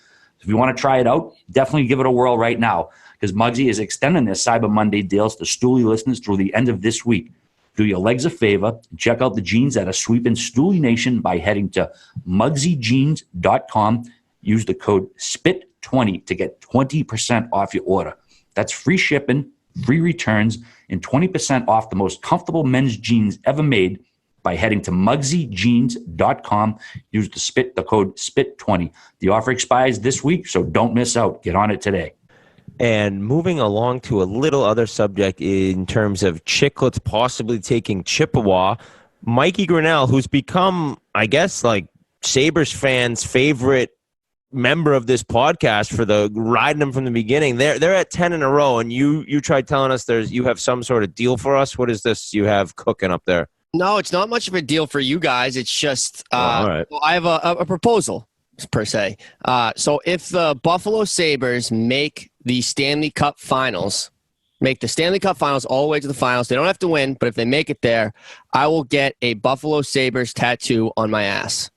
If you want to try it out, definitely give it a whirl right now, because Muggsy is extending their Cyber Monday deals to Stooley listeners through the end of this week. Do your legs a favor and check out the jeans that are sweeping Stooley Nation by heading to muggsyjeans.com. Use the code SPIT20 to get 20% off your order. That's free shipping, free returns, and 20% off the most comfortable men's jeans ever made by heading to muggsyjeans.com. Use the code SPIT20. The offer expires this week, so don't miss out. Get on it today. And moving along to a little other subject in terms of Chiclets possibly taking Chippewa, Mikey Grinnell, who's become, I guess, like Sabres fans' favorite member of this podcast for the riding them from the beginning. They're at 10 in a row, and you tried telling us you have some sort of deal for us. What is this you have cooking up there? No, it's not much of a deal for you guys. It's just all right. Well, I have a proposal, per se. So if the Buffalo Sabres make the Stanley Cup Finals, make the Stanley Cup Finals all the way to the finals. They don't have to win, but if they make it there, I will get a Buffalo Sabres tattoo on my ass.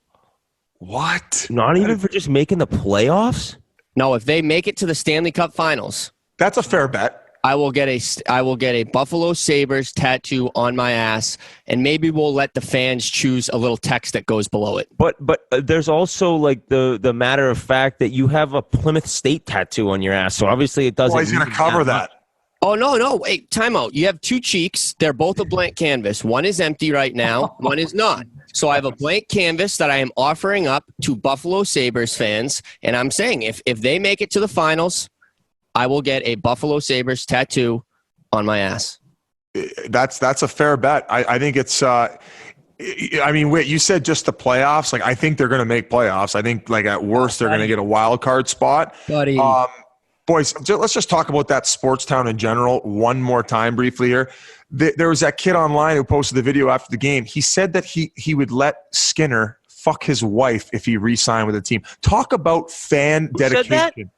What? Not even for just making the playoffs? No, if they make it to the Stanley Cup Finals, That's a fair bet. I will get a Buffalo Sabres tattoo on my ass, and maybe we'll let the fans choose a little text that goes below it. But there's also like the matter of fact that you have a Plymouth State tattoo on your ass, so obviously it doesn't. Well, he's going to cover that. Oh, no. Wait, time out. You have two cheeks. They're both a blank canvas. One is empty right now. One is not. So I have a blank canvas that I am offering up to Buffalo Sabres fans, and I'm saying if they make it to the finals, I will get a Buffalo Sabres tattoo on my ass. That's a fair bet. I think it's I mean, wait, you said just the playoffs. Like, I think they're going to make playoffs. I think, like, at worst, they're going to get a wild card spot. Buddy. Boys, let's just talk about that sports town in general one more time briefly here. There was that kid online who posted the video after the game. He said that he would let Skinner fuck his wife if he re-signed with the team. Talk about fan dedication. Said that?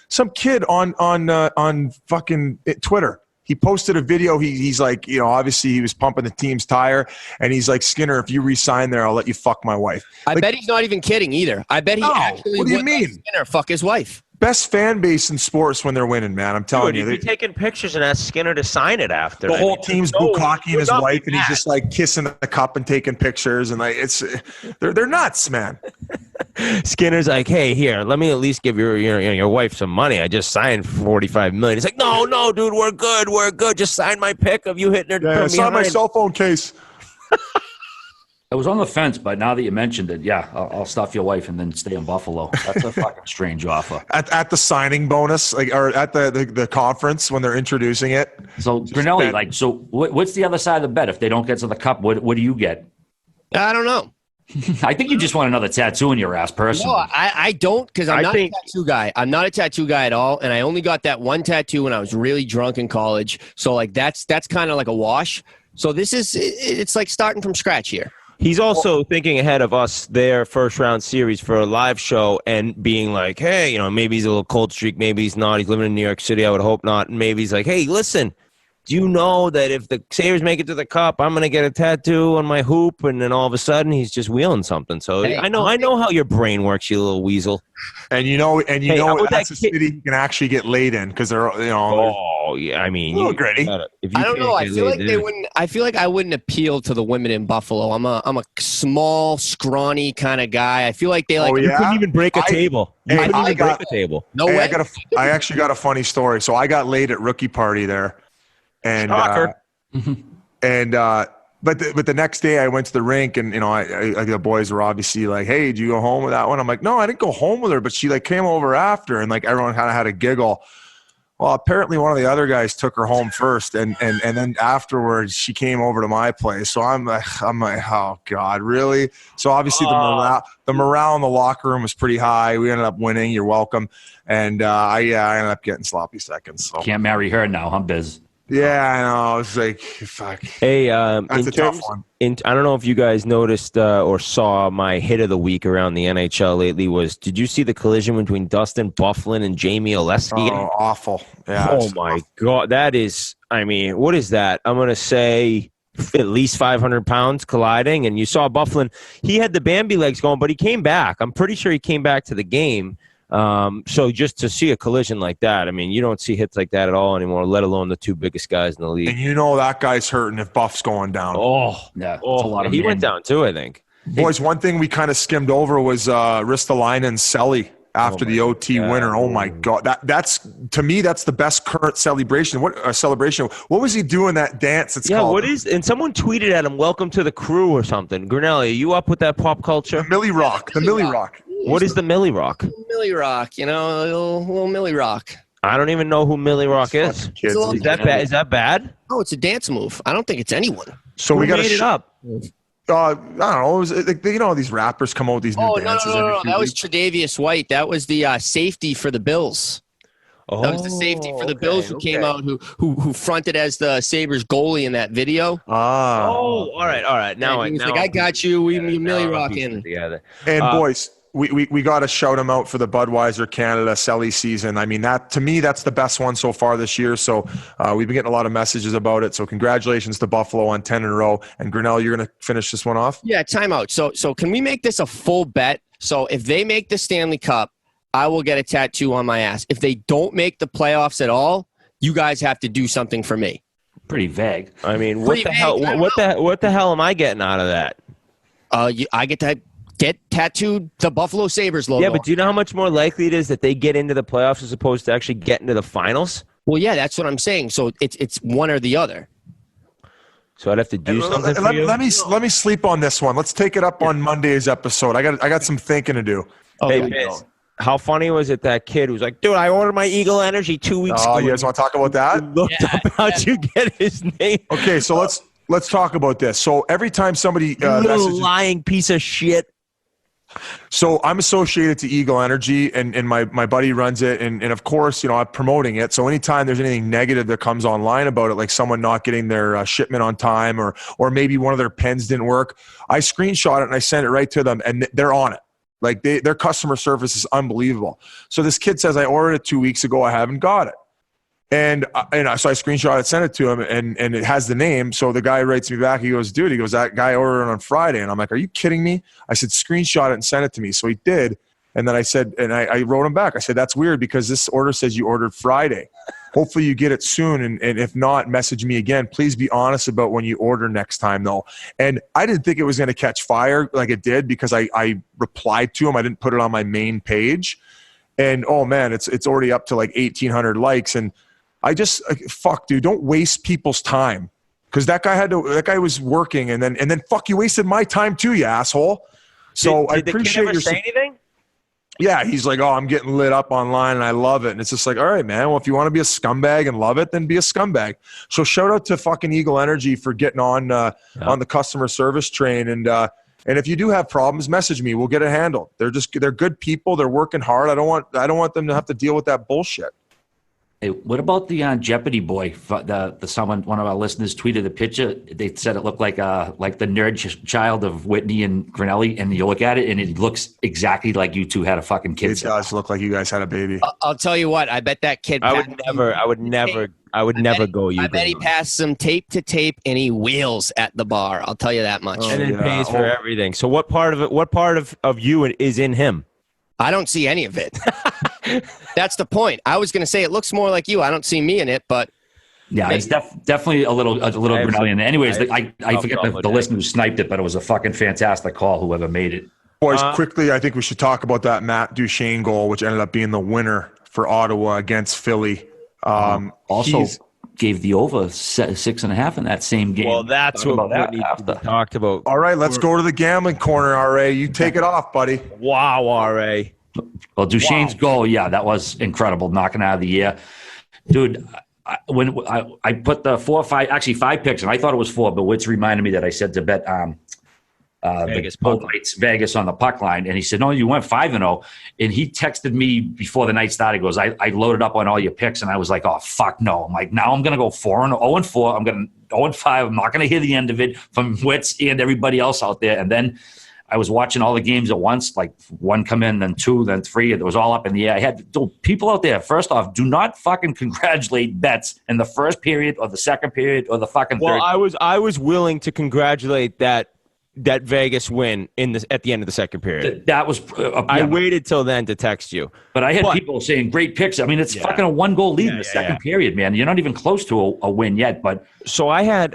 Some kid on fucking Twitter. He posted a video. He's like, you know, obviously he was pumping the team's tire, and he's like, Skinner, if you re-sign there, I'll let you fuck my wife. I bet he's not even kidding either. I bet he actually what do you would mean? let Skinner fuck his wife. Best fan base in sports when they're winning, man. I'm telling Dude, you. you'd be taking pictures and ask Skinner to sign it after. The whole team's bukkake his wife, and he's mad. just like kissing the cup and taking pictures, and like they're nuts, man. Skinner's like, hey, here, let me at least give your wife some money. I just signed $45 million. He's like, no, dude, we're good. Just sign my pic of you hitting her. Yeah, it's on my cell phone case. I was on the fence, but now that you mentioned it, yeah, I'll stuff your wife and then stay in Buffalo. That's a fucking strange offer. At the signing bonus, like, or at the conference when they're introducing it. So Grinnelli, like, so what's the other side of the bet? If they don't get to the cup, what do you get? I don't know. I think you just want another tattoo in your ass, personally. No, I don't, because I'm not a tattoo guy. I'm not a tattoo guy at all, and I only got that one tattoo when I was really drunk in college. So, like, that's kind of like a wash. So it's like starting from scratch here. He's also thinking ahead of us, their first round series for a live show, and being like, hey, you know, maybe he's a little cold streak, maybe he's not. He's living in New York City, I would hope not. And maybe he's like, hey, listen, do you know that if the Sabres make it to the cup, I'm going to get a tattoo on my hoop? And then all of a sudden, he's just wheeling something. So hey, I know how your brain works, you little weasel. And you know that's a city you can actually get laid in because they're, you know. Oh yeah, I mean, Gritty. I don't know. I feel like they wouldn't. I feel like I wouldn't appeal to the women in Buffalo. I'm a small, scrawny kind of guy. I feel like they like. Oh, yeah? You couldn't even break a table. You couldn't even break a table. No way. I actually got a funny story. So I got laid at rookie party there, and but the next day I went to the rink, and you know, the boys were obviously like, "Hey, did you go home with that one?" I'm like, "No, I didn't go home with her," but she like came over after, and like everyone kind of had a giggle. Well, apparently one of the other guys took her home first, and then afterwards she came over to my place. So I'm like, oh God, really? So obviously the morale in the locker room was pretty high. We ended up winning. You're welcome. And I ended up getting sloppy seconds. So Can't marry her now, huh, Biz? yeah, I know. I was like, fuck. Hey, That's a tough one. I don't know if you guys noticed or saw my hit of the week around the NHL lately did you see the collision between Dustin Byfuglien and Jamie Oleski? Oh, awful. Yeah. Oh, my God. That is, I mean, what is that? I'm going to say at least 500 pounds colliding. And you saw Byfuglien, he had the Bambi legs going, but he came back. I'm pretty sure he came back to the game. So just to see a collision like that, I mean, you don't see hits like that at all anymore, let alone the two biggest guys in the league. And you know that guy's hurting if Buff's going down. Oh, yeah. Oh, a lot of he men. went down too, I think. Boys, one thing we kind of skimmed over was Ristolainen and Selly after the OT winner. Oh my God, that's to me that's the best current celebration. What celebration? What was he doing that dance? It's called. What is? And someone tweeted at him, "Welcome to the crew" or something. Grinnelli, are you up with that pop culture? The Millie Rock. The Millie Rock. What is the Millie Rock? Millie Rock, you know, little Millie Rock. I don't even know who Millie Rock is. Kids. Is that bad? Is that bad? Oh, it's a dance move. I don't think it's anyone. So Who we got made it up? I don't know. It was, you know, these rappers come out with these new dances. No. That was Tre'Davious White. That was the safety for the Bills. That was the safety for the Bills who came out, who fronted as the Sabres goalie in that video. Ah. Oh, all right. Now he was like, I got you. You Millie Rock in. Together. And boys, we got to shout him out for the Budweiser Canada Selly season. I mean, that to me, that's the best one so far this year. So we've been getting a lot of messages about it. So congratulations to Buffalo on 10 in a row. And Grinnelli, you're going to finish this one off? Yeah, timeout. So can we make this a full bet? So if they make the Stanley Cup, I will get a tattoo on my ass. If they don't make the playoffs at all, you guys have to do something for me. Pretty vague. I mean, what the hell am I getting out of that? I get to get tattooed the Buffalo Sabres logo. Yeah, but do you know how much more likely it is that they get into the playoffs as opposed to actually get into the finals? Well, yeah, that's what I'm saying. So it's one or the other. So I'd have to do something for you? Let me sleep on this one. Let's take it up on Monday's episode. I got some thinking to do. Hey, Biz, how funny was it that kid who's like, dude, I ordered my Eagle Energy 2 weeks ago. Oh, you guys want to talk about that? Looked up how'd you get his name? Okay, so let's talk about this. So every time somebody little messages, lying piece of shit. so I'm associated to Eagle Energy, and my buddy runs it, and of course, you know, I'm promoting it. So anytime there's anything negative that comes online about it, like someone not getting their shipment on time, or maybe one of their pens didn't work, I screenshot it and I send it right to them, and they're on it. Like their customer service is unbelievable. So this kid says, I ordered it 2 weeks ago. I haven't got it. And so I screenshot it, sent it to him, and it has the name. So the guy writes me back. He goes, dude, that guy ordered it on Friday. And I'm like, are you kidding me? I said, screenshot it and send it to me. So he did. And then I said, and I wrote him back. I said, that's weird because this order says you ordered Friday. Hopefully you get it soon. And if not, message me again. Please be honest about when you order next time, though. And I didn't think it was going to catch fire like it did because I replied to him. I didn't put it on my main page. And, oh, man, it's already up to like 1,800 likes. And I just, fuck, dude, don't waste people's time. Because that guy was working. And then, fuck, you wasted my time too, you asshole. So I appreciate your... say anything? Yeah, he's like, oh, I'm getting lit up online and I love it. And it's just like, all right, man, well, if you want to be a scumbag and love it, then be a scumbag. So shout out to fucking Eagle Energy for getting on the customer service train. And if you do have problems, message me. We'll get it handled. They're good people. They're working hard. I don't want them to have to deal with that bullshit. Hey, what about the Jeopardy boy? One of our listeners tweeted the picture. They said it looked like the nerd child of Whitney and Grinnelli, and you look at it, and it looks exactly like you two had a fucking kid. It does look like you guys had a baby. I'll tell you what. I bet that kid. I would never go. I bet he passed some tape to tape, and he wheels at the bar. I'll tell you that much. And it pays for everything. So what part of you is in him? I don't see any of it. That's the point. I was going to say it looks more like you. I don't see me in it, but yeah, maybe. It's definitely a little Grinnellian. Anyways, I forget the listener who sniped it, but it was a fucking fantastic call. Whoever made it. Boys, quickly, I think we should talk about that Matt Duchene goal, which ended up being the winner for Ottawa against Philly. Also gave the over 6.5 in that same game. Well, that's what we talked about. All right, let's go to the gambling corner, RA. You take it off, buddy. Wow, RA. Well, Duchene's goal, yeah, that was incredible, knocking out of the year. Dude, when I put the 5 picks, and I thought it was 4, but Witz reminded me that I said to bet Vegas on the puck line, and he said, no, you went 5-0, and he texted me before the night started. He goes, I loaded up on all your picks, and I was like, oh, fuck no. I'm like, now I'm going to go 0-4. I'm going to 0-5. I'm not going to hear the end of it from Witz and everybody else out there. And then I was watching all the games at once, like 1 come in, then 2, then 3. It was all up in the air. I had people out there. First off, do not fucking congratulate bets in the first period or the second period or the fucking third. Well, I was willing to congratulate that Vegas win at the end of the second period. That was. I waited till then to text you, but I had people saying great picks. I mean, it's fucking a 1-goal lead in the second period, man. You're not even close to a win yet. But so I had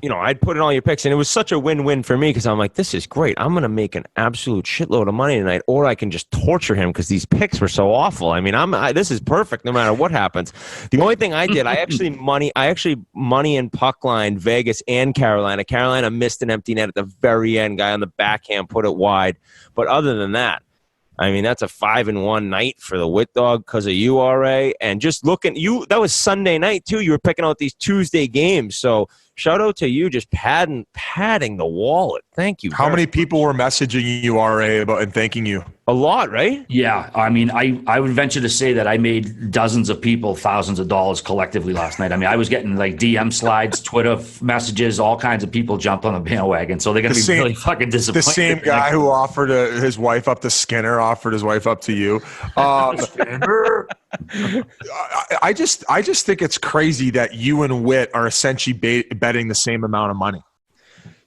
I'd put in all your picks, and it was such a win-win for me because I'm like, this is great. I'm going to make an absolute shitload of money tonight, or I can just torture him because these picks were so awful. I mean, this is perfect no matter what happens. The only thing I did, I actually money and puck line Vegas and Carolina. Carolina missed an empty net at the very end. Guy on the backhand put it wide. But other than that, I mean, that's a 5-1 night for the Wit Dog because of URA. And just looking, that was Sunday night too. You were picking out these Tuesday games. So shout out to you just padding the wallet. Thank you. How many people were messaging you, RA, about and thanking you? A lot, right? Yeah, I mean, I would venture to say that I made dozens of people thousands of dollars collectively last night. I mean, I was getting like DM slides, Twitter messages, all kinds of people jumped on the bandwagon. So they're going to be really fucking disappointed. The same guy who offered his wife up to Skinner offered his wife up to you. I just think it's crazy that you and Witt are essentially betting the same amount of money.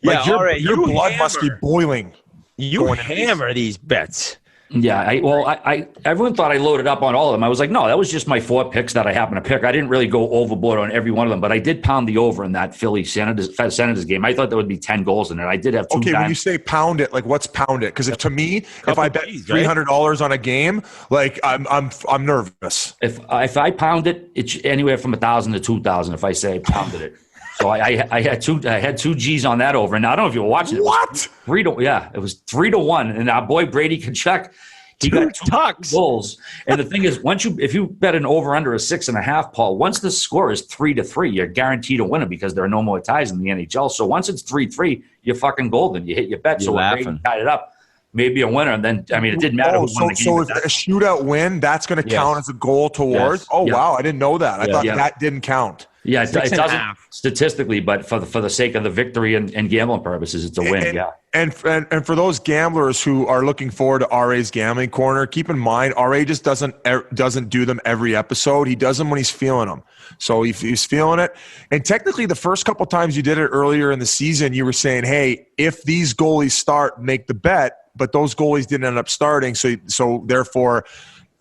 Like your blood must be boiling. You hammer these bets. Yeah, I everyone thought I loaded up on all of them. I was like, no, that was just my 4 picks that I happened to pick. I didn't really go overboard on every one of them, but I did pound the over in that Philly Senators game. I thought there would be 10 goals in it. I did have 2 Okay, when you say pound it, like what's pound it? Because to me, if I bet $300 on a game, like I'm nervous. If I pound it, it's anywhere from 1,000 to 2,000. If I say I pounded it. So I had two G's on that over, and I don't know if you were watching it. What? It was 3-1, and our boy Brady Tkachuk, he got 2 goals. And the thing is, if you bet an over under a 6.5, Paul, once the score is 3-3, you're guaranteed to win it because there are no more ties in the NHL. So once it's 3-3, you're fucking golden. You hit your bet. So when Brady tied it up, maybe a winner, and then I mean it didn't matter who won the game. So if a shootout win, that's going to count as a goal towards. Yes. Oh wow, I didn't know that. I thought that didn't count. Yeah, it doesn't statistically, but for the sake of the victory and gambling purposes, it's a win. And for those gamblers who are looking forward to RA's gambling corner, keep in mind RA just doesn't do them every episode. He does them when he's feeling them. So if he's feeling it, and technically the first couple times you did it earlier in the season, you were saying, hey, if these goalies start, make the bet. But those goalies didn't end up starting, so therefore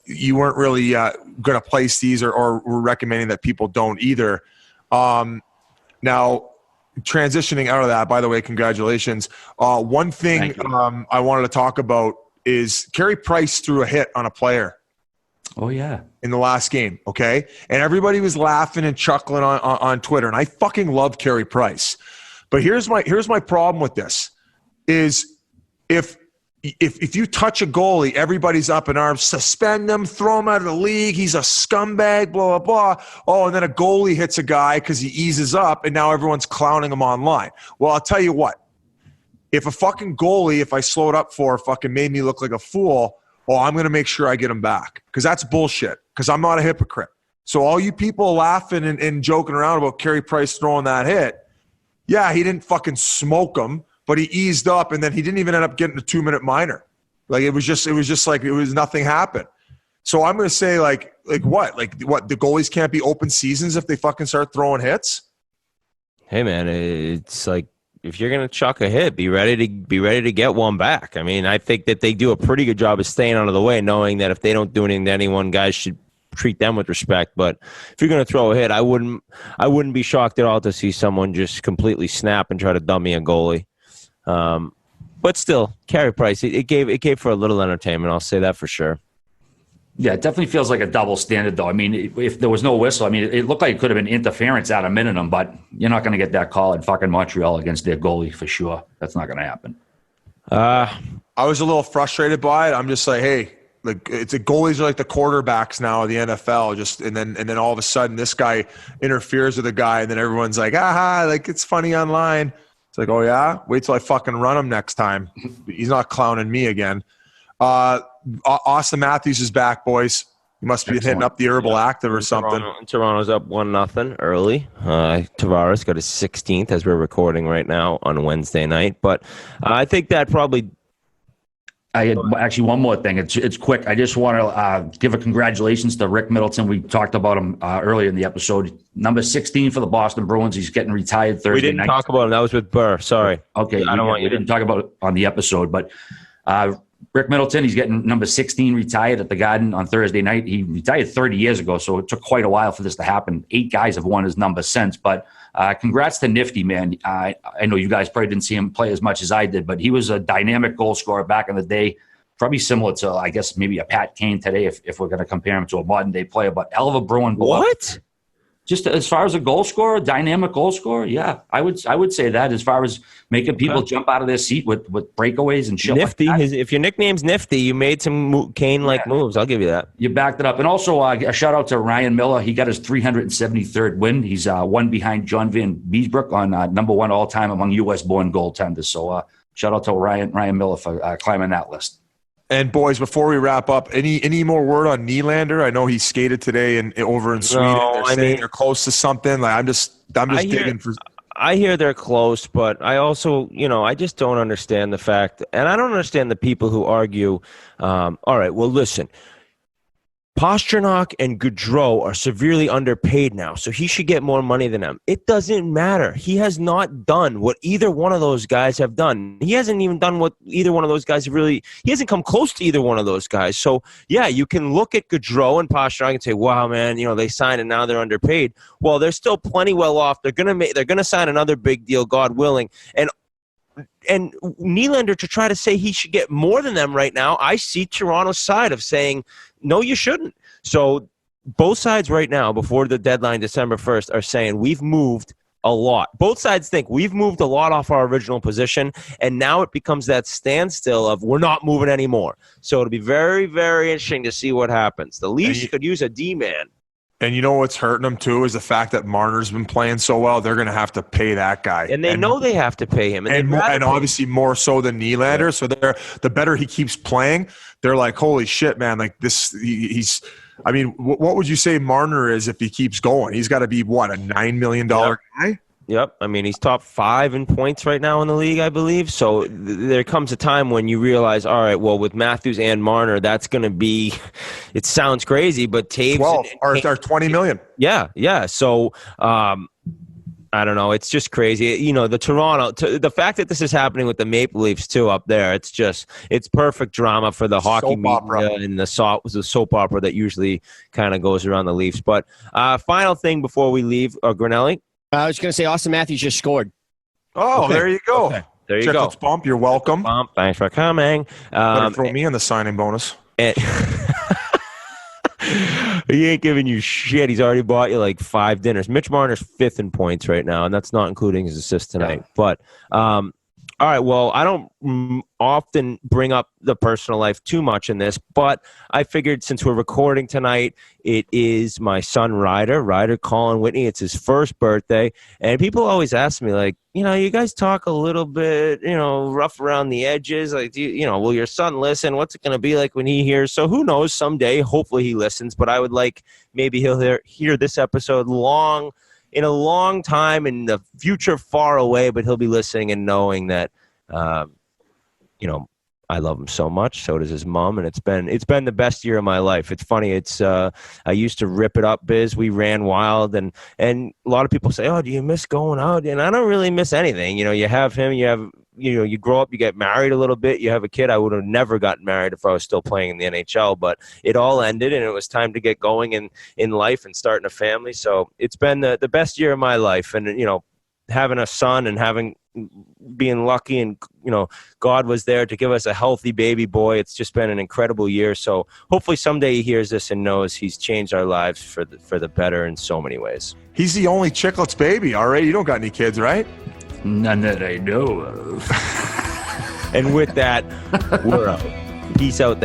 you weren't really going to place these or were recommending that people don't either. Now, transitioning out of that, by the way, congratulations. One thing I wanted to talk about is Carey Price threw a hit on a player. Oh, yeah. In the last game, okay? And everybody was laughing and chuckling on Twitter, and I fucking love Carey Price. But here's my problem with this is if you touch a goalie, everybody's up in arms, suspend him, throw him out of the league, he's a scumbag, blah, blah, blah. Oh, and then a goalie hits a guy because he eases up, and now everyone's clowning him online. Well, I'll tell you what. If a fucking goalie, if I slowed up for, fucking made me look like a fool, I'm going to make sure I get him back. Because that's bullshit. Because I'm not a hypocrite. So all you people laughing and joking around about Carey Price throwing that hit, yeah, he didn't fucking smoke him. But he eased up, and then he didn't even end up getting a 2-minute minor. Like it was just like nothing happened. So I'm going to say like what the goalies can't be open seasons if they fucking start throwing hits. Hey man, it's like if you're going to chuck a hit, be ready to get one back. I mean, I think that they do a pretty good job of staying out of the way, knowing that if they don't do anything to anyone, guys should treat them with respect. But if you're going to throw a hit, I wouldn't be shocked at all to see someone just completely snap and try to dummy a goalie. But still, Carey Price, it gave for a little entertainment. I'll say that for sure. Yeah, it definitely feels like a double standard, though. I mean, if there was no whistle, I mean, it looked like it could have been interference at a minimum, but you're not going to get that call in fucking Montreal against their goalie for sure. That's not going to happen. I was a little frustrated by it. I'm just like, hey, like it's the goalies are like the quarterbacks now of the NFL. And then all of a sudden this guy interferes with a guy, and then everyone's like, like it's funny online. It's like, oh, yeah? Wait till I fucking run him next time. He's not clowning me again. Austin Matthews is back, boys. He must be hitting up the Herbal Active or something. Toronto's up 1-0 early. Tavares got his 16th as we're recording right now on Wednesday night. But I think that probably – I had actually one more thing. It's quick. I just want to give a congratulations to Rick Middleton. We talked about him earlier in the episode. Number 16 for the Boston Bruins. He's getting retired Thursday night. We didn't talk about him. That was with Burr. Sorry. Okay. We didn't talk about it on the episode. But Rick Middleton, he's getting number 16 retired at the Garden on Thursday night. He retired 30 years ago, so it took quite a while for this to happen. 8 guys have won his number since. But congrats to Nifty, man. I know you guys probably didn't see him play as much as I did, but he was a dynamic goal scorer back in the day, probably similar to, I guess, maybe a Pat Kane today if we're going to compare him to a modern-day player. But hell of a Bruin. What? Just as far as a goal scorer, dynamic goal scorer, yeah, I would say that. As far as making people jump out of their seat with breakaways and shit. Nifty. Like that. If your nickname's Nifty, you made some Kane-like moves. I'll give you that. You backed it up. And also a shout out to Ryan Miller. He got his 373rd win. He's one behind John Van Beesbrook on number one all time among U.S.-born goaltenders. So shout out to Ryan Miller for climbing that list. And boys, before we wrap up, any more word on Nylander? I know he skated today over in Sweden. No, they're saying they're close to something. Like I'm just digging for. I hear they're close, but I also, I just don't understand the fact, and I don't understand the people who argue. All right, well, listen. Pastrnak and Gaudreau are severely underpaid now, so he should get more money than them. It doesn't matter. He has not done what either one of those guys have done. He hasn't even done what either one of those guys he hasn't come close to either one of those guys. So, yeah, you can look at Gaudreau and Pastrnak and say, wow, man, they signed and now they're underpaid. Well, they're still plenty well off. They're gonna sign another big deal, God willing. And Nylander, to try to say he should get more than them right now, I see Toronto's side of saying, no, you shouldn't. So both sides right now, before the deadline December 1st, are saying we've moved a lot. Both sides think we've moved a lot off our original position, and now it becomes that standstill of we're not moving anymore. So it'll be very, very interesting to see what happens. The Leafs could use a D-man. And you know what's hurting them, too, is the fact that Marner's been playing so well. They're going to have to pay that guy. And they know they have to pay him. And obviously more so than Nylander. Yeah. So the better he keeps playing, they're like, holy shit, man. Like this, what would you say Marner is if he keeps going? He's got to be, what, a $9 million guy? Yep. He's top 5 in points right now in the league, I believe. So there comes a time when you realize, all right, well, with Matthews and Marner, that's going to be – it sounds crazy, but Taves – 12 or $20 million. Yeah. So I don't know. It's just crazy. The Toronto – the fact that this is happening with the Maple Leafs, too, up there, it's perfect drama for the hockey media and the soap opera that usually kind of goes around the Leafs. But final thing before we leave, Grinnelli. I was going to say Austin Matthews just scored. Oh, okay. There you go. Okay. There you go. Bump, you're welcome. Bump, thanks for coming. Better throw me in the signing bonus. He ain't giving you shit. He's already bought you like 5 dinners. Mitch Marner's 5th in points right now, and that's not including his assist tonight. Yeah. But all right, well, I don't often bring up the personal life too much in this, but I figured since we're recording tonight, it is my son Ryder Colin Whitney. It's his 1st birthday, and people always ask me, like, you guys talk a little bit, rough around the edges. Like, will your son listen? What's it going to be like when he hears? So who knows? Someday, hopefully he listens, but I would like maybe he'll hear this episode in a long time in the future far away, but he'll be listening and knowing that, I love him so much. So does his mom. And it's been the best year of my life. It's funny. I used to rip it up, Biz. We ran wild. And a lot of people say, oh, do you miss going out? And I don't really miss anything. You have him, you grow up, you get married a little bit, you have a kid. I would have never gotten married if I was still playing in the NHL, but it all ended and it was time to get going in life and starting a family. So it's been the best year of my life. And, having a son and being lucky and, God was there to give us a healthy baby boy. It's just been an incredible year. So hopefully someday he hears this and knows he's changed our lives for the better in so many ways. He's the only Chiclets baby. All right. You don't got any kids, right? None that I know of. And with that, we're out. Peace out. Thanks.